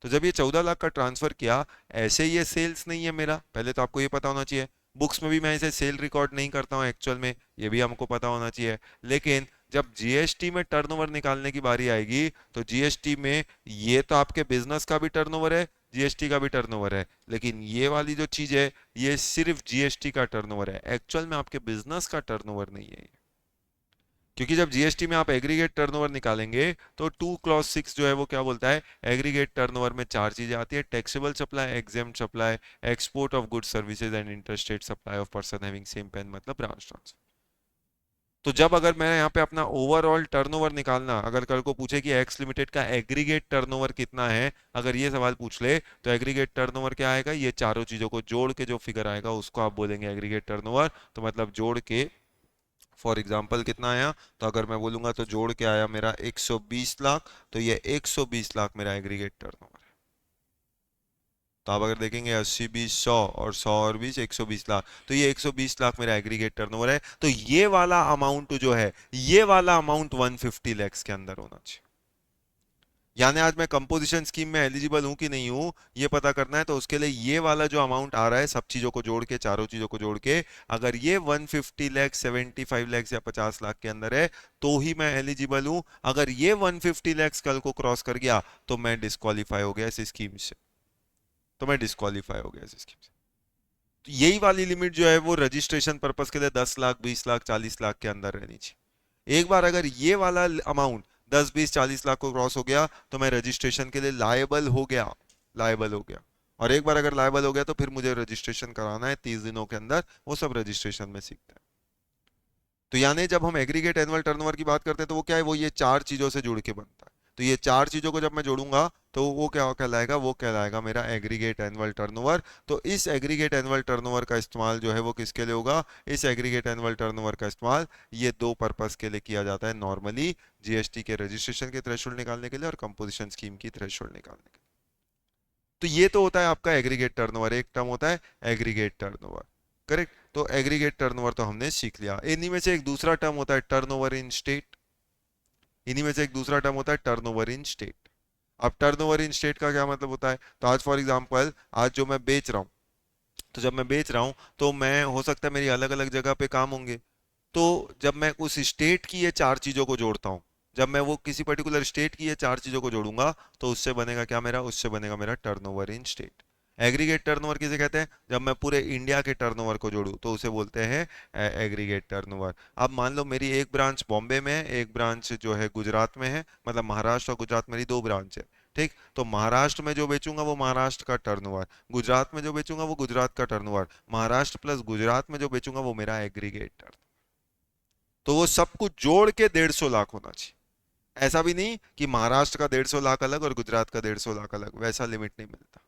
तो जब ये 14 लाख का ट्रांसफर किया, ऐसे ये सेल्स नहीं है मेरा, पहले तो आपको ये पता होना चाहिए। बुक्स में भी मैं इसे सेल रिकॉर्ड नहीं करता हूँ एक्चुअल में, ये भी हमको पता होना चाहिए। लेकिन जब जीएसटी में टर्नओवर निकालने की बारी आएगी, तो जीएसटी में ये तो आपके बिजनेस का भी टर्नओवर है, जीएसटी का भी टर्नओवर है, लेकिन ये वाली जो चीज है ये सिर्फ जीएसटी का टर्नओवर है, एक्चुअल में आपके बिजनेस का टर्नओवर नहीं है। क्योंकि जब जीएसटी में आप एग्रीगेट टर्नओवर निकालेंगे, तो 2 क्लॉज 6 जो है वो क्या बोलता है, एग्रीगेट टर्नओवर में चार चीजें आती है: taxable supply, exempt supply, export of goods services and interstate supply of person having same PAN, मतलब ब्रांच ट्रांसफर। तो जब अगर मैं यहाँ पे अपना ओवरऑल टर्नओवर निकालना, अगर कल को पूछे कि एक्स लिमिटेड का एग्रीगेट टर्नओवर कितना है, अगर ये सवाल पूछ ले, तो एग्रीगेट टर्नओवर क्या आएगा, ये चारों चीजों को जोड़ के जो फिगर आएगा उसको आप बोलेंगे एग्रीगेट टर्नओवर। तो मतलब जोड़ के, फॉर एग्जाम्पल कितना आया, तो अगर मैं बोलूंगा तो जोड़ के आया मेरा 120 लाख, तो ये 120 लाख मेरा एग्रीगेट टर्नओवर है। तो आप अगर देखेंगे 80 20 100 और 100 और 20 120 लाख, तो ये 120 लाख मेरा एग्रीगेट टर्नओवर है। तो ये वाला अमाउंट जो है, ये वाला अमाउंट 150 लैक्स के अंदर होना चाहिए। यानी आज मैं कंपोजिशन स्कीम में एलिजिबल हूं कि नहीं हूं, ये पता करना है, तो उसके लिए ये वाला जो अमाउंट आ रहा है सब चीजों को जोड़ के, चारों चीजों को जोड़ के, अगर ये 150 लैक्स 75 लैक्स या 50 लाख के अंदर है, तो ही मैं एलिजिबल हूं। अगर ये 150 लैक्स कल को क्रॉस कर गया, तो मैं डिस्क्वालीफाई हो गया इस स्कीम से, तो मैं डिस्क्वालीफाई हो गया इस स्कीम से। तो यही वाली लिमिट जो है वो रजिस्ट्रेशन पर्पस के लिए 10 लाख 20 लाख 40 लाख के अंदर रहनी चाहिए। एक बार अगर ये वाला अमाउंट 10 20 40 लाख को क्रॉस हो गया, तो मैं रजिस्ट्रेशन के लिए लायबल हो गया, लायबल हो गया। और एक बार अगर लायबल हो गया, तो फिर मुझे रजिस्ट्रेशन कराना है 30 दिनों के अंदर, वो सब रजिस्ट्रेशन में सीखते हैं। तो यानी जब हम एग्रीगेट एनुअल टर्नओवर की बात करते हैं, तो वो क्या है, वो ये चार चीजों से जुड़ के बनता है। तो ये चार चीजों को जब मैं जोड़ूंगा, तो वो क्या कहलाएगा, वो कहलाएगा मेरा एग्रीगेट एनुअल टर्नओवर। तो इस एग्रीगेट एनुअल टर्नओवर का इस्तेमाल जो है वो किसके लिए होगा, इस एग्रीगेट एनुअल टर्नओवर का इस्तेमाल ये दो पर्पस के लिए किया जाता है नॉर्मली: जीएसटी के रजिस्ट्रेशन के थ्रेशोल्ड निकालने के लिए और कंपोजिशन स्कीम की थ्रेशोल्ड निकालने के लिए। तो ये तो होता है आपका एग्रीगेट टर्नओवर, एक टर्म होता है एग्रीगेट टर्नओवर, करेक्ट। तो एग्रीगेट टर्नओवर तो हमने सीख लिया। इन्हीं में से एक दूसरा टर्म होता है टर्नओवर इन स्टेट, इन्हीं में से एक दूसरा टर्म होता है टर्नओवर इन स्टेट। अब टर्नओवर इन स्टेट का क्या मतलब होता है, तो आज फॉर एग्जांपल, आज जो मैं बेच रहा हूँ, तो जब मैं बेच रहा हूँ, तो मैं हो सकता है मेरी अलग अलग जगह पे काम होंगे, तो जब मैं उस स्टेट की ये चार चीजों को जोड़ता हूँ, जब मैं वो किसी पर्टिकुलर स्टेट की ये चार चीजों को जोड़ूंगा, तो उससे बनेगा क्या मेरा, उससे बनेगा मेरा turnover in state. Aggregate turnover किसे कहते हैं, जब मैं पूरे इंडिया के टर्नओवर को जोड़ूं, तो उसे बोलते हैं एग्रीगेट टर्नओवर। अब मान लो मेरी एक ब्रांच बॉम्बे में है, एक ब्रांच जो है गुजरात में है, मतलब महाराष्ट्र और गुजरात मेरी दो ब्रांच है, ठीक। तो महाराष्ट्र में जो बेचूंगा वो महाराष्ट्र का टर्नओवर, गुजरात में जो बेचूंगा वो गुजरात का टर्नओवर, महाराष्ट्र प्लस गुजरात में जो बेचूंगा वो मेरा एग्रीगेट टर्न। तो वो सब कुछ जोड़ के 150 लाख होना चाहिए। ऐसा भी नहीं कि महाराष्ट्र का 150 लाख अलग और गुजरात का 150 लाख अलग, वैसा लिमिट नहीं मिलता,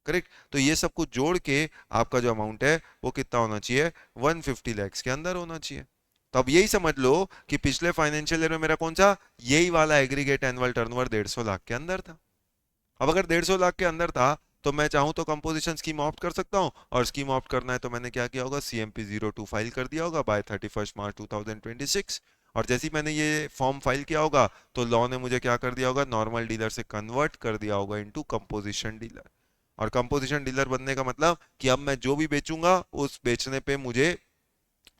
करेक्ट। तो ये सब कुछ जोड़ के आपका जो अमाउंट है वो कितना होना चाहिए, 150 लैक्स के अंदर होना चाहिए। तो अब यही समझ लो कि पिछले फाइनेंशियल ईयर में मेरा कौन सा, यही वाला एग्रीगेट एनुअल टर्नओवर 150 लाख के अंदर था। अब अगर 150 लाख के अंदर था, तो मैं चाहूं तो कंपोजिशन स्कीम ऑप्ट कर सकता हूं, और स्कीम ऑप्ट करना है तो मैंने क्या किया होगा, CMP 02 फाइल कर दिया होगा बाय 31 मार्च 2026। और जैसे ही मैंने ये फॉर्म फाइल किया होगा, तो लॉ ने मुझे क्या कर दिया होगा, नॉर्मल डीलर से कन्वर्ट कर दिया होगा इनटू कंपोजिशन डीलर। और कंपोजिशन डीलर बनने का मतलब कि अब मैं जो भी बेचूंगा, उस बेचने पे मुझे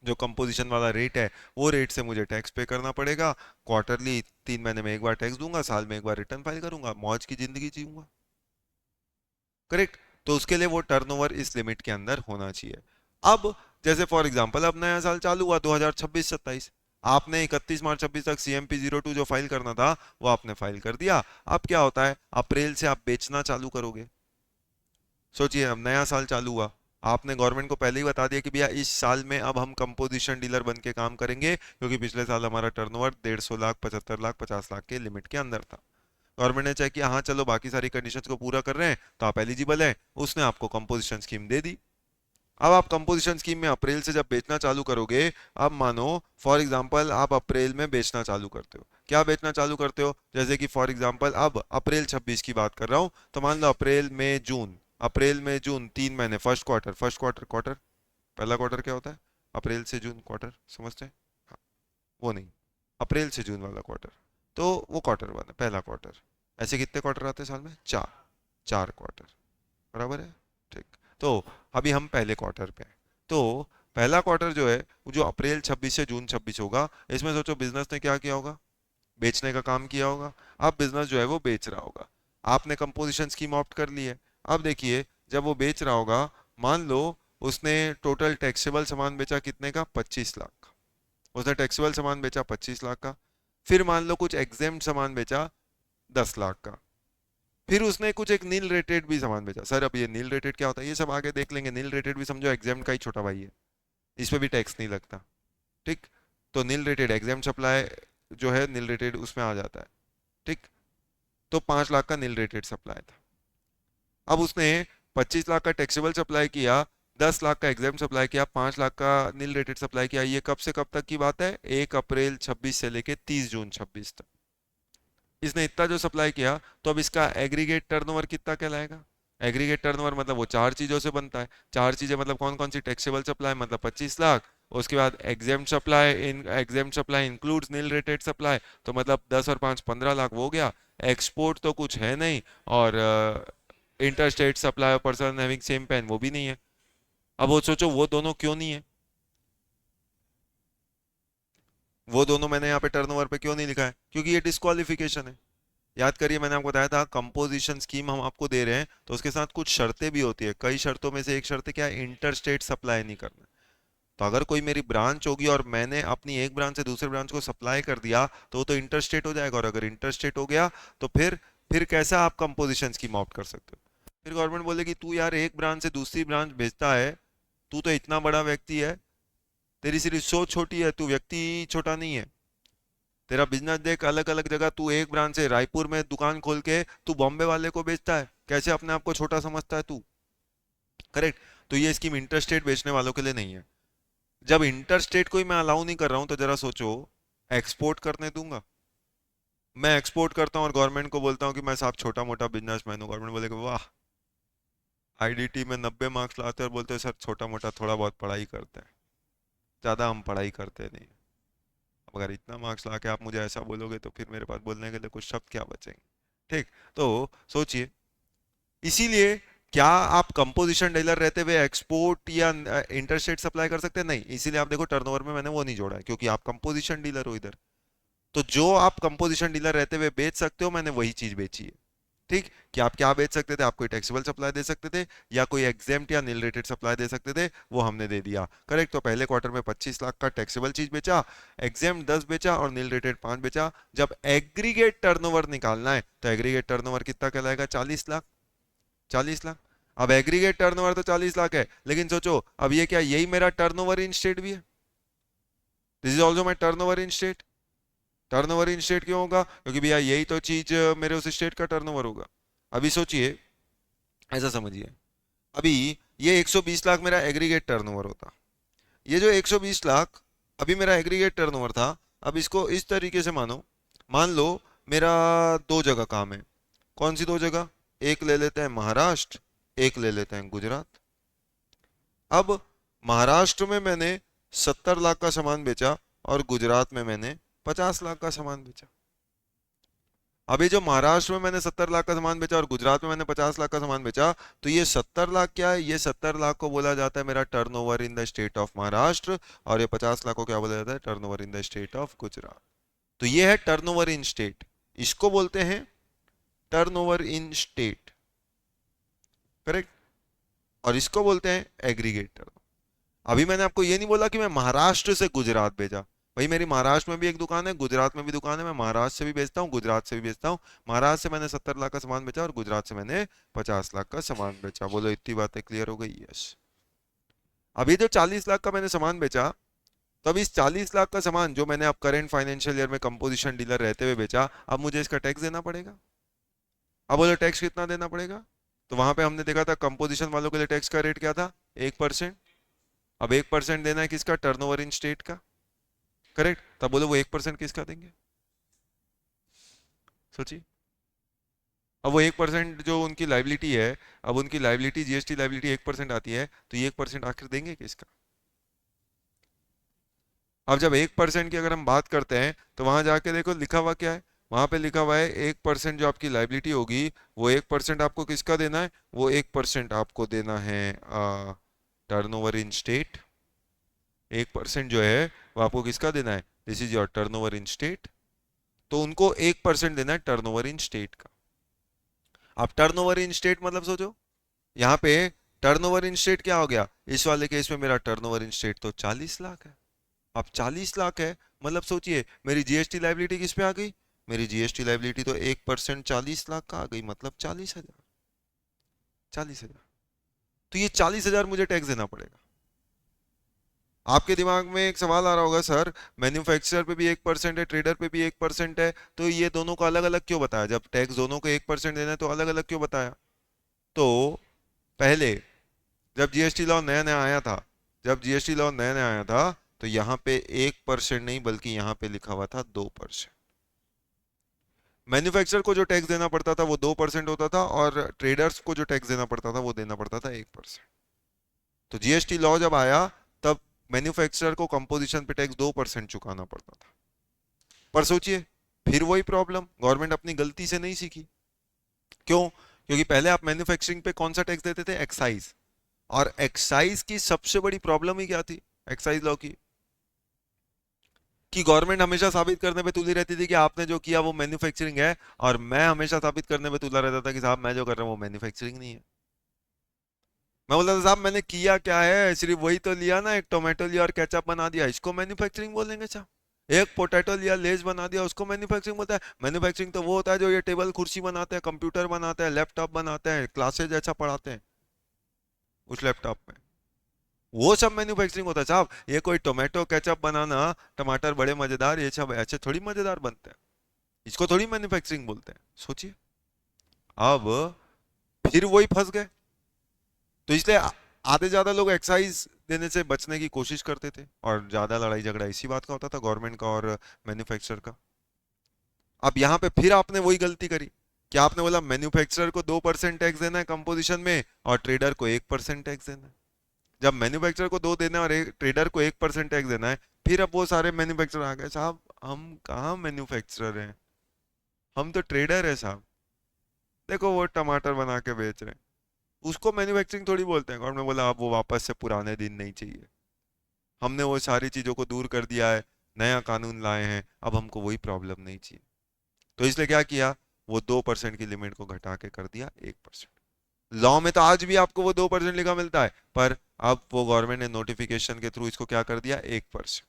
जो कंपोजिशन वाला रेट है, वो रेट से मुझे टैक्स पे करना पड़ेगा। क्वार्टरली 3 महीने में एक बार टैक्स दूंगा, साल में एक बार रिटर्न फाइल करूंगा, मौज की जिंदगी जीऊंगा, करेक्ट। तो उसके लिए वो टर्नओवर इस लिमिट के अंदर होना चाहिए। अब जैसे फॉर एग्जांपल, अब नया साल चालू हुआ 2026-27, आपने 31 मार्च 26 तक CMP 02 जो फाइल करना था वो आपने फाइल कर दिया। अब क्या होता है, अप्रैल से आप बेचना चालू करोगे। सोचिए अब नया साल चालू हुआ, आपने गवर्नमेंट को पहले ही बता दिया कि भैया इस साल में अब हम कंपोजिशन डीलर बन के काम करेंगे, क्योंकि पिछले साल हमारा टर्नओवर 150 लाख, 75 लाख, 50 लाख के लिमिट के अंदर था। गवर्नमेंट ने चेक किया, हाँ चलो बाकी सारी कंडीशंस को पूरा कर रहे हैं तो आप एलिजिबल हैं, उसने आपको कंपोजिशन स्कीम दे दी। अब आप कंपोजिशन स्कीम में अप्रैल से जब बेचना चालू करोगे, अब मानो फॉर एग्जांपल आप अप्रैल में बेचना चालू करते हो, क्या बेचना चालू करते हो, जैसे कि फॉर एग्जांपल अब अप्रैल 26 की बात कर रहा हूं, तो मान लो अप्रैल मई जून, अप्रैल में जून 3 महीने, फर्स्ट क्वार्टर, क्वार्टर पहला क्वार्टर क्या होता है, अप्रैल से जून क्वार्टर, समझते हैं? हाँ, वो नहीं, अप्रैल से जून वाला क्वार्टर, तो वो क्वार्टर वन है, पहला क्वार्टर। ऐसे कितने क्वार्टर आते हैं साल में? चार, चार क्वार्टर, बराबर है? ठीक। तो अभी हम पहले क्वार्टर पे हैं, तो पहला क्वार्टर जो है वो जो अप्रैल 26 से जून 26 होगा, इसमें सोचो बिजनेस ने क्या किया होगा, बेचने का काम किया होगा। अब बिजनेस जो है वो बेच रहा होगा, आपने कंपोजिशन स्कीम ऑप्ट कर ली है। अब देखिए जब वो बेच रहा होगा, मान लो उसने टोटल टैक्सेबल सामान बेचा कितने का, 25 लाख का। उसने टैक्सेबल सामान बेचा 25 लाख का, फिर मान लो कुछ एग्जेम्प्ट सामान बेचा 10 लाख का, फिर उसने कुछ एक नील रेटेड भी सामान बेचा। सर अब ये नील रेटेड क्या होता है, ये सब आगे देख लेंगे। नील रेटेड भी समझो एग्जाम का ही छोटा भाई है, इस पे भी टैक्स नहीं लगता। ठीक, तो नील रेटेड एग्जाम सप्लाई जो है नील रेटेड उसमें आ जाता है। ठीक, तो 5 लाख का नील रेटेड सप्लाई था। अब उसने 25 लाख का टैक्सेबल सप्लाई किया, 10 लाख का एग्जाम सप्लाई किया, 5 लाख का नील रेटेड सप्लाई किया। ये कब से कब तक की बात है, 1 अप्रैल 26 से लेके 30 जून 26 तक। इसने इतना जो सप्लाई किया, तो अब इसका एग्रीगेट टर्नओवर कितना कहलाएगा? एग्रीगेट टर्नओवर मतलब वो चार चीजों से बनता है। चार चीजें मतलब कौन कौन सी, टैक्सेबल सप्लाई मतलब 25 लाख, उसके बाद exempt supply, in exempt supply includes nil rated supply, तो मतलब 10 और 5 15 लाख वो हो गया। एक्सपोर्ट तो कुछ है नहीं, और inter state supply person having same PAN वो भी नहीं है। अब वो सोचो वो दोनों क्यों नहीं है, वो दोनों मैंने यहाँ पे टर्नओवर पे क्यों नहीं लिखा है, क्योंकि ये डिस्क्वालिफिकेशन है। याद करिए मैंने आपको बताया था कंपोजिशन स्कीम हम आपको दे रहे हैं तो उसके साथ कुछ शर्तें भी होती है। कई शर्तों में से एक शर्त है क्या, इंटर स्टेट सप्लाई नहीं करना। तो अगर कोई मेरी ब्रांच होगी और मैंने अपनी एक ब्रांच से दूसरे ब्रांच को सप्लाई कर दिया, तो वो तो इंटर स्टेट हो जाएगा। और अगर इंटर स्टेट हो गया तो फिर कैसा आप कंपोजिशन स्कीम ऑप्ट कर सकते हो? फिर गवर्नमेंट बोलेगी तू यार एक ब्रांच से दूसरी ब्रांच भेजता है, तू तो इतना बड़ा व्यक्ति है, तेरी सिर्फ सोच छोटी है, तू व्यक्ति छोटा नहीं है। तेरा बिजनेस देख, अलग अलग जगह, तू एक ब्रांच से रायपुर में दुकान खोल के तू बॉम्बे वाले को बेचता है, कैसे अपने आप को छोटा समझता है तू? करेक्ट। तो ये स्कीम इंटर स्टेट बेचने वालों के लिए नहीं है। जब इंटर स्टेट को ही मैं अलाउ नहीं कर रहा हूं, तो जरा सोचो एक्सपोर्ट करने दूंगा? मैं एक्सपोर्ट करता हूँ और गवर्नमेंट को बोलता हूँ कि मैं साहब छोटा मोटा बिजनेसमैन हूँ, गवर्नमेंट बोलेगा वाह, आईडीटी में 90 मार्क्स लाते हैं और बोलते हैं सर छोटा मोटा थोड़ा बहुत पढ़ाई करते हैं, ज्यादा हम पढ़ाई करते नहीं। अगर इतना मार्क्स ला के आप मुझे ऐसा बोलोगे तो फिर मेरे पास बोलने के लिए कुछ शब्द क्या बचेंगे? ठीक, तो सोचिए, इसीलिए क्या आप कंपोजिशन डीलर रहते हुए एक्सपोर्ट या इंटरस्टेट सप्लाई कर सकते हैं? नहीं। इसीलिए आप देखो टर्नओवर में मैंने वो नहीं जोड़ा है, क्योंकि आप कंपोजिशन डीलर हो इधर। तो जो आप कंपोजिशन डीलर रहते हुए बेच सकते हो, मैंने वही चीज बेची है। ठीक, कि आप क्या बेच सकते थे, आप कोई टैक्सेबल सप्लाई दे सकते थे या कोई एग्जेम्प्ट या नील रेटेड सप्लाई दे सकते थे, वो हमने दे दिया। करेक्ट। तो पहले क्वार्टर में 25 लाख का टैक्सेबल चीज बेचा, एग्जेम्प्ट 10 बेचा और नील रेटेड 5 बेचा। जब एग्रीगेट टर्नओवर निकालना है तो एग्रीगेट टर्नओवर कितना कहलाएगा, 40 लाख। 40 लाख। अब एग्रीगेट टर्नओवर तो 40 लाख है, लेकिन सोचो अब ये क्या, यही मेरा टर्नओवर इन स्टेट भी है? This is also my turnover in state. Turnover in state क्यों होगा, क्योंकि भैया यही तो चीज मेरे उस स्टेट का टर्नओवर होगा। अभी सोचिए, ऐसा समझिए, अभी ये 120 लाख मेरा एग्रीगेट टर्नओवर होता, ये जो 120 लाख अभी मेरा एग्रीगेट टर्नओवर था, अब इसको इस तरीके से मानो, मान लो मेरा दो जगह काम है। कौन सी दो जगह? एक ले लेते हैं महाराष्ट्र, एक ले लेते हैं गुजरात। अब महाराष्ट्र में मैंने 70 लाख का सामान बेचा और गुजरात में मैंने 50 लाख का सामान बेचा। अभी जो महाराष्ट्र में मैंने 70 लाख का सामान बेचा और गुजरात में मैंने 50 लाख का सामान बेचा, तो ये 70 लाख क्या है, ये 70 लाख को बोला जाता है मेरा turnover in the state of Maharashtra, और ये 50 लाख को क्या बोला जाता है, turnover in the state of Gujarat. तो ये है टर्नओवर इन स्टेट, इसको बोलते हैं टर्नओवर इन स्टेट। करेक्ट। और इसको बोलते हैं एग्रीगेटर। अभी मैंने आपको ये नहीं बोला कि मैं महाराष्ट्र से गुजरात भेजा, भाई मेरी महाराष्ट्र में भी एक दुकान है, गुजरात में भी दुकान है, मैं महाराष्ट्र से भी बेचता हूँ, गुजरात से भी बेचता हूँ। महाराष्ट्र से मैंने 70 लाख का सामान बेचा और गुजरात से मैंने 50 लाख का सामान बेचा। बोलो इतनी बातें क्लियर हो गई? यस। अभी जो 40 लाख का मैंने सामान बेचा, तो अब इस 40 लाख का सामान जो मैंने अब करेंट फाइनेंशियल ईयर में कंपोजिशन डीलर रहते हुए बेचा, अब मुझे इसका टैक्स देना पड़ेगा। अब बोलो टैक्स कितना देना पड़ेगा? तो वहां पे हमने देखा था कंपोजिशन वालों के लिए टैक्स का रेट क्या था, 1%। अब 1% देना है किसका, टर्नओवर इन स्टेट का, करेक्ट। तब बोलो वो 1% किसका देंगे, सोचिए। अब वो 1% जो उनकी लाइबिलिटी है, अब उनकी लाइबिलिटी जीएसटी लाइबिलिटी 1% आती है, तो ये 1% आखिर देंगे किसका? अब जब 1% की अगर हम बात करते हैं तो वहां जाके देखो लिखा हुआ क्या है, वहां पे लिखा हुआ है 1% जो आपकी लाइबिलिटी होगी, वो 1% आपको किसका देना है, वो 1% आपको देना है टर्नओवर इन स्टेट। 1% जो है वो आपको किसका देना है, this is your turnover in state. तो उनको 1% देना है टर्नओवर इन स्टेट का। अब टर्नओवर इन स्टेट मतलब सोचो, यहाँ पे टर्नओवर इन स्टेट क्या हो गया, इस वाले केस में मेरा टर्नओवर इन स्टेट तो 40 लाख है। अब 40 लाख है, मतलब सोचिए मेरी जीएसटी लाइबिलिटी किस पे आ गई, मेरी जीएसटी लाइबिलिटी तो 1% 40 लाख का आ गई, मतलब 40,000। 40,000, तो ये 40,000 मुझे टैक्स देना पड़ेगा। आपके दिमाग में एक सवाल आ रहा होगा, सर मैन्युफैक्चरर पे भी 1% है, ट्रेडर पे भी 1% है, तो ये दोनों को अलग अलग क्यों बताया, जब टैक्स दोनों को 1% देना है तो अलग अलग क्यों बताया? तो पहले जब जीएसटी लॉ नया नया आया था, जब जीएसटी लॉ नया नया आया था, तो यहाँ पे 1% नहीं बल्कि यहाँ पे लिखा हुआ था 2%। मैन्युफैक्चरर को जो टैक्स देना पड़ता था वो 2% होता था, और ट्रेडर्स को जो टैक्स देना पड़ता था वो देना पड़ता था 1%। तो जीएसटी लॉ जब आया तब मैन्युफैक्चरर को कंपोजिशन पे टैक्स 2% चुकाना पड़ता था। पर सोचिए फिर वही प्रॉब्लम, गवर्नमेंट अपनी गलती से नहीं सीखी। क्यों? क्योंकि पहले आप मैन्युफैक्चरिंग पे कौन सा टैक्स देते थे, एक्साइज। और एक्साइज की सबसे बड़ी प्रॉब्लम ही क्या थी एक्साइज लॉ की, कि गवर्नमेंट हमेशा साबित करने पे तुली रहती थी कि आपने जो किया वो मैन्युफैक्चरिंग है, और मैं हमेशा साबित करने पे तुला रहता था कि साहब मैं जो कर रहा हूँ वो मैन्युफैक्चरिंग नहीं है। मैं बोलता था साहब मैंने किया क्या है, सिर्फ वही तो लिया ना, एक टोमेटो लिया और केचप बना दिया, इसको मैन्युफैक्चरिंग बोलेंगे साहब। एक पोटैटो लिया लेस बना दिया, उसको मैन्युफैक्चरिंग बोलता है? मैन्युफैक्चरिंग तो वो होता है जो ये टेबल कुर्सी बनाते हैं, कंप्यूटर बनाते हैं, लैपटॉप बनाते हैं, क्लासेज ऐसा पढ़ाते हैं उस लैपटॉप में, वो सब मैन्युफैक्चरिंग होता है साहब। ये कोई टोमेटो केचप बनाना, टमाटर बड़े मजेदार, ये सब ऐसे थोड़ी मजेदार बनते हैं, इसको थोड़ी मैन्युफैक्चरिंग बोलते हैं, सोचिए। अब फिर वही फंस गए। तो इसलिए आधे ज्यादा लोग एक्साइज देने से बचने की कोशिश करते थे, और ज्यादा लड़ाई झगड़ा इसी बात का होता था गवर्नमेंट का और मैन्युफैक्चरर का। अब यहाँ पे फिर आपने वही गलती करी कि आपने बोला मैन्युफैक्चरर को 2% टैक्स देना है कंपोजिशन में, और ट्रेडर को 1% टैक्स देना है। जब मैन्युफैक्चरर को 2 देना है और ट्रेडर को 1% टैक्स देना है, फिर अब वो सारे मैन्युफैक्चरर आ गए, साहब हम कहाँ मैन्युफैक्चरर हैं, हम तो ट्रेडर है साहब। देखो वो टमाटर बना के बेच रहे हैं, उसको मैन्युफैक्चरिंग थोड़ी बोलते हैं। गवर्नमेंट बोला अब वो वापस से पुराने दिन नहीं चाहिए, हमने वो सारी चीजों को दूर कर दिया है, नया कानून लाए हैं, अब हमको वही प्रॉब्लम नहीं चाहिए। तो इसलिए क्या किया, वो 2% की लिमिट को घटा के कर दिया 1%। लॉ में तो आज भी आपको वो 2% लिखा मिलता है, पर अब वो गवर्नमेंट ने नोटिफिकेशन के थ्रू इसको क्या कर दिया, 1%।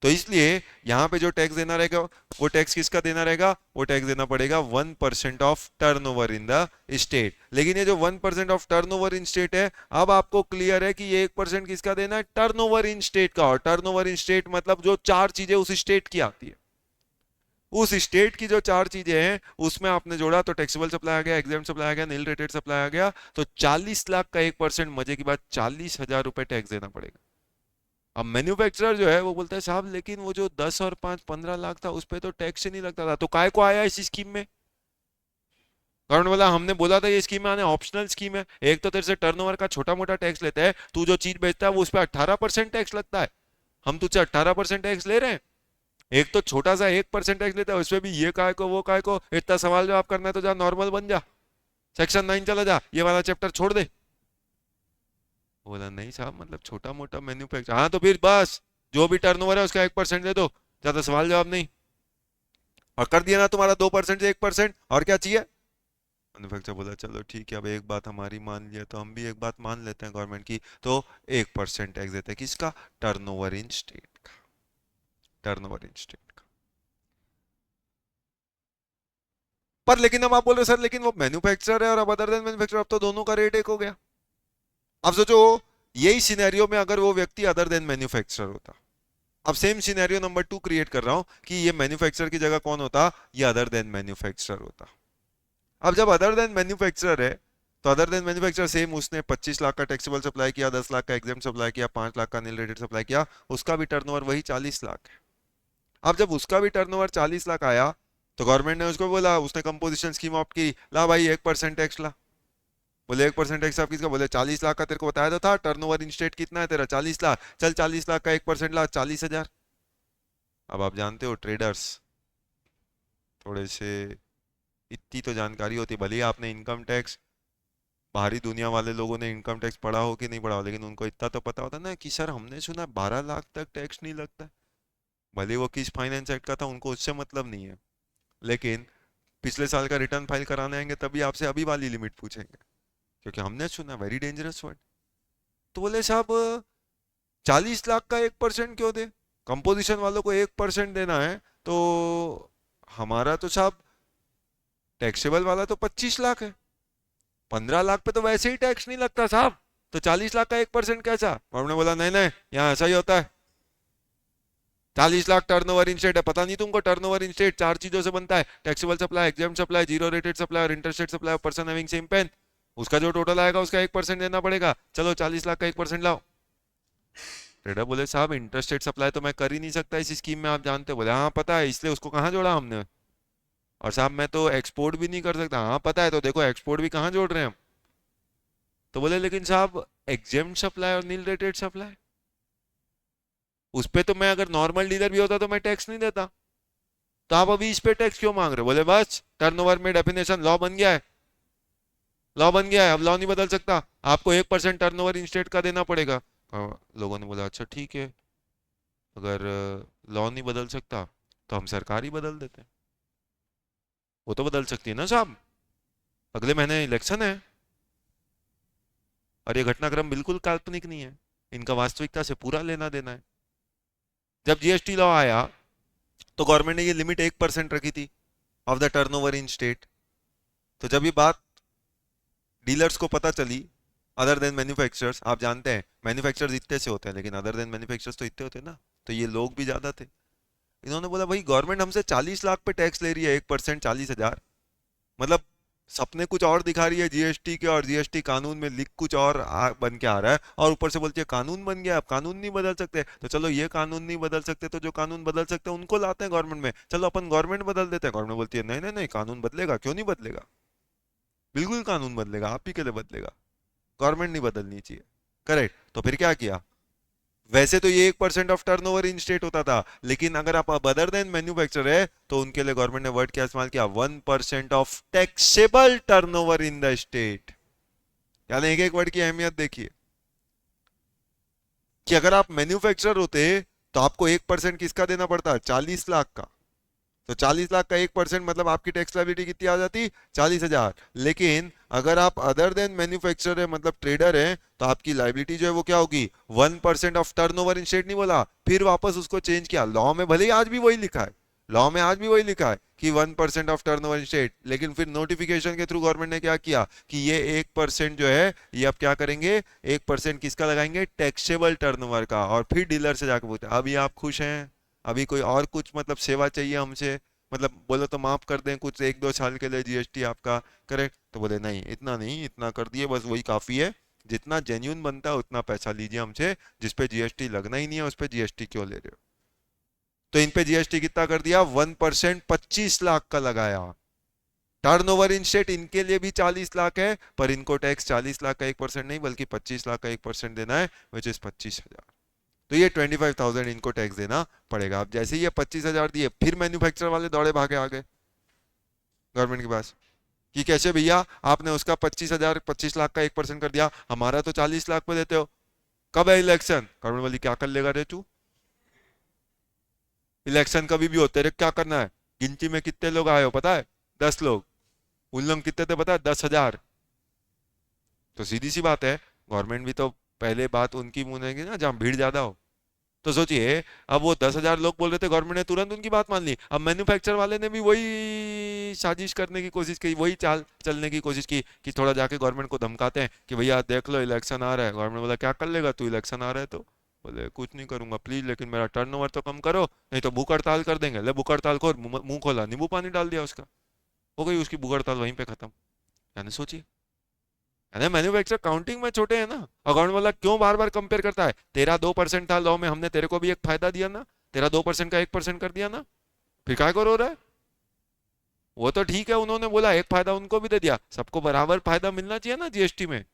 तो इसलिए यहाँ पे जो टैक्स देना रहेगा, वो टैक्स किसका देना रहेगा, वो टैक्स देना पड़ेगा 1% of turnover in the state. लेकिन ये जो 1% ऑफ टर्नओवर इन स्टेट है, अब आपको क्लियर है कि ये 1% किसका देना है, टर्नओवर इन स्टेट का। और टर्नओवर इन स्टेट मतलब जो 4 चीजें उस स्टेट की आती है, उस स्टेट की जो 4 चीजें हैं उसमें आपने जोड़ा तो टैक्सेबल सप्लाई आ गया, एग्जाम सप्लाई आ गया, नील रेटेड सप्लाई आ गया, तो 40 लाख का 1%, मजे की बात 40,000 रुपए टैक्स देना पड़ेगा। अब मैन्युफैक्चरर जो है वो बोलता है साहब लेकिन वो जो 10 और 5 15 लाख था उस पर तो टैक्स ही नहीं लगता था, तो काय को आया इस स्कीम में? कारण बोला हमने बोला था ये स्कीम में आने, ऑप्शनल स्कीम है, एक तो तेरे से टर्नओवर का छोटा मोटा टैक्स लेता है, तू जो चीज बेचता है वो उस पर 18% टैक्स लगता है, हम तुझसे 18% टैक्स ले रहे हैं। एक तो छोटा सा 1% टैक्स लेता है, उसमें भी ये काय को वो काय को, इतना सवाल जवाब करना है तो जा नॉर्मल बन जा, सेक्शन 9 चला जा, ये वाला चैप्टर छोड़ दे। बोला नहीं साहब मतलब छोटा मोटा मैन्युफैक्चर, हाँ तो फिर बस जो भी टर्नओवर है उसका 1% दे दो, ज्यादा सवाल जवाब नहीं। और कर दिया ना तुम्हारा 2% से 1%, और क्या चाहिए? मैन्युफैक्चर बोला चलो ठीक है, अब एक बात हमारी मान लिया तो हम भी एक बात मान लेते हैं गवर्नमेंट की, तो 1% टैक्स देते हैं किसका, टर्नओवर इन स्टेट का, टर्नओवर इन स्टेट का। पर लेकिन अब आप बोल रहे सर लेकिन वो मैन्युफैक्चरर है और अब अदर देन मैन्युफैक्चरर, अब तो दोनों का रेट एक हो गया। अब सोचो यही सिनेरियो में अगर वो व्यक्ति अदर देन मैन्युफैक्चरर होता, अब सेम सिनेरियो नंबर 2 क्रिएट कर रहा हूं कि ये मैन्युफैक्चरर की जगह कौन होता, ये अदर देन मैन्युफैक्चरर होता। अब जब अदर देन मैन्युफैक्चरर है तो अदर देन मैन्युफैक्चरर सेम, उसने 25 लाख का टैक्सेबल सप्लाई किया, 10 लाख का एग्जाम सप्लाई किया, 5 लाख का नील रेटेड सप्लाई किया, उसका भी टर्नओवर वही 40 लाख है। अब जब उसका भी टर्नओवर 40 लाख आया तो गवर्नमेंट ने उसको बोला, उसने कंपोजिशन स्कीम ऑप्ट की, ला भाई 1% टैक्स ला। बोले 1% टैक्स आप किसका, बोले 40 लाख का, तेरे को बताया तो था टर्नओवर इन स्टेट कितना है तेरा 40 लाख, चल 40 लाख का 1% ला, 40,000। अब आप जानते हो ट्रेडर्स थोड़े से, इतनी तो जानकारी होती, भले ही आपने इनकम टैक्स, बाहरी दुनिया वाले लोगों ने इनकम टैक्स पढ़ा हो कि नहीं पढ़ा हो, लेकिन उनको इतना तो पता होता ना कि सर हमने सुना 12 लाख तक टैक्स नहीं लगता है। भले वो किस फाइनेंस एक्ट का था उनको उससे मतलब नहीं है, लेकिन पिछले साल का रिटर्न फाइल कराने आएंगे तभी आपसे अभी वाली लिमिट पूछेंगे, क्योंकि हमने सुना वेरी डेंजरस वर्ड। तो बोले साहब 40 लाख का 1% क्यों दे, कंपोजिशन वालों को 1% देना है तो हमारा तो साहब टैक्सेबल वाला तो 25 लाख है, 15 लाख पे तो वैसे ही टैक्स नहीं लगता साहब, तो 40 लाख का 1% कैसा। हमने बोला नहीं नहीं, यहाँ ऐसा ही होता है, 40 लाख टर्नओवर इन स्टेट है, पता नहीं तुमको टर्नओवर इन स्टेट 4 चीजों से बनता है, taxable supply, exempt supply, zero rated supply और interstate supply, person having same PAN, उसका जो टोटल आएगा उसका 1% देना पड़ेगा, चलो 40 लाख का 1% लाओ। ट्रेडर बोले साहब इंटरस्टेट सप्लाई तो मैं कर ही नहीं सकता इस स्कीम में, आप जानते हो। बोले हाँ पता है, इसलिए उसको कहाँ जोड़ा हमने। और साहब मैं तो एक्सपोर्ट भी नहीं कर सकता, हाँ पता है, तो देखो एक्सपोर्ट भी कहाँ जोड़ रहे हैं हम। तो बोले लेकिन साहब एग्जाम सप्लाई और नील रेटेड सप्लाई, उस पे तो मैं अगर नॉर्मल डीलर भी होता तो मैं टैक्स नहीं देता, तो आप अभी इस पे टैक्स क्यों मांग रहे हो। बोले बस टर्नओवर में डेफिनेशन लॉ बन गया है, लॉ बन गया है, अब लॉ नहीं बदल सकता, आपको 1% टर्नओवर इंस्टेट का देना पड़ेगा। लोगों ने बोला अच्छा ठीक है, अगर लॉ नहीं बदल सकता तो हम सरकार ही बदल देते हैं। वो तो बदल सकती है ना साहब, अगले महीने इलेक्शन है, और ये घटनाक्रम बिल्कुल काल्पनिक नहीं है, इनका वास्तविकता से पूरा लेना देना है। जब जीएसटी लॉ आया तो गवर्नमेंट ने ये लिमिट 1% रखी थी of the turnover in state. तो जब ये बात डीलर्स को पता चली, अदर देन मैन्युफैक्चरर्स, आप जानते हैं मैन्युफैक्चरर्स इतने से होते हैं लेकिन अदर देन मैन्युफैक्चरर्स तो इतने होते हैं ना, तो ये लोग भी ज्यादा थे। इन्होंने बोला भाई गवर्नमेंट हमसे 40 लाख पे टैक्स ले रही है, 1% 40,000, मतलब सपने कुछ और दिखा रही है जीएसटी के, और जीएसटी कानून में लिख कुछ और बन के आ रहा है, और ऊपर से बोलती है कानून बन गया, अब कानून नहीं बदल सकते, तो चलो ये कानून नहीं बदल सकते तो जो कानून बदल सकते हैं उनको लाते हैं गवर्नमेंट में, चलो अपन गवर्नमेंट बदल देते हैं। गवर्नमेंट बोलती है नहीं नहीं नहीं, कानून बदलेगा, क्यों नहीं बदलेगा, बिल्कुल कानून बदलेगा, आप ही के लिए बदलेगा, गवर्नमेंट नहीं बदलनी चाहिए। करेक्ट, तो फिर क्या किया, वैसे तो ये 1% ऑफ टर्नओवर इन स्टेट होता था, लेकिन अगर आप अदर देन मैन्युफैक्चर है तो उनके लिए गवर्नमेंट ने वर्ड क्या इस्तेमाल किया, 1% of taxable turnover in the state. यानी एक एक वर्ड की अहमियत देखिए, कि अगर आप मैन्युफैक्चरर होते तो आपको 1% किसका देना पड़ता, 40 लाख का, तो 40 लाख का 1% मतलब आपकी टैक्स लायबिलिटी कितनी आ जाती, 40,000। लेकिन अगर आप अदर देन मैन्युफैक्चरर है, मतलब ट्रेडर है, तो आपकी लायबिलिटी जो है वो क्या होगी, 1% ऑफ टर्नओवर इन स्टेट नहीं बोला, फिर वापस उसको चेंज किया, लॉ में भले ही आज भी वही लिखा है, लॉ में आज भी वही लिखा है कि 1% ऑफ टर्नओवर इन स्टेट, लेकिन फिर नोटिफिकेशन के थ्रू गवर्नमेंट ने क्या किया कि ये 1% जो है ये अब क्या करेंगे, 1% किसका लगाएंगे, टैक्सेबल टर्नओवर का। और फिर डीलर से जाकर पूछते अभी आप खुश हैं, अभी कोई और कुछ मतलब सेवा चाहिए हमसे, मतलब बोलो तो माफ कर दें कुछ 1-2 साल के लिए जीएसटी आपका, करेक्ट। तो बोले नहीं इतना नहीं, इतना कर दिए बस वही काफी है, जितना जेन्यून बनता है उतना पैसा लीजिए हमसे, जिस पे जीएसटी लगना ही नहीं है उस पे जीएसटी क्यों ले रहे हो। तो इन पे जीएसटी कितना कर दिया, 1%, 25 लाख का लगाया। टर्नओवर इन स्टेट इनके लिए भी 40 लाख है, पर इनको टैक्स 40 लाख का 1% नहीं बल्कि 25 लाख का 1% देना है, विच इज 25,000। तो ये 25,000 इनको टैक्स देना पड़ेगा। अब जैसे ही ये 25,000 दिए, फिर मैन्युफैक्चरर वाले दौड़े भागे आ गए गवर्नमेंट के पास कि कैसे भैया आपने उसका 25,000, 25 लाख का 1% कर दिया, हमारा तो 40 लाख पे देते हो, कब है इलेक्शन। गवर्नमेंट वाली क्या कर लेगा रे तू, इलेक्शन कभी भी होते रे, क्या करना है। गिनती में कितने लोग आए हो पता है, 10 लोग, उन लोग कितने थे पता है, 10,000। तो सीधी सी बात है, गवर्नमेंट भी तो पहले बात उनकी मुनेगी ना जहां भीड़ ज्यादा हो। तो सोचिए, अब वो 10,000 लोग बोल रहे थे, गवर्नमेंट ने तुरंत उनकी बात मान ली। अब मैन्युफैक्चर वाले ने भी वही साजिश करने की कोशिश की, वही चाल चलने की कोशिश की कि थोड़ा जाके गवर्नमेंट को धमकाते हैं कि भैया देख लो इलेक्शन आ रहा है। गवर्नमेंट बोला क्या कर लेगा तू, इलेक्शन आ रहा है तो? बोले कुछ नहीं करूंगा प्लीज, लेकिन मेरा टर्नओवर तो कम करो, नहीं तो भूख हड़ताल कर देंगे। ले भूख हड़ताल खोल, मुंह खोला, नींबू पानी डाल दिया उसका, हो गई उसकी भूख हड़ताल वहीं पे खत्म। यानी सोचिए, अरे मैन्युफैक्चर काउंटिंग में छोटे हैं ना। अकाउंट वाला क्यों बार बार कंपेयर करता है? तेरा 2% था लॉ में, हमने तेरे को भी एक फायदा दिया ना, तेरा 2% का 1% कर दिया ना, फिर क्या करो रहा है? वो तो ठीक है, उन्होंने बोला एक फायदा उनको भी दे दिया, सबको बराबर फायदा मिलना चाहिए ना जीएसटी में।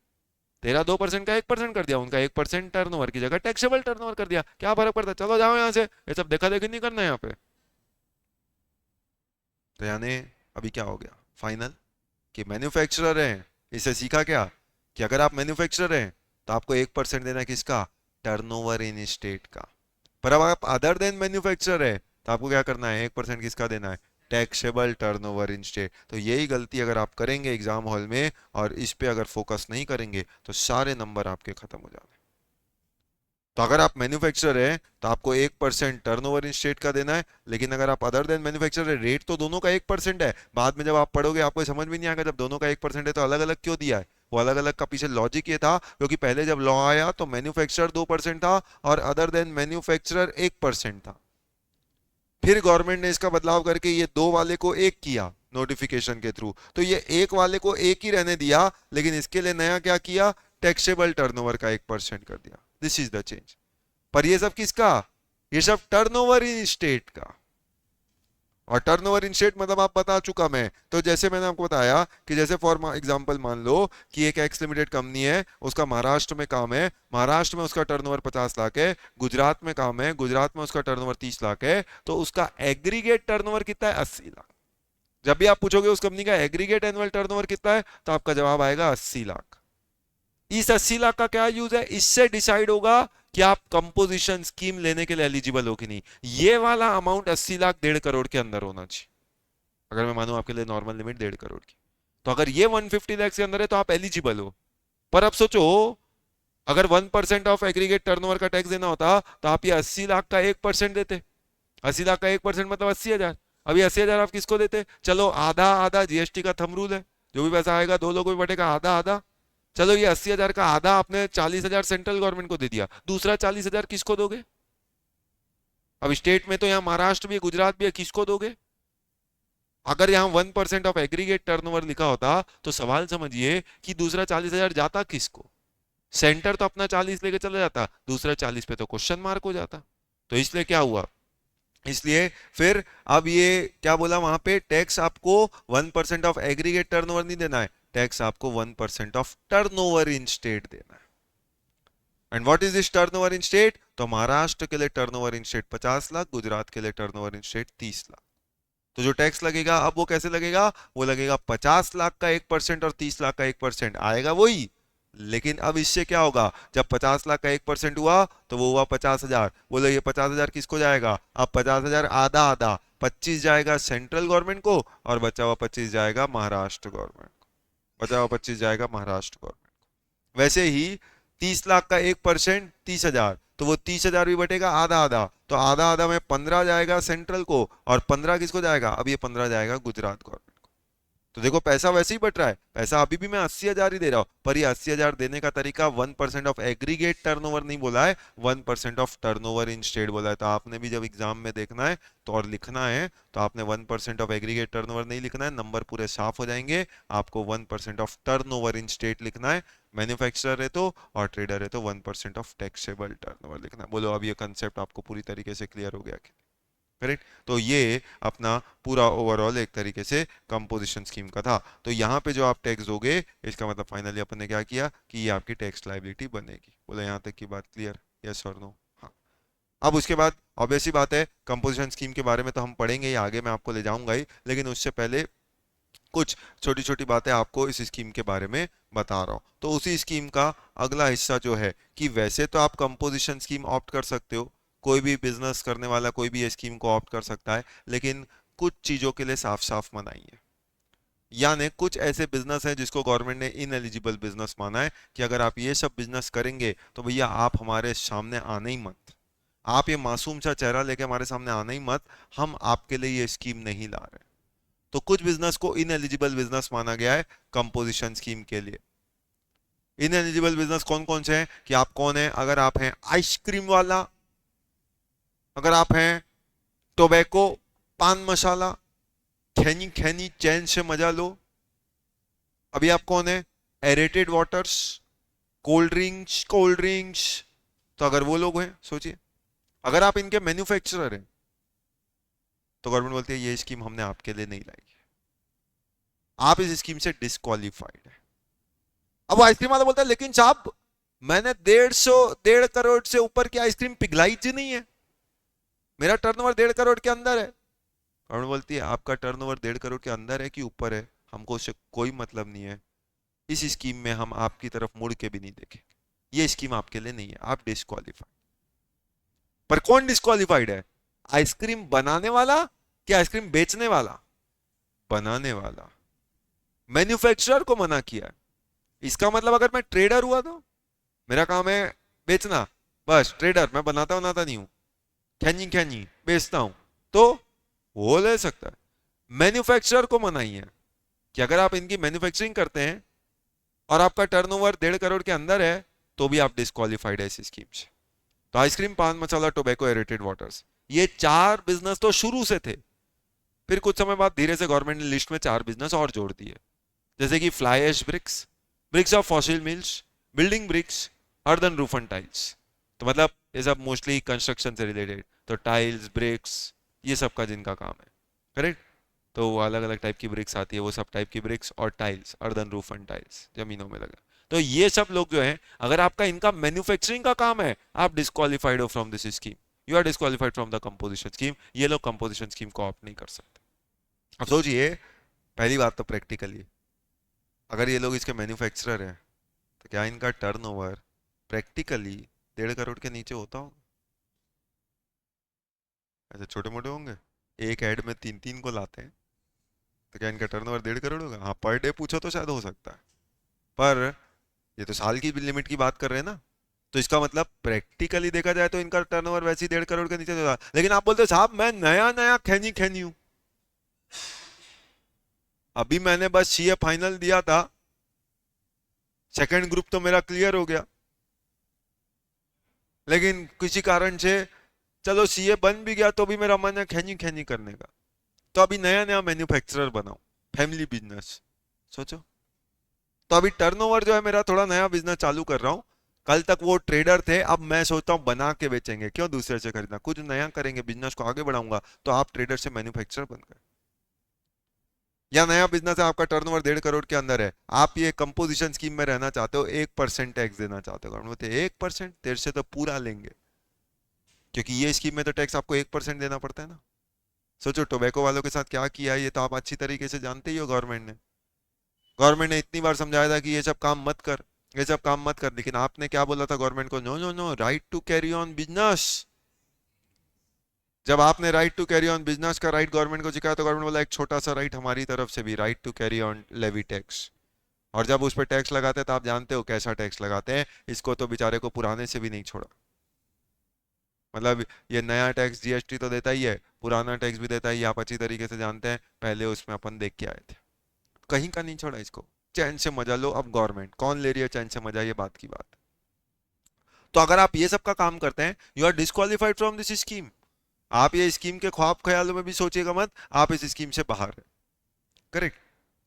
तेरा 2% का 1% कर दिया, उनका 1% टर्नओवर की जगह टैक्सेबल टर्नओवर कर दिया, क्या फर्क पड़ता है? चलो जाओ यहाँ से, ये सब देखा देखी नहीं करना है यहाँ पे। तो यानी अभी क्या हो गया फाइनल, कि मैन्युफैक्चरर हैं, इसे सीखा क्या कि अगर आप मैन्युफैक्चरर हैं तो आपको 1% देना है किसका? टर्नओवर इन स्टेट का। पर अब आप अदर देन मैन्युफैक्चरर है तो आपको क्या करना है? 1% किसका देना है? Taxable turnover in state. तो यही गलती अगर आप करेंगे एग्जाम हॉल में और इस पे अगर फोकस नहीं करेंगे तो सारे नंबर आपके खत्म हो जाने। तो अगर आप मैन्युफैक्चरर हैं तो आपको 1% टर्नओवर इन स्टेट का देना है, लेकिन अगर आप अदर देन मैन्युफैक्चरर है, रेट तो दोनों का 1% है। बाद में जब आप पढ़ोगे आपको समझ में नहीं आएगा, जब दोनों का 1% है तो अलग अलग क्यों दिया है। वो अलग अलग का पीछे लॉजिक ये था क्योंकि पहले जब लॉ आया तो मैन्युफैक्चरर 2% था और अदर देन मैन्युफैक्चरर 1% था। फिर गवर्नमेंट ने इसका बदलाव करके ये दो वाले को एक किया नोटिफिकेशन के थ्रू, तो ये एक वाले को एक ही रहने दिया, लेकिन इसके लिए नया क्या किया? टैक्सेबल टर्नओवर का 1% कर दिया। This is the change. पर ये सब किसका? ये सब टर्नओवर इन स्टेट का। और टर्नओवर इन स्टेट मतलब आप बता चुका मैं, तो जैसे मैंने आपको बताया कि जैसे फॉर एग्जांपल मान लो कि एक एक्स लिमिटेड कंपनी है, उसका महाराष्ट्र में काम है, महाराष्ट्र में उसका टर्नओवर 50 लाख है, गुजरात में काम है, गुजरात में उसका टर्नओवर 30 लाख है, तो उसका एग्रीगेट टर्नओवर कितना है? 80 लाख। जब भी आप पूछोगे उस कंपनी का एग्रीगेट एनुअल टर्नओवर कितना है, तो आपका जवाब आएगा 80 लाख। इस 80 लाख का क्या यूज है? इससे डिसाइड होगा कि आप कंपोजिशन स्कीम लेने के लिए एलिजिबल हो कि नहीं। ये वाला अमाउंट 80 लाख 1.5 करोड़ के अंदर होना चाहिए। अगर मैं मानूं आपके लिए नॉर्मल लिमिट 1.5 करोड़ की, तो अगर ये 150 लाख के अंदर है तो आप एलिजिबल हो। पर अब सोचो, अगर 1% ऑफ एग्रीगेट टर्नओवर का टैक्स देना होता तो आप ये 80 लाख का 1% देते। 80 लाख का 1% मतलब 80,000। अभी 80,000 आप किसको देते? चलो आधा आधा, जीएसटी का थंब रूल है, जो भी पैसा आएगा दो लोगों में बटेगा आधा आधा। चलो ये 80,000 का आधा आपने 40,000 सेंट्रल गवर्नमेंट को दे दिया, दूसरा 40,000 किसको दोगे? अब स्टेट में तो यहाँ महाराष्ट्र भी है, गुजरात भी है, किसको दोगे? अगर यहाँ 1% ऑफ एग्रीगेट टर्नओवर लिखा होता तो सवाल समझिए कि दूसरा 40,000 जाता किसको? सेंटर तो अपना 40 लेके चला जाता, दूसरा 40 पे तो क्वेश्चन मार्क हो जाता। तो इसलिए क्या हुआ, इसलिए फिर अब ये क्या बोला वहां पे, टैक्स आपको 1% ऑफ एग्रीगेट टर्नओवर नहीं देना है, टैक्स आपको 1% ऑफ टर्नओवर इन स्टेट देना है। And what is this turnover in state? तो महाराष्ट्र के लिए turnover in state 50 lakh, Gujarat के लिए टर्नओवर इन स्टेट 30 लाख। तो जो टैक्स लगेगा अब वो कैसे लगेगा? वो लगेगा 50 लाख का 1% और 30 लाख का 1% आएगा वही। लेकिन अब इससे क्या होगा, जब 50 लाख का 1% हुआ तो वो हुआ 50,000। बोलो ये 50,000 किसको जाएगा? अब 50,000 आधा आधा, 25 जाएगा सेंट्रल गवर्नमेंट को और बचा हुआ 25 जाएगा महाराष्ट्र गवर्नमेंट को, बचा हुआ 25 जाएगा महाराष्ट्र गवर्नमेंट को। वैसे ही 30 लाख का 1% 30,000, तो वो 30,000 भी बटेगा आधा आधा, तो आधा आधा में 15 जाएगा सेंट्रल को और 15 किसको जाएगा? अब ये 15 जाएगा गुजरात गवर्नमेंट। तो देखो पैसा वैसे ही बट रहा है, पैसा अभी भी मैं 80,000 ही दे रहा हूं, पर ये 80,000 देने का तरीका 1% ऑफ एग्रीगेट टर्नओवर नहीं बोला है, 1% ऑफ टर्नओवर इन स्टेट बोला है। तो आपने भी जब एग्जाम में देखना है तो और लिखना है तो आपने 1% ऑफ एग्रीगेट टर्नओवर नहीं लिखना है, नंबर पूरे साफ हो जाएंगे। आपको 1% ऑफ टर्नओवर इन स्टेट लिखना है, मैन्युफैक्चरर है तो, और ट्रेडर है तो 1% ऑफ टैक्सेबल टर्नओवर लिखना है। बोलो अब ये कंसेप्ट आपको पूरी तरीके से क्लियर हो गया कि? करेक्ट। तो ये अपना पूरा ओवरऑल एक तरीके से कंपोजिशन स्कीम का था। तो यहाँ पे जो आप टैक्स दोगे, इसका मतलब फाइनली अपन ने क्या किया कि ये आपकी टैक्स लायबिलिटी बनेगी। बोले यहाँ तक की बात क्लियर? यस और नो? हाँ। अब उसके बाद ऑब्वियस सी बात है, कंपोजिशन स्कीम के बारे में तो हम पढ़ेंगे ही आगे, मैं आपको ले जाऊंगा ही, लेकिन उससे पहले कुछ छोटी छोटी बातें आपको इस स्कीम के बारे में बता रहा हूँ। तो उसी स्कीम का अगला हिस्सा जो है कि वैसे तो आप कंपोजिशन स्कीम ऑप्ट कर सकते हो, कोई भी बिजनेस करने वाला कोई भी ये स्कीम को ऑप्ट कर सकता है, लेकिन कुछ चीजों के लिए साफ साफ मनाही है। यानी कुछ ऐसे बिजनेस हैं जिसको गवर्नमेंट ने इन एलिजिबल बिजनेस माना है कि अगर आप ये सब बिजनेस करेंगे तो भैया आप हमारे सामने आने ही मत। आप ये मासूम सा चेहरा लेके हमारे सामने आना ही मत, हम आपके लिए ये स्कीम नहीं ला रहे। तो कुछ बिजनेस को इनएलिजिबल बिजनेस माना गया है कंपोजिशन स्कीम के लिए। इनएलिजिबल बिजनेस कौन कौन से हैं कि आप कौन है, अगर आप हैं आइसक्रीम वाला, अगर आप हैं टोबैको पान मसाला, खैनी खैनी चैन से मजा लो, अभी आप कौन है एरेटेड वाटर्स, कोल्ड ड्रिंक्स। तो अगर वो लोग हैं सोचिए, अगर आप इनके मैन्युफैक्चरर हैं तो गवर्नमेंट बोलती है ये स्कीम हमने आपके लिए नहीं लाई है, आप इस स्कीम से डिस्क्वालीफाइड है। अब वो आइसक्रीम वाला बोलता है लेकिन साहब मैंने 150 से ऊपर की आइसक्रीम पिघलाई जी नहीं है, मेरा टर्नओवर 1.5 करोड़ के अंदर है। गवर्नमेंट बोलती है आपका टर्नओवर 1.5 करोड़ के अंदर है कि ऊपर है, हमको उससे कोई मतलब नहीं है, इस स्कीम में हम आपकी तरफ मुड़ के भी नहीं देखेंगे, ये स्कीम आपके लिए नहीं है, आप डिस्क्वालीफाइड। पर कौन डिस्क्वालीफाइड है, आइसक्रीम बनाने वाला कि आइसक्रीम बेचने वाला? बनाने वाला। मैन्युफैक्चरर को मना किया है। इसका मतलब अगर मैं ट्रेडर हुआ तो मेरा काम है बेचना, बस ट्रेडर, मैं बनाता बनाता नहीं हूं, खैनी खैनी बेचता हूं, तो वो ले सकता है। मैन्युफैक्चरर को मनाही है कि अगर आप इनकी मैन्युफैक्चरिंग करते हैं और आपका टर्नओवर 1.5 करोड़ के अंदर है तो भी आप डिस्क्वालीफाइड है इस स्कीम से। तो आइसक्रीम पान मसाला टोबैको एरेटेड वाटर्स, ये 4 बिजनेस तो शुरू से थे, फिर कुछ समय बाद धीरे से गवर्नमेंट ने लिस्ट में 4 बिजनेस और जोड़ दिए, जैसे कि fly ash bricks, bricks of fossil mills, building bricks, earthen roof and tiles. तो मतलब ये सब मोस्टली कंस्ट्रक्शन से रिलेटेड, तो टाइल्स ब्रिक्स ये सब का जिनका काम है, करेक्ट। तो वो अलग अलग टाइप की ब्रिक्स आती है, वो सब टाइप की ब्रिक्स और tiles, earthen roof and tiles जमीनों में लगा। तो ये सब लोग जो हैं, अगर आपका इनका मैन्युफैक्चरिंग का काम है, आप डिस्क्वालीफाइड हो from this scheme, you are disqualified from the composition scheme. ये लोग कंपोजिशन स्कीम को ऑप्ट नहीं कर सकते। अब सोचिए, पहली बात तो प्रैक्टिकली, अगर ये लोग इसके मैन्युफैक्चरर हैं तो क्या इनका टर्नओवर प्रैक्टिकली 1.5 करोड़ के नीचे होता होगा? ऐसे छोटे मोटे होंगे, एक ऐड में 3 3 को लाते हैं, तो क्या इनका टर्नओवर 1.5 करोड़ होगा? हाँ पर डे पूछो तो शायद हो सकता है, पर ये तो साल की लिमिट की बात कर रहे हैं ना, तो इसका मतलब प्रैक्टिकली देखा जाए तो इनका टर्नओवर वैसे ही 1.5 करोड़ के नीचे होगा। लेकिन आप बोलते हो साहब मैं नया नया खैनी खैनी हूं, अभी मैंने बस सीए फाइनल दिया था, सेकंड ग्रुप तो मेरा क्लियर हो गया, लेकिन किसी कारण से चलो सीए बन भी गया तो भी मेरा मन है खैनी खैनी करने का, तो अभी नया नया मैन्युफैक्चरर बनाऊं, फैमिली बिजनेस। सोचो, तो अभी टर्नओवर जो है मेरा, थोड़ा नया बिजनेस चालू कर रहा हूं, कल तक वो ट्रेडर थे, अब मैं सोचता हूं बना के बेचेंगे, क्यों दूसरे से खरीदना, कुछ नया करेंगे, बिजनेस को आगे बढ़ाऊंगा, तो आप ट्रेडर से मैन्युफैक्चरर बन गए। या नया बिजनेस है, आपका टर्नओवर 1.5 करोड़ के अंदर है, आप ये कंपोजिशन स्कीम में रहना चाहते हो, 1% टैक्स देना चाहते हो, गवर्नमेंट बोलते 1%, तेरे से तो पूरा लेंगे, क्योंकि ये स्कीम में तो टैक्स आपको 1% देना पड़ता है ना। सोचो टोबैको वालों के साथ क्या किया है, ये तो आप अच्छी तरीके से जानते ही हो। गवर्नमेंट ने इतनी बार समझाया था कि ये सब काम मत कर, ये सब काम मत कर, लेकिन आपने क्या बोला था गवर्नमेंट को, no no no, right to carry on business. जब आपने right to carry on business का राइट गवर्नमेंट को सिखाया तो गवर्नमेंट बोला एक छोटा सा राइट हमारी तरफ से भी, right to carry on levy tax. और जब उस पर टैक्स लगाते हैं तो आप जानते हो कैसा टैक्स लगाते हैं, इसको तो बेचारे को पुराने से भी नहीं छोड़ा। मतलब ये नया टैक्स जीएसटी तो देता ही है, पुराना टैक्स भी देता ही है, आप अच्छी तरीके से जानते हैं, पहले उसमें अपन देख के आए थे, कहीं का नहीं छोड़ा इसको। चैन से मजा लो, अब गवर्नमेंट कौन ले रही है चैन से मजा, ये बात की बात। तो अगर आप ये सब का काम करते हैं, you are disqualified from this scheme. आप ये स्कीम के ख्वाब ख्यालों में भी सोचिएगा मत, आप इस स्कीम से बाहर है, करेक्ट।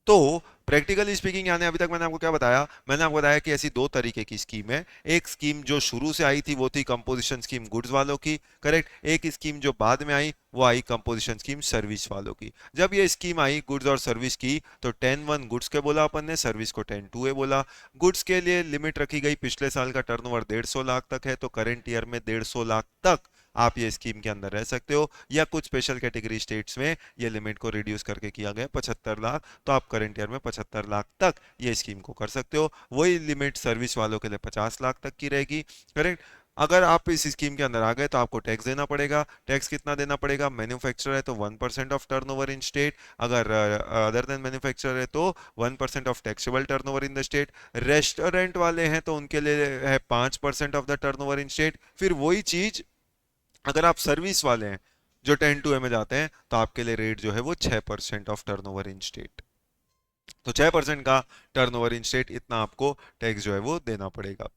तो प्रैक्टिकली स्पीकिंग, यानी अभी तक मैंने आपको क्या बताया, मैंने आपको बताया कि ऐसी 2 तरीके की स्कीम है। एक स्कीम जो शुरू से आई थी वो थी कंपोजिशन स्कीम गुड्स वालों की, करेक्ट। एक स्कीम जो बाद में आई वो आई कंपोजिशन स्कीम सर्विस वालों की। जब ये स्कीम आई गुड्स और सर्विस की तो 10(1) गुड्स के बोला अपन ने, सर्विस को 10(2) बोला। गुड्स के लिए लिमिट रखी गई, पिछले साल का टर्नओवर 150 लाख तक है तो करेंट ईयर में 150 लाख तक आप ये स्कीम के अंदर रह सकते हो, या कुछ स्पेशल कैटेगरी स्टेट्स में ये लिमिट को रिड्यूस करके किया गया 75 लाख, तो आप करंट ईयर में 75 लाख तक ये स्कीम को कर सकते हो। वही लिमिट सर्विस वालों के लिए 50 लाख तक की रहेगी, करेक्ट। अगर आप इस स्कीम के अंदर आ गए तो आपको टैक्स देना पड़ेगा। टैक्स कितना देना पड़ेगा, मैन्युफैक्चरर है तो 1% ऑफ टर्नओवर इन स्टेट, अगर अदर देन मैन्युफैक्चरर है तो 1% of taxable turnover in the state. Restaurant वाले हैं तो उनके लिए है 5% of the turnover in state. फिर वही चीज अगर आप सर्विस वाले हैं जो 10 to A में जाते हैं तो आपके लिए रेट जो है वो 6% ऑफ टर्नओवर इन स्टेट। तो 6% का टर्नओवर इन स्टेट, इतना आपको टैक्स जो है वो देना पड़ेगा।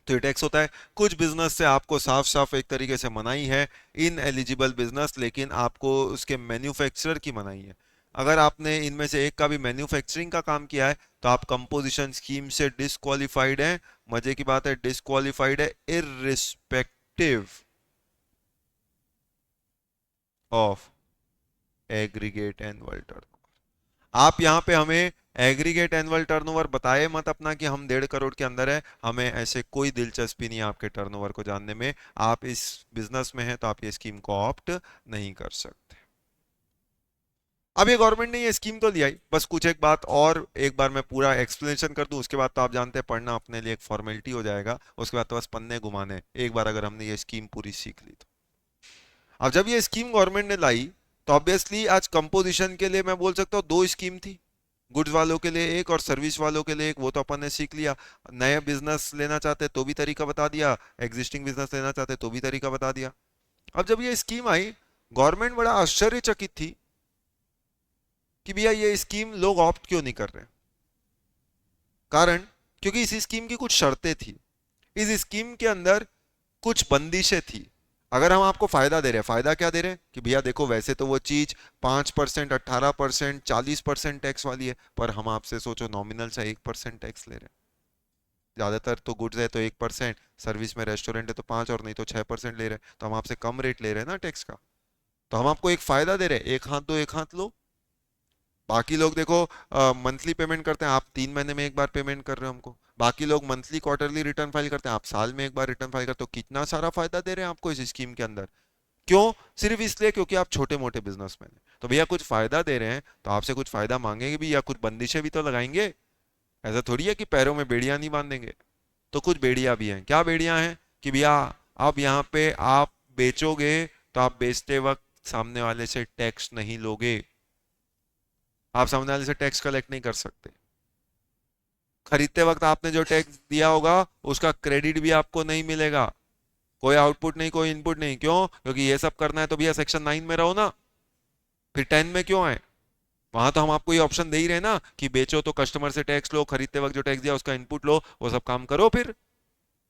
तो ये टैक्स होता है। कुछ बिजनेस से आपको साफ साफ एक तरीके से मनाही है, इन एलिजिबल बिजनेस, लेकिन आपको उसके मैन्युफैक्चरर की मनाही है। अगर आपने इनमें से एक का भी मैन्युफैक्चरिंग का काम किया है तो आप कंपोजिशन स्कीम से डिस्क्वालिफाइड हैं। मजे की बात है, डिस्क्वालिफाइड है irrespective of aggregate annual turnover. आप यहाँ पे हमें एग्रीगेट एनुअल टर्नओवर बताए मत अपना कि हम 1.5 करोड़ के अंदर है, हमें ऐसे कोई दिलचस्पी नहीं है आपके टर्नओवर को जानने में। आप इस बिजनेस में हैं तो आप ये स्कीम को ऑप्ट नहीं कर सकते। अब ये गवर्नमेंट ने ये स्कीम तो लिया ही, बस कुछ एक बात और एक बार मैं पूरा एक्सप्लेनेशन कर दूं, उसके बाद तो आप जानते हैं पढ़ना अपने लिए एक फॉर्मेलिटी हो जाएगा, उसके बाद तो बस पन्ने घुमाने एक बार अगर हमने ये स्कीम पूरी सीख ली तो। अब जब ये स्कीम गवर्नमेंट ने लाई तो ऑब्वियसली आज कंपोजिशन के लिए मैं बोल सकता हूँ दो स्कीम थी, गुड्स वालों के लिए एक और सर्विस वालों के लिए एक, वो तो अपन ने सीख लिया। नए बिजनेस लेना चाहते तो भी तरीका बता दिया, एग्जिस्टिंग बिजनेस लेना चाहते तो भी तरीका बता दिया। अब जब ये स्कीम आई, गवर्नमेंट बड़ा आश्चर्यचकित थी कि भैया ये स्कीम लोग ऑप्ट क्यों नहीं कर रहे। कारण, क्योंकि इस स्कीम की कुछ शर्तें थी, इस स्कीम के अंदर कुछ बंदिशें थी। अगर हम आपको फायदा दे रहे हैं, फायदा क्या दे रहे हैं कि भैया देखो वैसे तो वो चीज 5%, 18%, 40% टैक्स वाली है, पर हम आपसे सोचो नॉमिनल से 1% टैक्स ले रहे हैं। ज्यादातर तो गुड्स है तो 1%, सर्विस में रेस्टोरेंट है तो 5 और नहीं तो 6% ले रहे हैं, तो हम आपसे कम रेट ले रहे हैं ना टैक्स का। तो हम आपको एक फायदा दे रहे हैं, एक हाथ दो एक हाथ लो। बाकी लोग देखो मंथली पेमेंट करते हैं, आप 3 महीने में एक बार पेमेंट कर रहे हो हमको। बाकी लोग मंथली क्वार्टरली रिटर्न फाइल करते हैं, आप साल में एक बार रिटर्न फाइल करते हो। कितना सारा फायदा दे रहे हैं आपको इस स्कीम के अंदर। क्यों? सिर्फ इसलिए क्योंकि आप छोटे मोटे बिजनेसमैन हैं। तो भैया कुछ फायदा दे रहे हैं तो आपसे कुछ फायदा मांगेंगे भी, या कुछ बंदिशें भी तो लगाएंगे। ऐसा थोड़ी है कि पैरों में बेड़ियां नहीं बांधेंगे। तो कुछ बेड़ियां भी हैं। क्या बेड़ियां हैं कि भैया अब यहाँ पे आप बेचोगे तो आप बेचते वक्त सामने वाले से टैक्स नहीं लोगे, आप सामने वाले से टैक्स कलेक्ट नहीं कर सकते। खरीदते वक्त आपने जो टैक्स दिया होगा उसका क्रेडिट भी आपको नहीं मिलेगा। कोई आउटपुट नहीं, कोई इनपुट नहीं। क्यों? क्योंकि ये सब करना है तो भैया सेक्शन 9 में रहो ना, फिर 10 में क्यों आए? वहां तो हम आपको ये ऑप्शन दे ही रहे ना कि बेचो तो कस्टमर से टैक्स लो, खरीदते वक्त जो टैक्स दिया उसका इनपुट लो, वो सब काम करो। फिर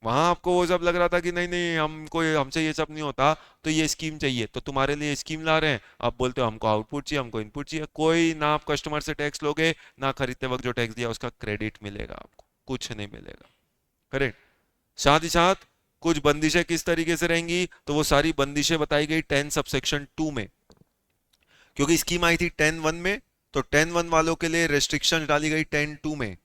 वहां आपको वो सब लग रहा था कि नहीं नहीं हमको हमसे ये सब नहीं होता, तो ये स्कीम चाहिए तो तुम्हारे लिए स्कीम ला रहे हैं। आप बोलते हो हमको आउटपुट चाहिए, हमको इनपुट चाहिए। कोई ना, आप कस्टमर से टैक्स लोगे ना खरीदते वक्त जो टैक्स दिया उसका क्रेडिट मिलेगा, आपको कुछ नहीं मिलेगा। करेक्ट। साथ ही साथ कुछ बंदिशें किस तरीके से रहेंगी, तो वो सारी बंदिशें बताई गई 10 सबसेक्शन 2 में। क्योंकि स्कीम आई थी 10(1) में, तो 10(1) वालों के लिए रेस्ट्रिक्शन डाली गई 10(2) में।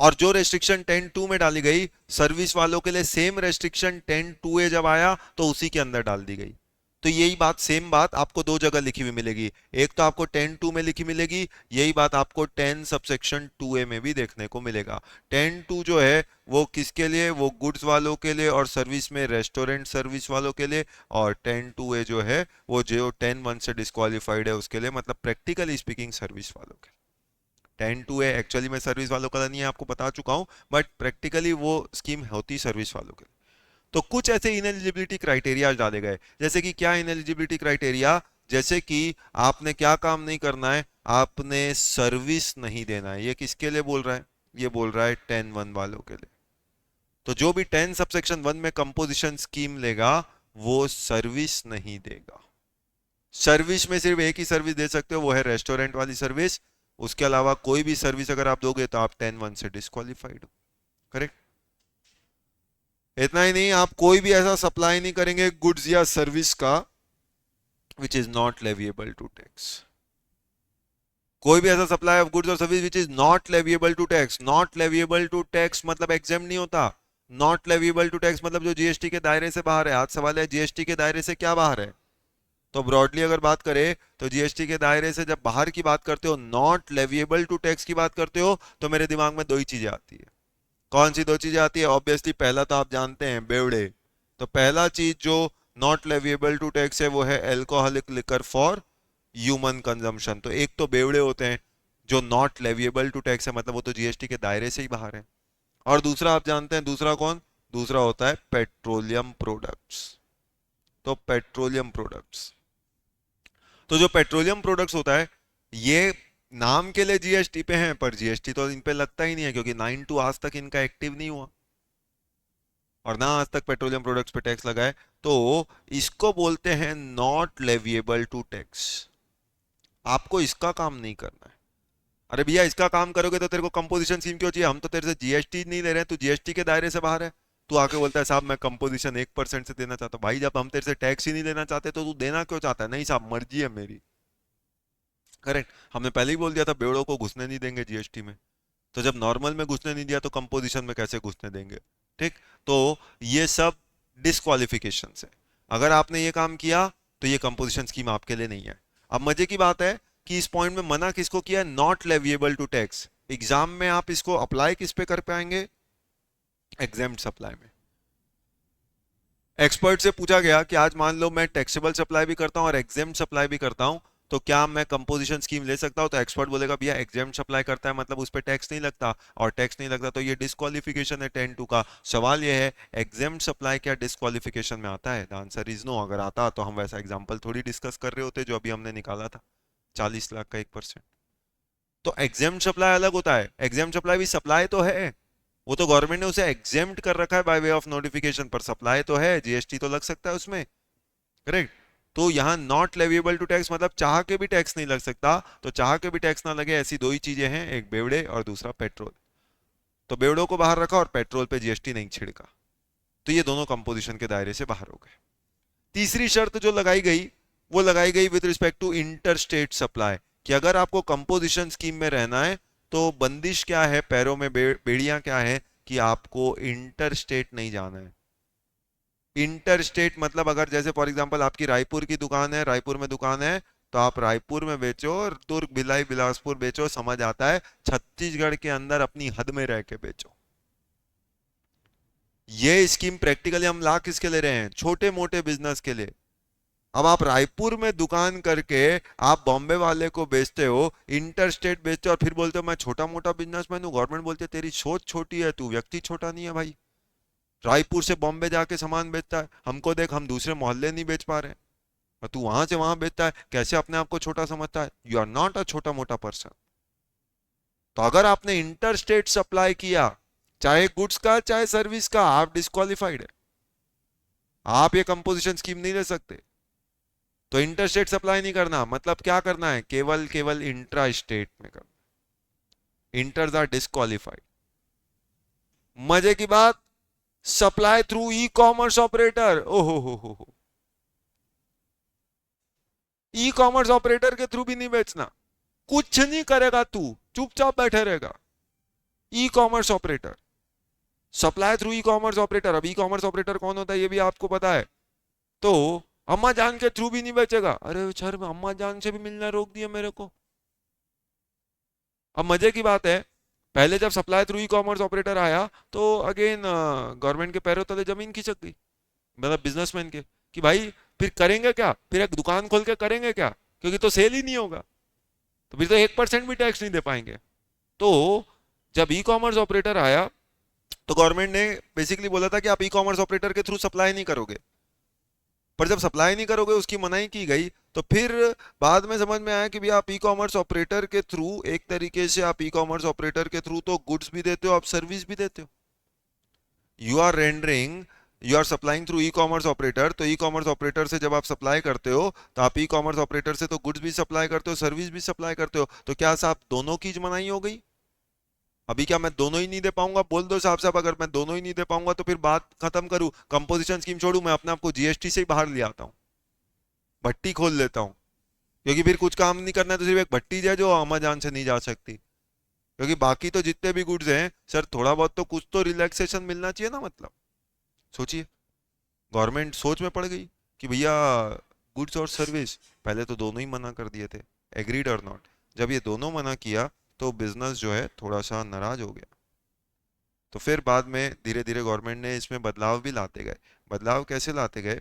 और जो रेस्ट्रिक्शन 10(2) में डाली गई, सर्विस वालों के लिए सेम रेस्ट्रिक्शन 10(2)A जब आया तो उसी के अंदर डाल दी गई। तो यही बात, सेम बात आपको दो जगह लिखी हुई मिलेगी। एक तो आपको 10(2) में लिखी मिलेगी, यही बात आपको 10 सबसेक्शन 2A में भी देखने को मिलेगा। 10(2) जो है वो किसके लिए? वो गुड्स वालों के लिए और सर्विस में रेस्टोरेंट सर्विस वालों के लिए। और 10(2)A जो है वो जो 10(1) से डिस्क्वालिफाइड है उसके लिए, मतलब प्रैक्टिकली स्पीकिंग सर्विस वालों के। 10(2) है एक्चुअली में सर्विस वालों का नहीं है, आपको बता चुका हूं, बट प्रैक्टिकली वो स्कीम होती सर्विस वालों के लिए। तो कुछ ऐसे इनएलिजिबिलिटी क्राइटेरिया डाले गए, जैसे कि क्या इनएलिजिबिलिटी क्राइटेरिया? जैसे कि आपने क्या काम नहीं करना है, आपने सर्विस नहीं देना है। ये किसके लिए बोल रहा है? ये बोल रहा है 10(1) वालों के लिए। तो जो भी 10 सबसेक्शन 1 में कंपोजिशन स्कीम लेगा वो सर्विस नहीं देगा। सर्विस में सिर्फ एक ही सर्विस दे सकते हो, वो है रेस्टोरेंट वाली सर्विस। उसके अलावा कोई भी सर्विस अगर आप दोगे तो आप 10(1) से डिस्क्वालिफाइड हो। करेक्ट। इतना ही नहीं, आप कोई भी ऐसा सप्लाई नहीं करेंगे गुड्स या सर्विस का which is not leviable to tax. कोई भी ऐसा सप्लाई ऑफ गुड्स और service which is not leviable to tax. Not leviable to tax मतलब एग्जाम नहीं होता। नॉट लेविएबल टू टैक्स मतलब जो जीएसटी के दायरे से बाहर है। आज सवाल है जीएसटी के दायरे से क्या बाहर है? तो ब्रॉडली अगर बात करें तो जीएसटी के दायरे से जब बाहर की बात करते हो, नॉट लेविएबल टू टैक्स की बात करते हो, तो मेरे दिमाग में दो ही चीजें आती है। कौन सी दो चीजें आती है? ऑब्वियसली पहला तो आप जानते हैं, बेवड़े। तो पहला चीज जो नॉट लेविएबल टू टैक्स है वो है alcoholic liquor for human consumption. तो एक तो बेवड़े होते हैं जो नॉट लेविएबल टू टैक्स है, मतलब वो तो जीएसटी के दायरे से ही बाहर है। और दूसरा आप जानते हैं, दूसरा कौन? दूसरा होता है पेट्रोलियम प्रोडक्ट्स। तो पेट्रोलियम प्रोडक्ट्स। तो जो पेट्रोलियम प्रोडक्ट्स होता है, ये नाम के लिए जीएसटी पे हैं, पर जीएसटी तो इन पे लगता ही नहीं है, क्योंकि 9 आज तक इनका एक्टिव नहीं हुआ और ना आज तक पेट्रोलियम प्रोडक्ट्स पे टैक्स लगा है। तो इसको बोलते हैं नॉट लेविएबल टू टैक्स। आपको इसका काम नहीं करना है। अरे भैया, इसका काम करोगे तो तेरे को कंपोजिशन स्कीम क्यों चाहिए? हम तो तेरे से जीएसटी नहीं ले रहे हैं, तू जीएसटी के दायरे से बाहर है। तू आके बोलता है साहब मैं कंपोजिशन 1% से देना चाहता हूँ। भाई, जब हम तेरे से टैक्स ही नहीं लेना चाहते तो तू देना क्यों चाहता है? नहीं साहब, मर्जी है मेरी। करेक्ट। हमने पहले ही बोल दिया था बेड़ों को घुसने नहीं देंगे जीएसटी में। तो जब नॉर्मल में घुसने नहीं दिया तो कंपोजिशन में कैसे घुसने देंगे? ठीक। तो ये सब डिस्क्वालिफिकेशन है। अगर आपने ये काम किया तो ये कंपोजिशन स्कीम आपके लिए नहीं है। अब मजे की बात है कि इस पॉइंट में मना किसको किया? Not leviable to tax. Exam में आप इसको अप्लाई किस पे कर पाएंगे? एग्जेम्प्ट सप्लाई में। एक्सपर्ट से पूछा गया कि आज मान लो मैं टैक्सेबल सप्लाई भी करता हूं और एग्जेम्प्ट सप्लाई भी करता हूं, तो क्या मैं कंपोजिशन स्कीम ले सकता हूं? तो एक्सपर्ट बोलेगा भैया एग्जेम्प्ट सप्लाई करता है मतलब उस पर टैक्स नहीं लगता, और टैक्स नहीं लगता तो ये डिस्क्वालिफिकेशन है 10(2) का। सवाल ये है, एग्जेम्प्ट सप्लाई क्या डिस्क्वालिफिकेशन में आता है? The answer is no. अगर आता तो हम वैसा एग्जाम्पल थोड़ी डिस्कस कर रहे होते जो अभी हमने निकाला था, 40 लाख का 1%। तो एग्जेम्प्ट सप्लाई अलग होता है। एग्जेम्प्ट सप्लाई भी सप्लाई तो है, वो तो गवर्नमेंट ने उसे एग्जेम्प्ट कर रखा है बाय वे ऑफ नोटिफिकेशन, पर सप्लाई तो है, जीएसटी तो लग सकता है उसमें। करेक्ट। तो यहां नॉट लेविएबल टू टैक्स मतलब चाह के भी टैक्स नहीं लग सकता। तो चाह के भी टैक्स ना लगे, ऐसी दो ही चीजें हैं, एक बेवड़े और दूसरा पेट्रोल। तो बेवड़ों को बाहर रखा और पेट्रोल पे जीएसटी नहीं छिड़का, तो ये दोनों कंपोजिशन के दायरे से बाहर हो गए। तीसरी शर्त जो लगाई गई वो लगाई गई with respect to inter state supply, कि अगर आपको कंपोजिशन स्कीम में रहना है तो बंदिश क्या है, पैरों में बेड़ियां क्या है, कि आपको इंटर स्टेट नहीं जाना है। इंटर स्टेट मतलब अगर जैसे फॉर एग्जांपल आपकी रायपुर की दुकान है, रायपुर में दुकान है, तो आप रायपुर में बेचो और दुर्ग भिलाई बिलासपुर बेचो, समझ आता है। छत्तीसगढ़ के अंदर अपनी हद में रह के बेचो। ये स्कीम प्रैक्टिकली हम ला किसके ले रहे हैं? छोटे मोटे बिजनेस के लिए। अब आप रायपुर में दुकान करके आप बॉम्बे वाले को बेचते हो, इंटर स्टेट बेचते हो और फिर बोलते हो मैं छोटा मोटा बिजनेसमैन हूं। गवर्नमेंट बोलती है तेरी सोच छोटी है, तू व्यक्ति छोटा नहीं है भाई। रायपुर से बॉम्बे जाके सामान बेचता है, हमको देख हम दूसरे मोहल्ले नहीं बेच पा रहे हैं, और तू वहां से वहां बेचता है, कैसे अपने आप को छोटा समझता है? यू आर नॉट अ छोटा मोटा पर्सन। तो अगर आपने इंटर स्टेट सप्लाई किया, चाहे गुड्स का चाहे सर्विस का, आप डिस्क्वालिफाइड है, आप ये कंपोजिशन स्कीम नहीं ले सकते। तो इंटर स्टेट सप्लाई नहीं करना मतलब क्या करना है? केवल केवल इंट्रा स्टेट में करना। इंटर्स आर डिस्क्वालिफाइड। मजे की बात, supply through e commerce operator. ओहो हो, ई कॉमर्स ऑपरेटर के थ्रू भी नहीं बेचना, कुछ नहीं करेगा तू, चुपचाप बैठे रहेगा। ई commerce operator, supply through e commerce operator. अब ई कॉमर्स ऑपरेटर कौन होता है ये भी आपको पता है। तो अम्मा जान के थ्रू भी नहीं बेचेगा। अरे सर, अम्मा जान से भी मिलना रोक दिया मेरे को। अब मजे की बात है, पहले जब supply through e commerce operator आया तो अगेन गवर्नमेंट के पैरों तले जमीन खिसक गई, मतलब बिजनेसमैन के, कि भाई फिर करेंगे क्या? फिर एक दुकान खोल के करेंगे क्या? क्योंकि तो सेल ही नहीं होगा, तो फिर तो 1% भी टैक्स नहीं दे पाएंगे। तो जब ई कॉमर्स ऑपरेटर आया तो गवर्नमेंट ने बेसिकली बोला था कि आप ई कॉमर्स ऑपरेटर के थ्रू सप्लाई नहीं करोगे, पर जब सप्लाई नहीं करोगे उसकी मनाही की गई। तो फिर बाद में समझ में आया कि भी आप ई कॉमर्स ऑपरेटर के थ्रू, एक तरीके से आप ई कॉमर्स ऑपरेटर के थ्रू तो गुड्स भी देते हो, आप सर्विस भी देते हो। You are rendering, you are supplying through e commerce operator. तो ई कॉमर्स ऑपरेटर से जब आप सप्लाई करते हो तो आप ई कॉमर्स ऑपरेटर से तो गुड्स भी सप्लाई करते हो, सर्विस भी सप्लाई करते हो। तो क्या साहब दोनों की मनाही हो गई? अभी क्या मैं दोनों ही नहीं दे पाऊंगा? बोल दो साहब, साहब अगर मैं दोनों ही नहीं दे पाऊंगा तो फिर बात खत्म करूं, कंपोजिशन स्कीम छोड़ू, मैं अपने आप को जीएसटी से ही बाहर ले आता हूं, भट्टी खोल लेता हूं। क्योंकि फिर कुछ काम नहीं करना है तो सिर्फ एक भट्टी है जो अम्माजान से नहीं जा सकती। क्योंकि बाकी तो जितने भी गुड्स हैं सर, थोड़ा बहुत तो कुछ तो रिलैक्सेशन मिलना चाहिए ना। मतलब सोचिए, गवर्नमेंट सोच में पड़ गई कि भैया गुड्स और सर्विस, पहले तो दोनों ही मना कर दिए थे, एग्रीड और नॉट। जब ये दोनों मना किया तो बिजनेस जो है थोड़ा सा नाराज हो गया। तो फिर बाद में धीरे धीरे गवर्नमेंट ने इसमें बदलाव भी लाते गए। बदलाव कैसे लाते गए?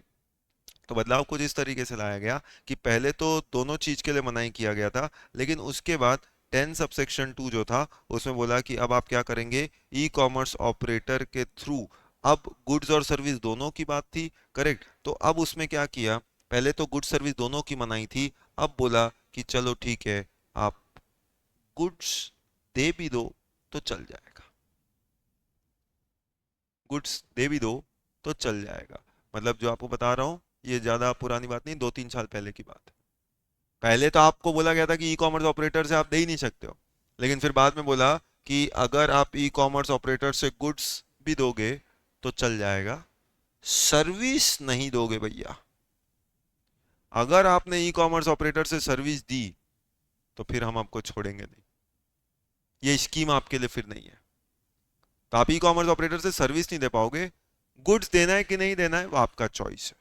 तो बदलाव कुछ इस तरीके से लाया गया कि पहले तो दोनों चीज के लिए मनाही किया गया था, लेकिन उसके बाद 10(2) जो था उसमें बोला कि अब आप क्या करेंगे, ई कॉमर्स ऑपरेटर के थ्रू अब गुड्स और सर्विस दोनों की बात थी, करेक्ट। तो अब उसमें क्या किया, पहले तो गुड्स सर्विस दोनों की मनाई थी, अब बोला कि चलो ठीक है, आप गुड्स दे भी दो तो चल जाएगा, गुड्स दे भी दो तो चल जाएगा। मतलब जो आपको बता रहा हूँ ये ज्यादा पुरानी बात नहीं, 2-3 साल पहले की बात है। पहले तो आपको बोला गया था कि ई कॉमर्स ऑपरेटर से आप दे ही नहीं सकते हो, लेकिन फिर बाद में बोला कि अगर आप ई कॉमर्स ऑपरेटर से गुड्स भी दोगे तो चल जाएगा, सर्विस नहीं दोगे भैया, अगर आपने ई कॉमर्स ऑपरेटर से सर्विस दी तो फिर हम आपको छोड़ेंगे नहीं, ये स्कीम आपके लिए फिर नहीं है। तो आप ई कॉमर्स ऑपरेटर से सर्विस नहीं दे पाओगे, गुड्स देना है कि नहीं देना है वो आपका चॉइस है,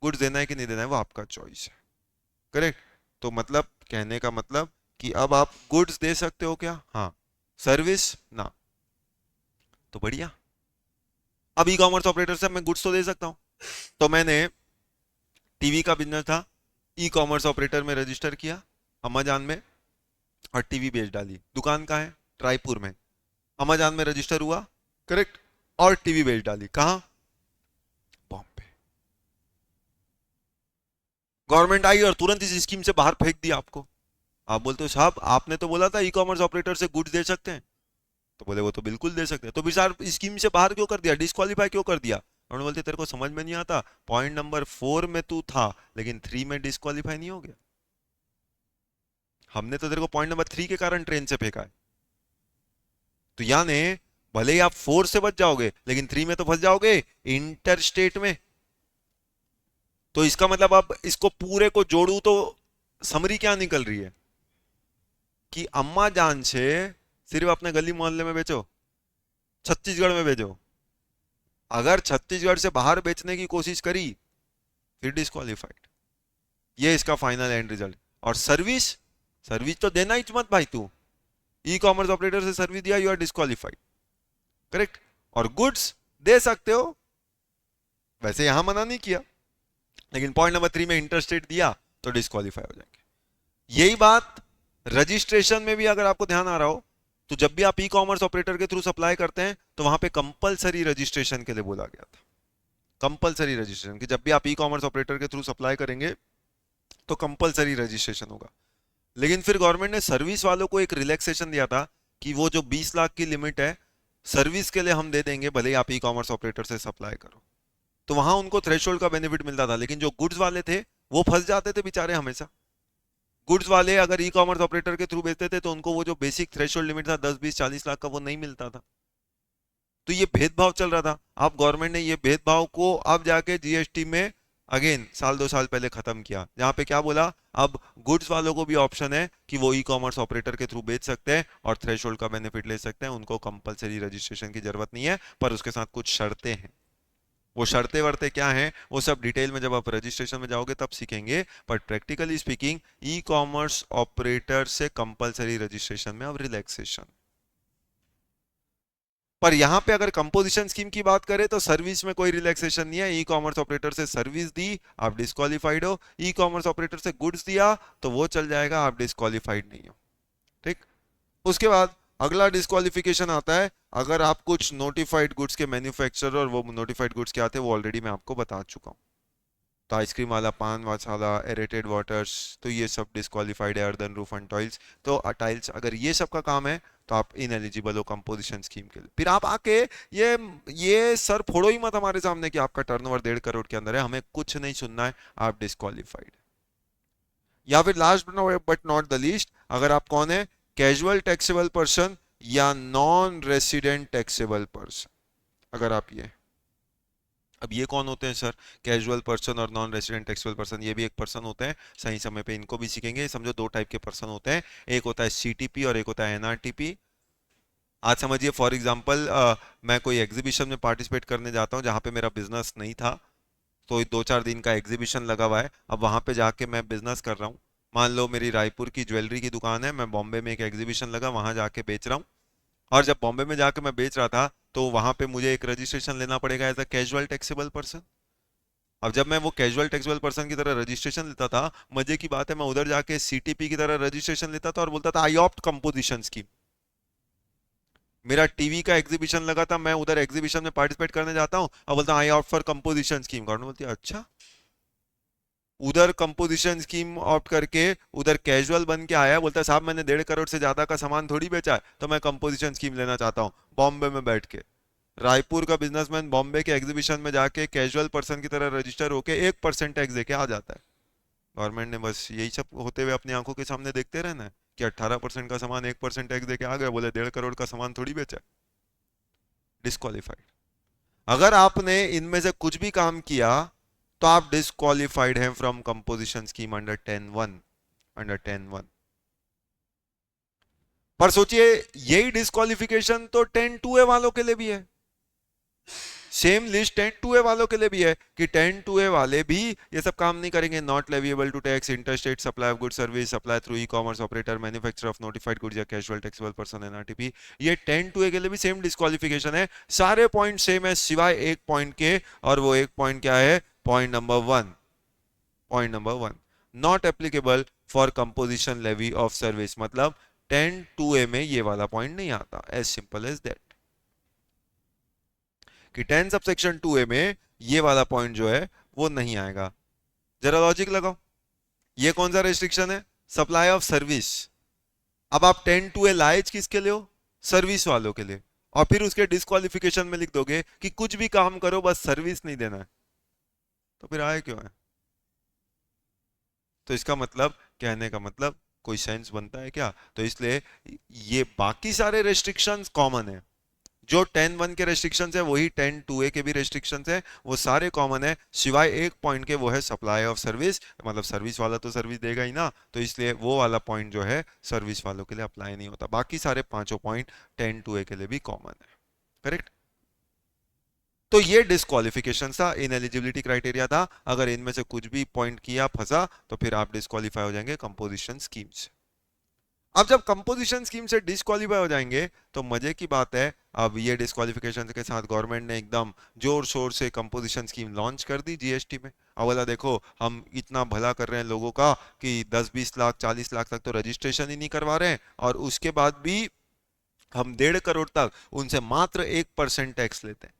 गुड्स देना है कि नहीं देना है वो आपका चॉइस है, करेक्ट। तो मतलब कहने का मतलब कि अब आप गुड्स दे सकते हो क्या, हाँ, सर्विस ना, तो बढ़िया। अब ई कॉमर्स ऑपरेटर से मैं गुड्स तो दे सकता हूं, तो मैंने टीवी का बिजनेस था, ई कॉमर्स ऑपरेटर में रजिस्टर किया अमेजान में, और टीवी बेच डाली। दुकान कहाँ है, रायपुर में, अमेजान में रजिस्टर हुआ, करेक्ट, और टीवी बेच डाली कहाँ, बॉम्बे। गवर्नमेंट आई और तुरंत इस स्कीम से बाहर फेंक दिया आपको। आप बोलते हो साहब आपने तो बोला था ई कॉमर्स ऑपरेटर से गुड्स दे सकते हैं, तो बोले वो तो बिल्कुल दे सकते हैं, तो फिर सर स्कीम से बाहर क्यों कर दिया, डिस्क्वालीफाई क्यों कर दिया। उन्होंने बोलते तेरे को समझ में नहीं आता, पॉइंट नंबर 4 में तू था लेकिन 3 में डिस्क्वालीफाई नहीं हो गया, हमने तो तेरे को पॉइंट नंबर 3 के कारण ट्रेन से फेंका है। तो यानी भले ही आप 4 से बच जाओगे लेकिन 3 में तो फंस जाओगे, इंटर स्टेट में। तो इसका मतलब अब इसको पूरे को जोड़ू तो समरी क्या निकल रही है कि अम्मा जान से सिर्फ अपने गली मोहल्ले में बेचो, छत्तीसगढ़ में बेचो, अगर छत्तीसगढ़ से बाहर बेचने की कोशिश करी फिर डिस्क्वालीफाइड, ये इसका फाइनल एंड रिजल्ट। और सर्विस, सर्विस तो देना ही मत भाई, तू ई कॉमर्स ऑपरेटर से सर्विस दिया, यू आर डिस्क्वालीफाइड, करेक्ट। और गुड्स दे सकते हो, वैसे यहां मना नहीं किया, लेकिन पॉइंट नंबर 3 में इंटरस्टेट दिया तो डिस्क्वालीफाई हो जाएंगे। यही बात रजिस्ट्रेशन में भी अगर आपको ध्यान आ रहा हो, तो जब भी आप ई कॉमर्स ऑपरेटर के थ्रू सप्लाई करते हैं तो वहां पे कंपलसरी रजिस्ट्रेशन के लिए बोला गया था, कंपलसरी रजिस्ट्रेशन, कि जब भी आप ई कॉमर्स ऑपरेटर के थ्रू सप्लाई करेंगे तो कंपलसरी रजिस्ट्रेशन होगा। लेकिन फिर गवर्नमेंट ने सर्विस वालों को एक रिलैक्सेशन दिया था कि वो जो 20 लाख की लिमिट है सर्विस के लिए हम दे देंगे, भले ही आप ई कॉमर्स ऑपरेटर से सप्लाई करो। तो वहां उनको थ्रेशोल्ड का बेनिफिट मिलता था, लेकिन जो गुड्स वाले थे वो फंस जाते थे बेचारे हमेशा। गुड्स वाले अगर ई कॉमर्स ऑपरेटर के थ्रू बेचते थे तो उनको वो जो बेसिक थ्रेशोल्ड लिमिट था 10-20-40 लाख का वो नहीं मिलता था। तो ये भेदभाव चल रहा था, अब गवर्नमेंट ने ये भेदभाव को अब जाके जीएसटी में अगेन साल 2 साल पहले खत्म किया, जहां पे क्या बोला, अब गुड्स वालों को भी ऑप्शन है कि वो ई कॉमर्स ऑपरेटर के थ्रू बेच सकते हैं और थ्रेशोल्ड का बेनिफिट ले सकते हैं, उनको कंपलसरी रजिस्ट्रेशन की जरूरत नहीं है, पर उसके साथ कुछ शर्तें हैं। वो शर्तें वर्ते क्या हैं वो सब डिटेल में जब आप रजिस्ट्रेशन में जाओगे तब सीखेंगे, but practically speaking E commerce operator से कंपलसरी रजिस्ट्रेशन में अब रिलैक्सेशन। पर यहां पे अगर कंपोजिशन स्कीम की बात करें तो सर्विस में कोई रिलैक्सेशन नहीं है, ई कॉमर्स ऑपरेटर से सर्विस दी आप डिस्क्वालीफाइड हो, ई कॉमर्स ऑपरेटर से गुड्स दिया तो वो चल जाएगा, आप डिस्क्वालीफाइड नहीं हो, ठीक। उसके बाद अगला डिस्क्वालिफिकेशन आता है अगर आप कुछ नोटिफाइड गुड्स के मैन्युफैक्चरर, और वो नोटिफाइड गुड्स क्या आते हैं वो ऑलरेडी मैं आपको बता चुका हूँ, तो आइसक्रीम वाला, पान मसाला, एरेटेड वाटर्स, तो ये सब डिस्क्वालीफाइड है, अर्दन रूफ एंड टाइल्स, तो टाइल्स अगर ये सब का काम है तो आप इनएलिजिबल हो कंपोजिशन स्कीम के लिए। फिर आप आके ये सर फोड़ो ही मत हमारे सामने कि आपका टर्नओवर 1.5 करोड़ के अंदर है, हमें कुछ नहीं सुनना है, आप डिस्क्वालीफाइड। या फिर last but not the least, अगर आप कौन है, कैजुअल टैक्सेबल पर्सन या नॉन रेसिडेंट टैक्सेबल पर्सन, अगर आप ये, अब ये कौन होते हैं सर, कैजुअल पर्सन और नॉन रेसिडेंट टैक्सेबल पर्सन, ये भी एक पर्सन होते हैं, सही समय पे इनको भी सीखेंगे। समझो 2 टाइप के पर्सन होते हैं, एक होता है सीटीपी और एक होता है एनआरटीपी। आज समझिए फॉर एग्जांपल मैं कोई एग्जीबिशन में पार्टिसिपेट करने जाता हूँ जहाँ पे मेरा बिजनेस नहीं था, तो 2-4 दिन का एग्जीबिशन लगा हुआ है, अब वहां पे जाके मैं बिजनेस कर रहा हूँ, मान लो मेरी रायपुर की ज्वेलरी की दुकान है, मैं बॉम्बे में एक एग्जीबिशन लगा वहां जाके बेच रहा हूँ, और जब बॉम्बे में जाके मैं बेच रहा था तो वहां पे मुझे एक रजिस्ट्रेशन लेना पड़ेगा as a casual taxable person. अब जब मैं वो कैजुअल टैक्सेबल पर्सन की तरह रजिस्ट्रेशन लेता था, मजे की बात है मैं उधर जाके सीटीपी की तरह रजिस्ट्रेशन लेता था और बोलता था आई ऑप्ट कंपोजिशन स्कीम, मेरा टीवी का एग्जीबिशन लगा था, मैं उधर एग्जीबिशन में पार्टिसिपेट करने जाता हूँ और बोलता हूँ आई opt for composition scheme. Government बोलती है अच्छा, उधर कंपोजिशन स्कीम ऑप्ट करके उधर कैजुअल बन के आया, बोलता है साहब मैंने 1.5 करोड़ से ज्यादा का सामान थोड़ी बेचा है, तो मैं कंपोजिशन स्कीम लेना चाहता हूँ। बॉम्बे में बैठ के रायपुर का बिजनेसमैन बॉम्बे के एग्जीबिशन में जाके कैजुअल पर्सन की तरह रजिस्टर होके 1% टैक्स देके आ जाता है। गवर्नमेंट ने बस यही सब होते हुए अपनी आंखों के सामने देखते रहना है कि 18% का सामान 1% टैक्स देके आ गया, बोले 1.5 करोड़ का सामान थोड़ी बेचा। डिस्क्वालीफाइड। अगर आपने इनमें से कुछ भी काम किया तो आप डिस्क्वालीफाइड हैं from composition scheme under 10(1). Under 10(1). पर सोचिए यही डिस्क्वालिफिकेशन तो 10(2)(a) वालों के लिए भी है। सेम लिस्ट 10(2)(a) वालों के लिए भी है कि 10(2)(a) वाले भी ये सब काम नहीं करेंगे। Not leviable to tax, interstate supply of good service, supply through e commerce operator, manufacturer of notified goods या कैजुअल टैक्सेबल पर्सन एनआरटीपी। ये 10(2)(a) के लिए भी सेम डिस्क्वालिफिकेशन है। सारे पॉइंट सेम है सिवाय एक पॉइंट के, और वो एक पॉइंट क्या है? Point number 1। Point number 1 not applicable for composition levy of service, मतलब 10(2)(a) में ये वाला पॉइंट नहीं आता। एज सिंपल एज दैट कि 10 सबसेक्शन 2(a) में ये वाला पॉइंट जो है वो नहीं आएगा। जरा लॉजिक लगाओ, ये कौन सा रेस्ट्रिक्शन है? Supply of service. अब आप 10(2)(a) लाए किसके लिए हो? सर्विस वालों के लिए। और फिर उसके डिस्क्वालिफिकेशन में लिख दोगे कि कुछ भी काम करो बस सर्विस नहीं देना है, तो फिर आए क्यों है? तो इसका मतलब, कहने का मतलब कोई सेंस बनता है क्या? तो इसलिए ये बाकी सारे रेस्ट्रिक्शंस कॉमन है। जो 10(1) के रेस्ट्रिक्शंस है वही 10(2)(a) के भी रेस्ट्रिक्शंस है, वो सारे कॉमन है सिवाय एक पॉइंट के, वो है सप्लाई ऑफ सर्विस। मतलब सर्विस वाला तो सर्विस देगा ही ना, तो इसलिए वो वाला पॉइंट जो है सर्विस वालों के लिए अप्लाई नहीं होता। बाकी सारे पांचों पॉइंट 10(2)(a) के लिए भी कॉमन है। करेक्ट? तो ये डिस्क्वालिफिकेशन था, इनएलिजिबिलिटी क्राइटेरिया था। अगर इनमें से कुछ भी पॉइंट किया फंसा तो फिर आप डिस्क्वालीफाई हो जाएंगे कंपोजिशन स्कीम से। अब जब कंपोजिशन स्कीम से डिस्क्वालीफाई हो जाएंगे तो मजे की बात है, अब ये डिस्क्वालिफिकेशन के साथ गवर्नमेंट ने एकदम जोर शोर से कंपोजिशन स्कीम लॉन्च कर दी जीएसटी में। अब बोला देखो हम इतना भला कर रहे हैं लोगों का कि 10-20 लाख 40 लाख तक तो रजिस्ट्रेशन ही नहीं करवा रहे हैं, और उसके बाद भी हम 1.5 करोड़ तक उनसे मात्र 1% टैक्स लेते हैं।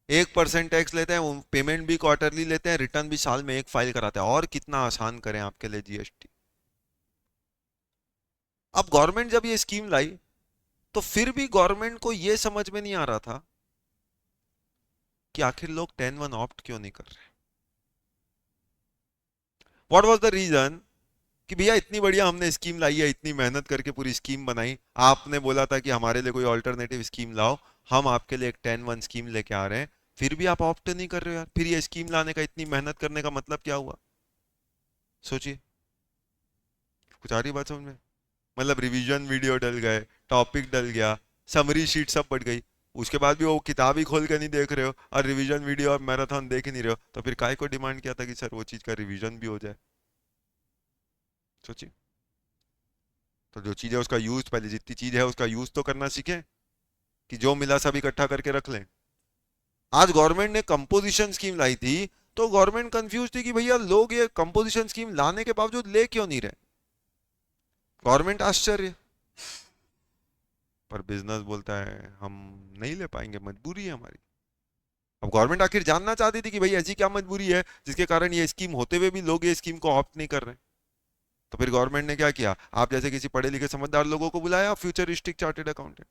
1% टैक्स लेते हैं, पेमेंट भी क्वार्टरली लेते हैं, रिटर्न भी साल में एक फाइल कराते हैं। और कितना आसान करें आपके लिए जीएसटी। अब गवर्नमेंट जब ये स्कीम लाई तो फिर भी गवर्नमेंट को ये समझ में नहीं आ रहा था कि आखिर लोग 10(1) ऑप्ट क्यों नहीं कर रहे। What was the reason? कि भैया इतनी बढ़िया हमने स्कीम लाई है, इतनी मेहनत करके पूरी स्कीम बनाई, आपने बोला था कि हमारे लिए कोई ऑल्टरनेटिव स्कीम लाओ, हम आपके लिए एक 10(1) स्कीम लेके आ रहे हैं, फिर भी आप ऑप्ट नहीं कर रहे हो यार। फिर ये स्कीम लाने का, इतनी मेहनत करने का मतलब क्या हुआ? सोचिए, कुछ आ रही बात समझ में? मतलब रिवीजन वीडियो डल गए, टॉपिक डल गया, समरी शीट सब बढ़ गई, उसके बाद भी वो किताब ही खोल के नहीं देख रहे हो, और रिवीजन वीडियो और मैराथन देख ही नहीं रहे हो, तो फिर काय को डिमांड किया था कि सर वो चीज का रिवीजन भी हो जाए? सोचिए। तो जो चीज है उसका यूज, पहले जितनी चीज है उसका यूज तो करना सीखे, कि जो मिला सब इकट्ठा करके रख लें। आज गवर्नमेंट ने कंपोजिशन स्कीम लाई थी तो गवर्नमेंट कंफ्यूज थी कि भैया लोग ये कंपोजिशन स्कीम लाने के बावजूद ले क्यों नहीं रहे। गवर्नमेंट आश्चर्य, पर बिजनेस बोलता है हम नहीं ले पाएंगे, मजबूरी है हमारी। अब गवर्नमेंट आखिर जानना चाहती थी कि भाई ऐसी क्या मजबूरी है जिसके कारण ये स्कीम होते हुए भी लोग ये स्कीम को ऑप्ट नहीं कर रहे। तो फिर गवर्नमेंट ने क्या किया, आप जैसे किसी पढ़े लिखे समझदार लोगों को बुलाया, फ्यूचरिस्टिक चार्टेड अकाउंटेंट,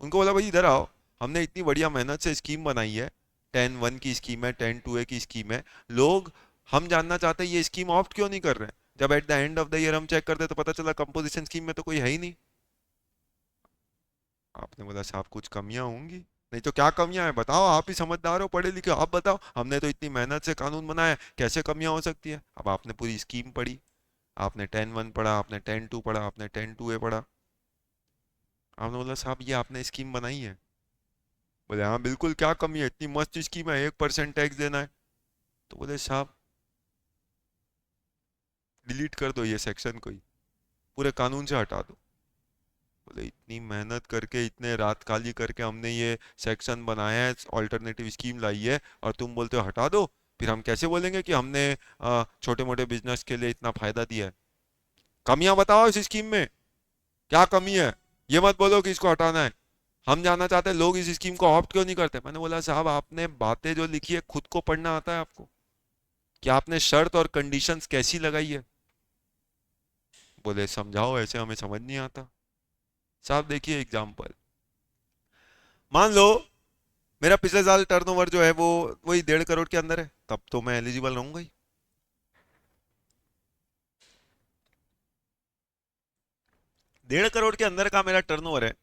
उनको बोला भाई इधर आओ, हमने इतनी बढ़िया मेहनत से स्कीम बनाई है, 10(1) की स्कीम है, 10(2)(a) की स्कीम है, लोग, हम जानना चाहते हैं ये स्कीम ऑप्ट क्यों नहीं कर रहे हैं। जब at the end of the year हम चेक करते तो पता चला कंपोजिशन स्कीम में तो कोई है ही नहीं। आपने बोला साहब कुछ कमियां होंगी। नहीं तो क्या कमियां हैं बताओ, आप ही समझदार हो, पढ़े लिखे, आप बताओ, हमने तो इतनी मेहनत से कानून बनाया, कैसे कमियां हो सकती है। अब आपने पूरी स्कीम पढ़ी, आपने 10(1) पढ़ा, आपने 10(2) पढ़ा, आपने 10(2)(a) पढ़ा, आपने बोला साहब ये आपने स्कीम बनाई है। बोले हाँ बिल्कुल, क्या कमी है, इतनी मस्त स्कीम है, 1% टैक्स देना है। तो बोले साहब डिलीट कर दो ये सेक्शन को ही, पूरे कानून से हटा दो। बोले इतनी मेहनत करके, इतने रात काली करके हमने ये सेक्शन बनाया है, ऑल्टरनेटिव स्कीम लाई है, और तुम बोलते हो हटा दो। फिर हम कैसे बोलेंगे कि हमने छोटे मोटे बिजनेस के लिए इतना फायदा दिया है। कमियां बताओ इस स्कीम में, क्या कमी है, ये मत बोलो कि इसको हटाना है। हम जानना चाहते हैं लोग इस स्कीम को ऑप्ट क्यों नहीं करते। मैंने बोला साहब आपने बातें जो लिखी है खुद को पढ़ना आता है आपको, कि आपने शर्त और कंडीशंस कैसी लगाई है। बोले समझाओ, ऐसे हमें समझ नहीं आता। साहब देखिए एग्जाम्पल, मान लो मेरा पिछले साल टर्नओवर जो है वो वही 1.5 करोड़ के अंदर है, तब तो मैं एलिजिबल रहूंगा ही। 1.5 करोड़ के अंदर का मेरा टर्नओवर है,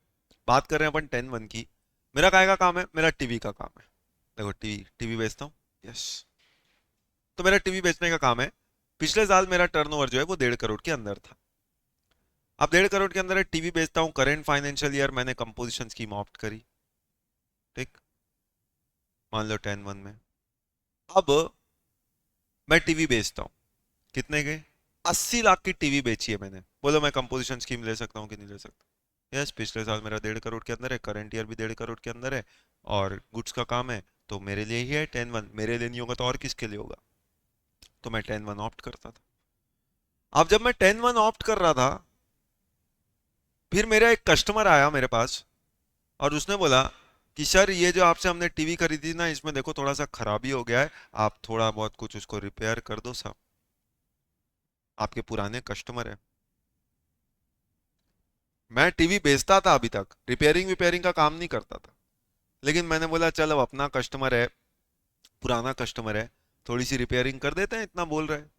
बात कर रहे हैं अपन 10-1 की। मेरा काय का काम है, मेरा टीवी का काम है। देखो टीवी टीवी बेचता हूँ, यस। तो मेरा टीवी बेचने का काम है। पिछले साल मेरा टर्नओवर जो है वो 1.5 करोड़ के अंदर था। अब 1.5 करोड़ के अंदर टीवी बेचता हूँ, करेंट फाइनेंशियल ईयर मैंने कंपोजिशन स्कीम ऑप्ट करी, ठीक, मान लो 10-1 में। अब मैं टीवी बेचता हूँ, कितने के, 80 लाख की टीवी बेची है मैंने। बोलो मैं कंपोजिशन स्कीम ले सकता हूँ कि नहीं ले सकता। यस, पिछले साल मेरा 1.5 करोड़ के अंदर है, करंट ईयर भी 1.5 करोड़ के अंदर है, और गुड्स का काम है, तो मेरे लिए ही है 10-1। मेरे लिए नहीं होगा तो और किसके लिए होगा। तो मैं 10-1 ऑप्ट करता था। अब जब मैं 10-1 ऑप्ट कर रहा था, फिर मेरा एक कस्टमर आया मेरे पास और उसने बोला कि सर ये जो आपसे हमने टीवी खरीदी ना, इसमें देखो थोड़ा सा खराबी हो गया है, आप थोड़ा बहुत कुछ उसको रिपेयर कर दो साहब। आपके पुराने कस्टमर है, मैं टीवी बेचता था अभी तक, रिपेयरिंग विपेयरिंग का काम नहीं करता था। लेकिन मैंने बोला चल अब अपना कस्टमर है, पुराना कस्टमर है, थोड़ी सी रिपेयरिंग कर देते हैं, इतना बोल रहे हैं।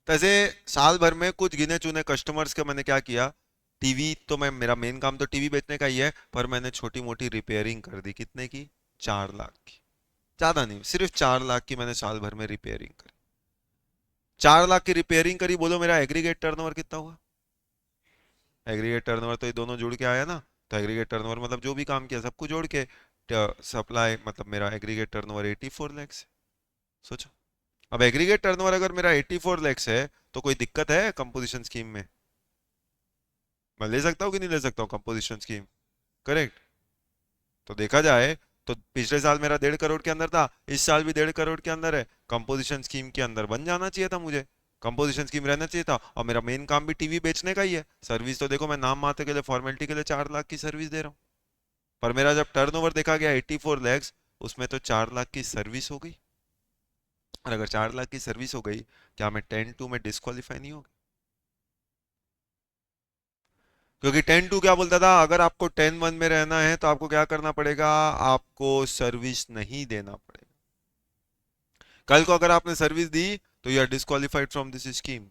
तैसे साल भर में कुछ गिने चुने कस्टमर्स के मैंने क्या किया, टीवी तो मैं, मेरा मेन काम तो टीवी बेचने का ही है, पर मैंने छोटी मोटी रिपेयरिंग कर दी। कितने की, 4 लाख की। ज्यादा नहीं, सिर्फ 4 लाख की मैंने साल भर में रिपेयरिंग करी। 4 लाख की रिपेयरिंग करी, बोलो मेरा एग्रीगेट टर्नओवर कितना हुआ। एग्रीगेट टर्नओवर तो ये दोनों जुड़ के आया ना, तो एग्रीगेट टर्नओवर मतलब जो भी काम किया सबको जोड़ के सप्लाई, मतलब मेरा एग्रीगेट टर्नओवर 84 लाख है। सोचो, अब एग्रीगेट टर्नओवर अगर मेरा 84 लाख है, तो कोई दिक्कत है कंपोजिशन स्कीम में। मैं ले सकता हूँ कि नहीं ले सकता हूँ कंपोजिशन स्कीम, करेक्ट। तो देखा जाए तो पिछले साल मेरा 1.5 करोड़ के अंदर था, इस साल भी 1.5 करोड़ के अंदर है, कंपोजिशन स्कीम के अंदर बन जाना चाहिए था मुझे, कंपोजिशन स्कीम रहना चाहिए था। और मेरा मेन काम भी टीवी बेचने का ही है। सर्विस तो देखो मैं नाम मात्र के लिए, फॉर्मेलिटी के लिए 4 लाख की सर्विस दे रहा हूँ, पर मेरा जब टर्नओवर देखा गया 84 लाख, उसमें तो 4 लाख की सर्विस हो गई। और अगर 4 लाख की सर्विस हो गई, क्या मैं 10-2 में डिस्qualify नहीं होगा। क्योंकि 10-2 क्या बोलता था, अगर आपको 10-1 में रहना है तो आपको क्या करना पड़ेगा, आपको सर्विस नहीं देना पड़ेगा। कल को अगर आपने सर्विस दी तो you are disqualified from this scheme.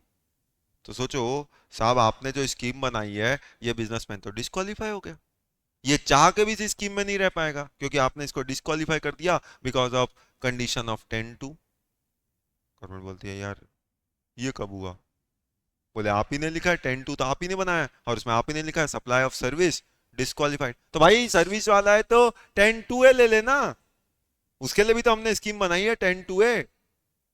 तो सोचो साहब, आपने जो स्कीम बनाई है, ये बिजनेसमैन तो डिस्qualify हो गया। ये चाह के भी इस स्कीम में नहीं रह पाएगा, क्योंकि आपने इसको डिस्qualify कर दिया because of condition of 10-2। Government बोलती है यार ये कब हुआ। बोले आप ही ने लिखा है 10-2, तो आप ही ने बनाया है, और उसमें आप ही ने लिखा है सप्लाई ऑफ सर्विस डिस्qualified। तो भाई सर्विस वाला है तो 10-2 ले लेना, उसके लिए भी तो हमने स्कीम बनाई है 10-2।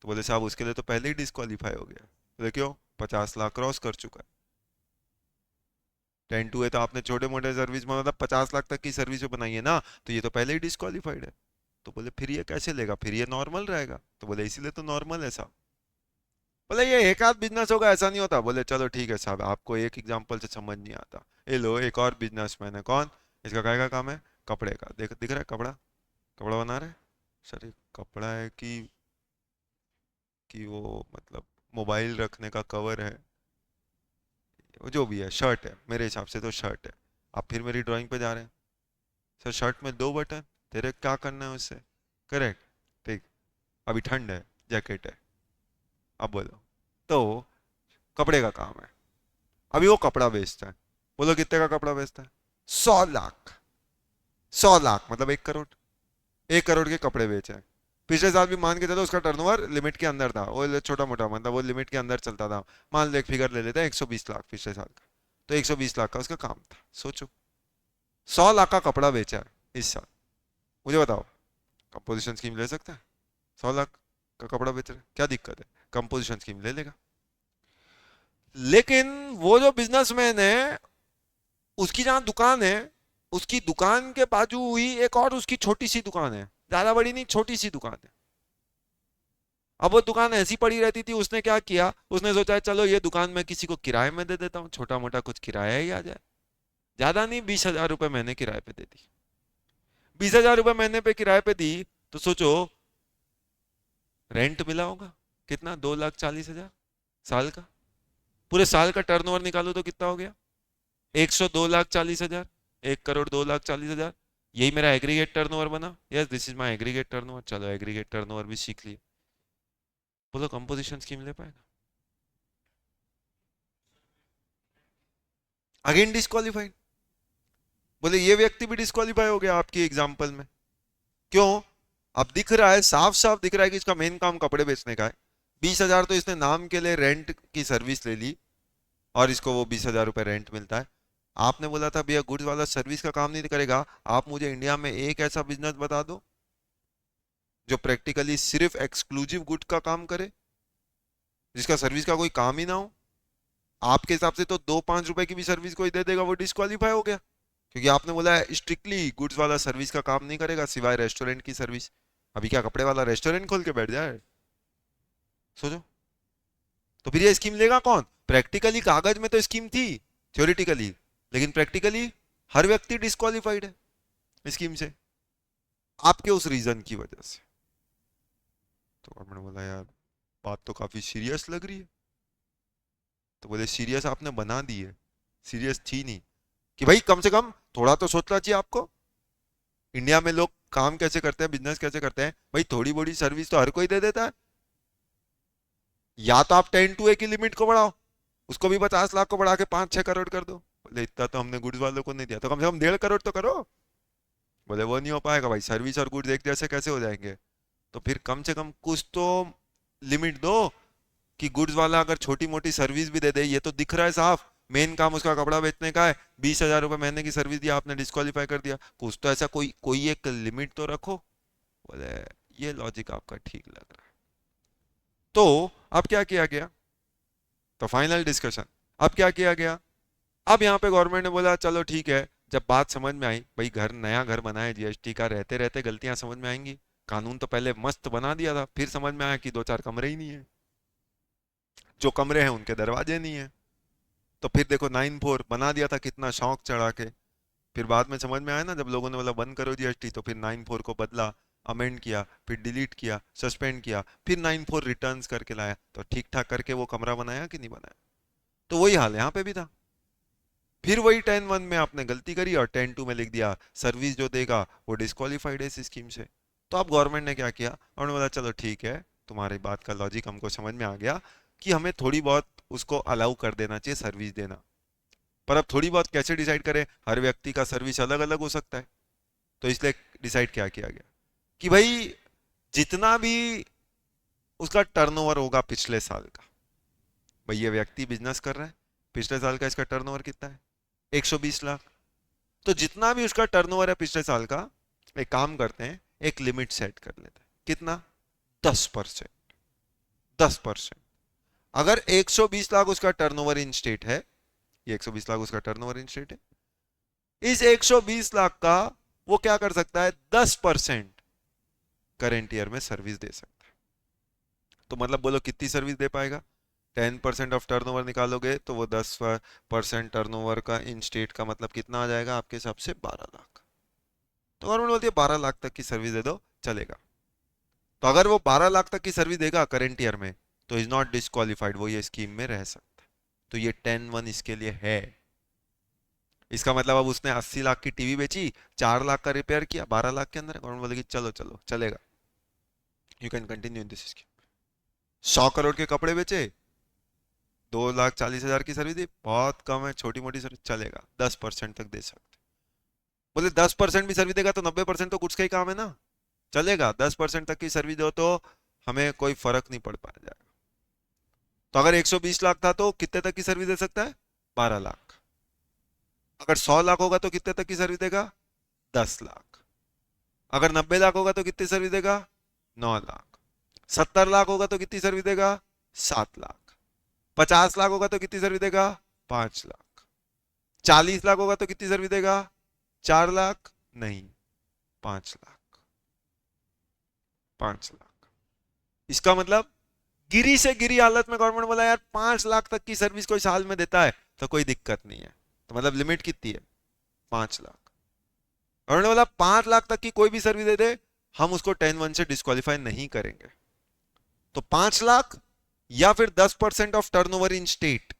तो बोले साहब उसके लिए तो पहले ही डिस्qualify हो गया। बोले क्यों, 50 लाख क्रॉस कर चुका है। 10-2 है तो आपने छोटे मोटे सर्विस में मतलब 50 लाख तक की सर्विस बनाई है ना, तो ये तो पहले ही डिस्qualified है। तो बोले फिर ये कैसे लेगा, फिर ये नॉर्मल रहेगा। तो बोले इसीलिए तो नॉर्मल है साहब। बोले ये एक आध बिजनेस होगा, ऐसा नहीं होता। बोले चलो ठीक है साहब, आपको एक एग्जांपल से समझ नहीं आता, ये लो एक और बिजनेसमैन है, कौन, इसका काय का काम है, कपड़े का। देख दिख रहा है कपड़ा, कपड़ा बना रहा है। सर ये कपड़ा है कि वो मतलब मोबाइल रखने का कवर है, वो जो भी है, शर्ट है, मेरे हिसाब से तो शर्ट है। आप फिर मेरी ड्राइंग पे जा रहे हैं, सर शर्ट में 2 बटन, तेरे क्या करना है उससे, करेक्ट, ठीक। अभी ठंड है, जैकेट है, अब बोलो। तो कपड़े का काम है, अभी वो कपड़ा बेचता है। बोलो कितने का कपड़ा बेचता है, 100 लाख। 100 लाख मतलब 1 करोड़, 1 करोड़ के कपड़े बेचे हैं। पिछले साल भी मान के चलो उसका टर्नओवर लिमिट के अंदर था, वो छोटा मोटा मतलब वो लिमिट के अंदर चलता था। मान लो एक फिगर ले लेते हैं 120 लाख पिछले साल का, तो 120 लाख का उसका काम था। सोचो 100 लाख का कपड़ा बेचा है इस साल। मुझे बताओ कंपोजिशन स्कीम ले सकता है, 100 लाख का कपड़ा बेच रहा है, क्या दिक्कत है, कंपोजिशन स्कीम ले लेगा। लेकिन वो जो बिजनेसमैन है, उसकी जहां दुकान है, उसकी दुकान के बाजू हुई एक और उसकी छोटी सी दुकान है, ज्यादा बड़ी नहीं, छोटी सी दुकान है। अब वो दुकान ऐसी पड़ी रहती थी, उसने क्या किया, उसने सोचा चलो ये दुकान मैं किसी को किराए में दे देता हूँ, छोटा मोटा कुछ किराया ही आ जाए। ज्यादा नहीं, 20,000 रुपये महीने किराए पे दे दी। 20,000 रुपये महीने पे किराए पे दी तो सोचो रेंट मिला होगा कितना, 2,40,000 साल का। पूरे साल का टर्नओवर निकालो तो कितना हो गया, 102,40,000। 1,02,40,000, यही मेरा एग्रीगेट टर्नओवर बना। Yes, this is my aggregate turnover. चलो एग्रीगेट टर्नओवर भी सीख लिए। बोलो कंपोजिशन स्कीम ले पाएगा? Again disqualified. बोले ये व्यक्ति भी डिस्क्वालीफाई हो गया आपकी एग्जाम्पल में। क्यों? अब दिख रहा है, साफ साफ दिख रहा है कि इसका मेन काम कपड़े बेचने का है। 20,000 तो इसने नाम के लिए रेंट की सर्विस ले ली और इसको वो 20,000 रुपये रेंट मिलता है। आपने बोला था भैया गुड्स वाला सर्विस का काम नहीं करेगा, आप मुझे इंडिया में एक ऐसा बिजनेस बता दो जो प्रैक्टिकली सिर्फ एक्सक्लूसिव गुड का काम करे, जिसका सर्विस का कोई काम ही ना हो। आपके हिसाब से तो 2-5 रुपए की भी सर्विस कोई दे देगा वो डिस्क्वालीफाई हो गया, क्योंकि आपने बोला है स्ट्रिक्टली गुड्स वाला सर्विस का काम नहीं करेगा सिवाय रेस्टोरेंट की सर्विस। अभी क्या कपड़े वाला रेस्टोरेंट खोल के बैठ जाए? सोचो। तो फिर ये स्कीम लेगा कौन? प्रैक्टिकली कागज में तो स्कीम थी थ्योरेटिकली, लेकिन प्रैक्टिकली हर व्यक्ति डिस्क्वालीफाइड है स्कीम से आपके उस रीजन की वजह से। तो गवर्नमेंट बोला यार बात तो काफी सीरियस लग रही है। तो बोले सीरियस आपने बना दी है, सीरियस थी नहीं। कि भाई कम से कम थोड़ा तो सोचना चाहिए आपको। इंडिया में लोग काम कैसे करते हैं, बिजनेस कैसे करते हैं, भाई थोड़ी बड़ी सर्विस तो हर कोई दे देता है। या तो आप 10 to A की लिमिट को बढ़ाओ, उसको भी 50 लाख को बढ़ा के 5-6 करोड़ कर दो। बोले इतना तो हमने गुड्स वालों को नहीं दिया, तो कम से कम 1.5 करोड़ तो करो। बोले वो नहीं हो पाएगा भाई, सर्विस और गुड्स एक जैसे कैसे हो जाएंगे। तो फिर कम से कम कुछ तो लिमिट दो कि गुड्स वाला अगर छोटी मोटी सर्विस भी दे दे, ये तो दिख रहा है साफ मेन काम उसका कपड़ा बेचने का है, 20,000 रुपये महीने की सर्विस दिया आपने, डिस्क्वालीफाई कर दिया। कुछ तो ऐसा कोई कोई एक लिमिट तो रखो। बोले ये लॉजिक आपका ठीक लग रहा है। तो अब क्या किया गया? तो फाइनल डिस्कशन, अब क्या किया गया? अब यहाँ पे गवर्नमेंट ने बोला चलो ठीक है, जब बात समझ में आई भाई घर नया घर बना है जीएसटी का, रहते रहते गलतियां समझ में आएंगी। कानून तो पहले मस्त बना दिया था, फिर समझ में आया कि 2-4 कमरे ही नहीं है, जो कमरे हैं उनके दरवाजे नहीं है। तो फिर देखो 9(4) बना दिया था कितना शौक चढ़ा के। फिर बाद में समझ में आया ना, जब लोगों ने बोला बंद करो जीएसटी, तो फिर 9(4) को बदला, अमेंड किया, फिर डिलीट किया, सस्पेंड किया, फिर 9(4) रिटर्न्स करके लाया, तो ठीक ठाक करके वो कमरा बनाया कि नहीं बनाया? तो वही हाल यहाँ पे भी था। फिर वही 10(1) में आपने गलती करी और 10(2) में लिख दिया सर्विस जो देगा वो डिस्क्वालीफाइड है इस स्कीम से। तो अब गवर्नमेंट ने क्या किया, उन्होंने बोला चलो ठीक है, तुम्हारी बात का लॉजिक हमको समझ में आ गया कि हमें थोड़ी बहुत उसको अलाउ कर देना चाहिए सर्विस देना। पर अब थोड़ी बहुत कैसे डिसाइड करें, हर व्यक्ति का सर्विस अलग अलग हो सकता है। तो इसलिए डिसाइड क्या किया गया कि भाई जितना भी उसका टर्नओवर होगा पिछले साल का, भाई ये व्यक्ति बिजनेस कर रहा है, पिछले साल का इसका टर्नओवर कितना है, 120 लाख। तो जितना भी उसका टर्नओवर है पिछले साल का, एक काम करते हैं, एक लिमिट सेट कर लेते हैं। कितना? 10%। 10%। अगर 120 लाख उसका टर्नओवर इन स्टेट है, ये 120 लाख उसका टर्नओवर इन स्टेट है, इस 120 लाख का वो क्या कर सकता है, 10% करेंट ईयर में सर्विस दे सकता है। तो मतलब बोलो कितनी सर्विस दे पाएगा? 10% ऑफ टर्नओवर निकालोगे तो वो 10% टर्नओवर का इन स्टेट का मतलब कितना आ जाएगा आपके हिसाब से? 12 लाख। तो गवर्नमेंट बोलती है 12 लाख तक की सर्विस दे दो, चलेगा। तो अगर वो 12 लाख तक की सर्विस देगा करेंट ईयर में, तो इज नॉट डिस्क्वालीफाइड, वो ये स्कीम में रह सकता है। तो ये 10(1) इसके लिए है। इसका मतलब अब उसने 80 लाख की टीवी बेची, 4 लाख का रिपेयर किया, 12 लाख के अंदर, गवर्नमेंट बोलेगी चलो चलो चलेगा, you can continue in this scheme. 100 crore के कपड़े बेचे, 2,40,000 की सर्विस दी, बहुत कम है, छोटी मोटी सर्विस, चलेगा, 10% तक दे सकते। बोले 10% भी सर्विस देगा तो 90% तो गुड्स का ही काम है ना, चलेगा। 10% तक की सर्विस दो तो हमें कोई फर्क नहीं पड़ पाएगा। तो अगर 120 लाख था तो कितने तक की सर्विस दे सकता है? 12 लाख। अगर 100 लाख होगा तो कितने तक की सर्विस देगा? 10 लाख। अगर 90 लाख होगा तो कितनी सर्विस देगा? 9 लाख। 70 लाख होगा तो कितनी सर्विस देगा? 7 लाख। 50 लाख होगा तो कितनी सर्विस देगा? 5 लाख। 40 लाख होगा तो कितनी सर्विस देगा? 4 लाख नहीं, 5 लाख। 5 लाख। इसका मतलब गिरी से गिरी हालत में गवर्नमेंट बोला यार 5 लाख तक की सर्विस कोई साल में देता है तो कोई दिक्कत नहीं है। तो मतलब लिमिट कितनी है? 5 लाख। उन्होंने बोला 5 लाख तक की कोई भी सर्विस दे दे, हम उसको 10(1) से डिस्क्वालीफाई नहीं करेंगे। तो 5 लाख या फिर 10% ऑफ टर्नओवर इन स्टेट।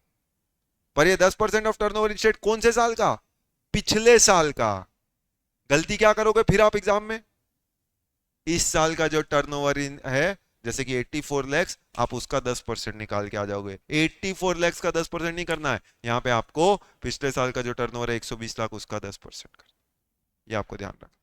पर ये 10% ऑफ टर्नओवर इन स्टेट कौन से साल का? पिछले साल का। गलती क्या करोगे फिर आप एग्जाम में? इस साल का जो टर्नओवर इन है, जैसे कि 84 लैक्स, आप उसका 10% निकाल के आ जाओगे। 84 लैक्स का 10% नहीं करना है, यहां पे आपको पिछले साल का जो टर्नओवर है 120 लाख, उसका 10% करना। ये आपको ध्यान रखना।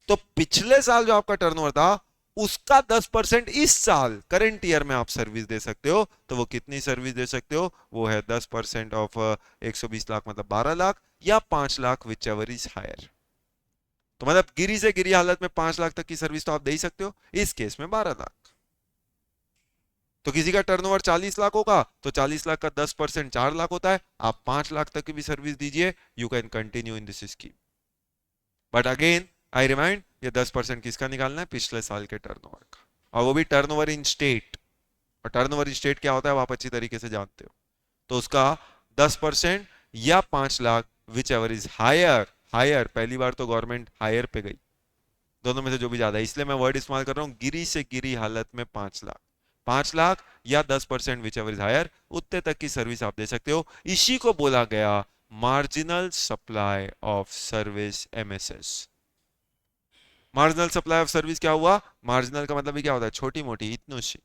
तो पिछले साल जो आपका टर्नओवर था, उसका 10% इस साल करंट ईयर में आप सर्विस दे सकते हो। तो वो कितनी सर्विस दे सकते हो? वो है 10% ऑफ 120 लाख, मतलब 12 लाख, या 5 lakh, whichever is higher. तो मतलब गिरी से गिरी हालत में 5 लाख तक की सर्विस तो आप दे ही सकते हो, इस केस में 12 लाख। तो किसी का टर्नओवर 40 लाख होगा तो 40 लाख का 10% 4 लाख होता है, आप 5 लाख तक की भी सर्विस दीजिए, you can continue in this scheme. But again I remind, ये 10% किसका निकालना है? पिछले साल के टर्नओवर का, और वो भी टर्नओवर इन स्टेट। और टर्नओवर इन स्टेट क्या होता है, आप अच्छी तरीके से जानते हो। तो उसका 10% या 5 lakh, whichever is higher. Higher, पहली बार तो गवर्नमेंट हायर पे गई, दोनों में से जो भी ज्यादा है, इसलिए मैं वर्ड इस्तेमाल कर रहा हूं, गिरी से गिरी हालत में 5 लाख। 5 लाख या 10% विच एवर इज हायर, उतने तक की सर्विस आप दे सकते हो। इसी को बोला गया marginal supply of service, MSS. Marginal supply of service क्या हुआ? मार्जिनल का मतलब क्या होता है? छोटी मोटी, इतनी सी।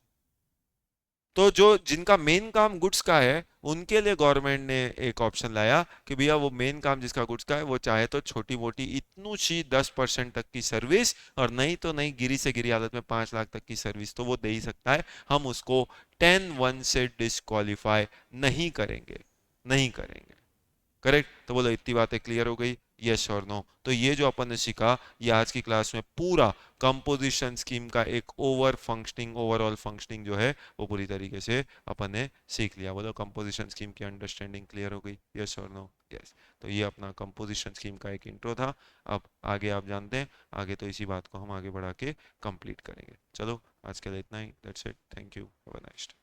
तो जो जिनका मेन काम गुड्स का है, उनके लिए गवर्नमेंट ने एक ऑप्शन लाया कि भैया वो मेन काम जिसका गुड्स का है, वो चाहे तो छोटी मोटी इतनू सी 10% तक की सर्विस, और नहीं तो नहीं, गिरी से गिरी हालत में 5 लाख तक की सर्विस तो वो दे ही सकता है। हम उसको 10(1) से डिस्क्वालीफाई नहीं करेंगे, नहीं करेंगे। करेक्ट? तो बोलो इतनी बातें क्लियर हो गई, यस और नो? तो ये जो अपन ने सीखा, ये आज की क्लास में पूरा कंपोजिशन स्कीम का एक ओवरऑल फंक्शनिंग जो है, वो पूरी तरीके से अपन ने सीख लिया। बोलो कंपोजिशन स्कीम की अंडरस्टैंडिंग क्लियर हो गई, यस और नो? यस। तो ये अपना कंपोजिशन स्कीम का एक इंट्रो था। अब आगे आप जानते हैं, आगे तो इसी बात को हम आगे बढ़ा के कंप्लीट करेंगे। चलो आज के लिए इतना ही, that's it, thank you, have a nice day.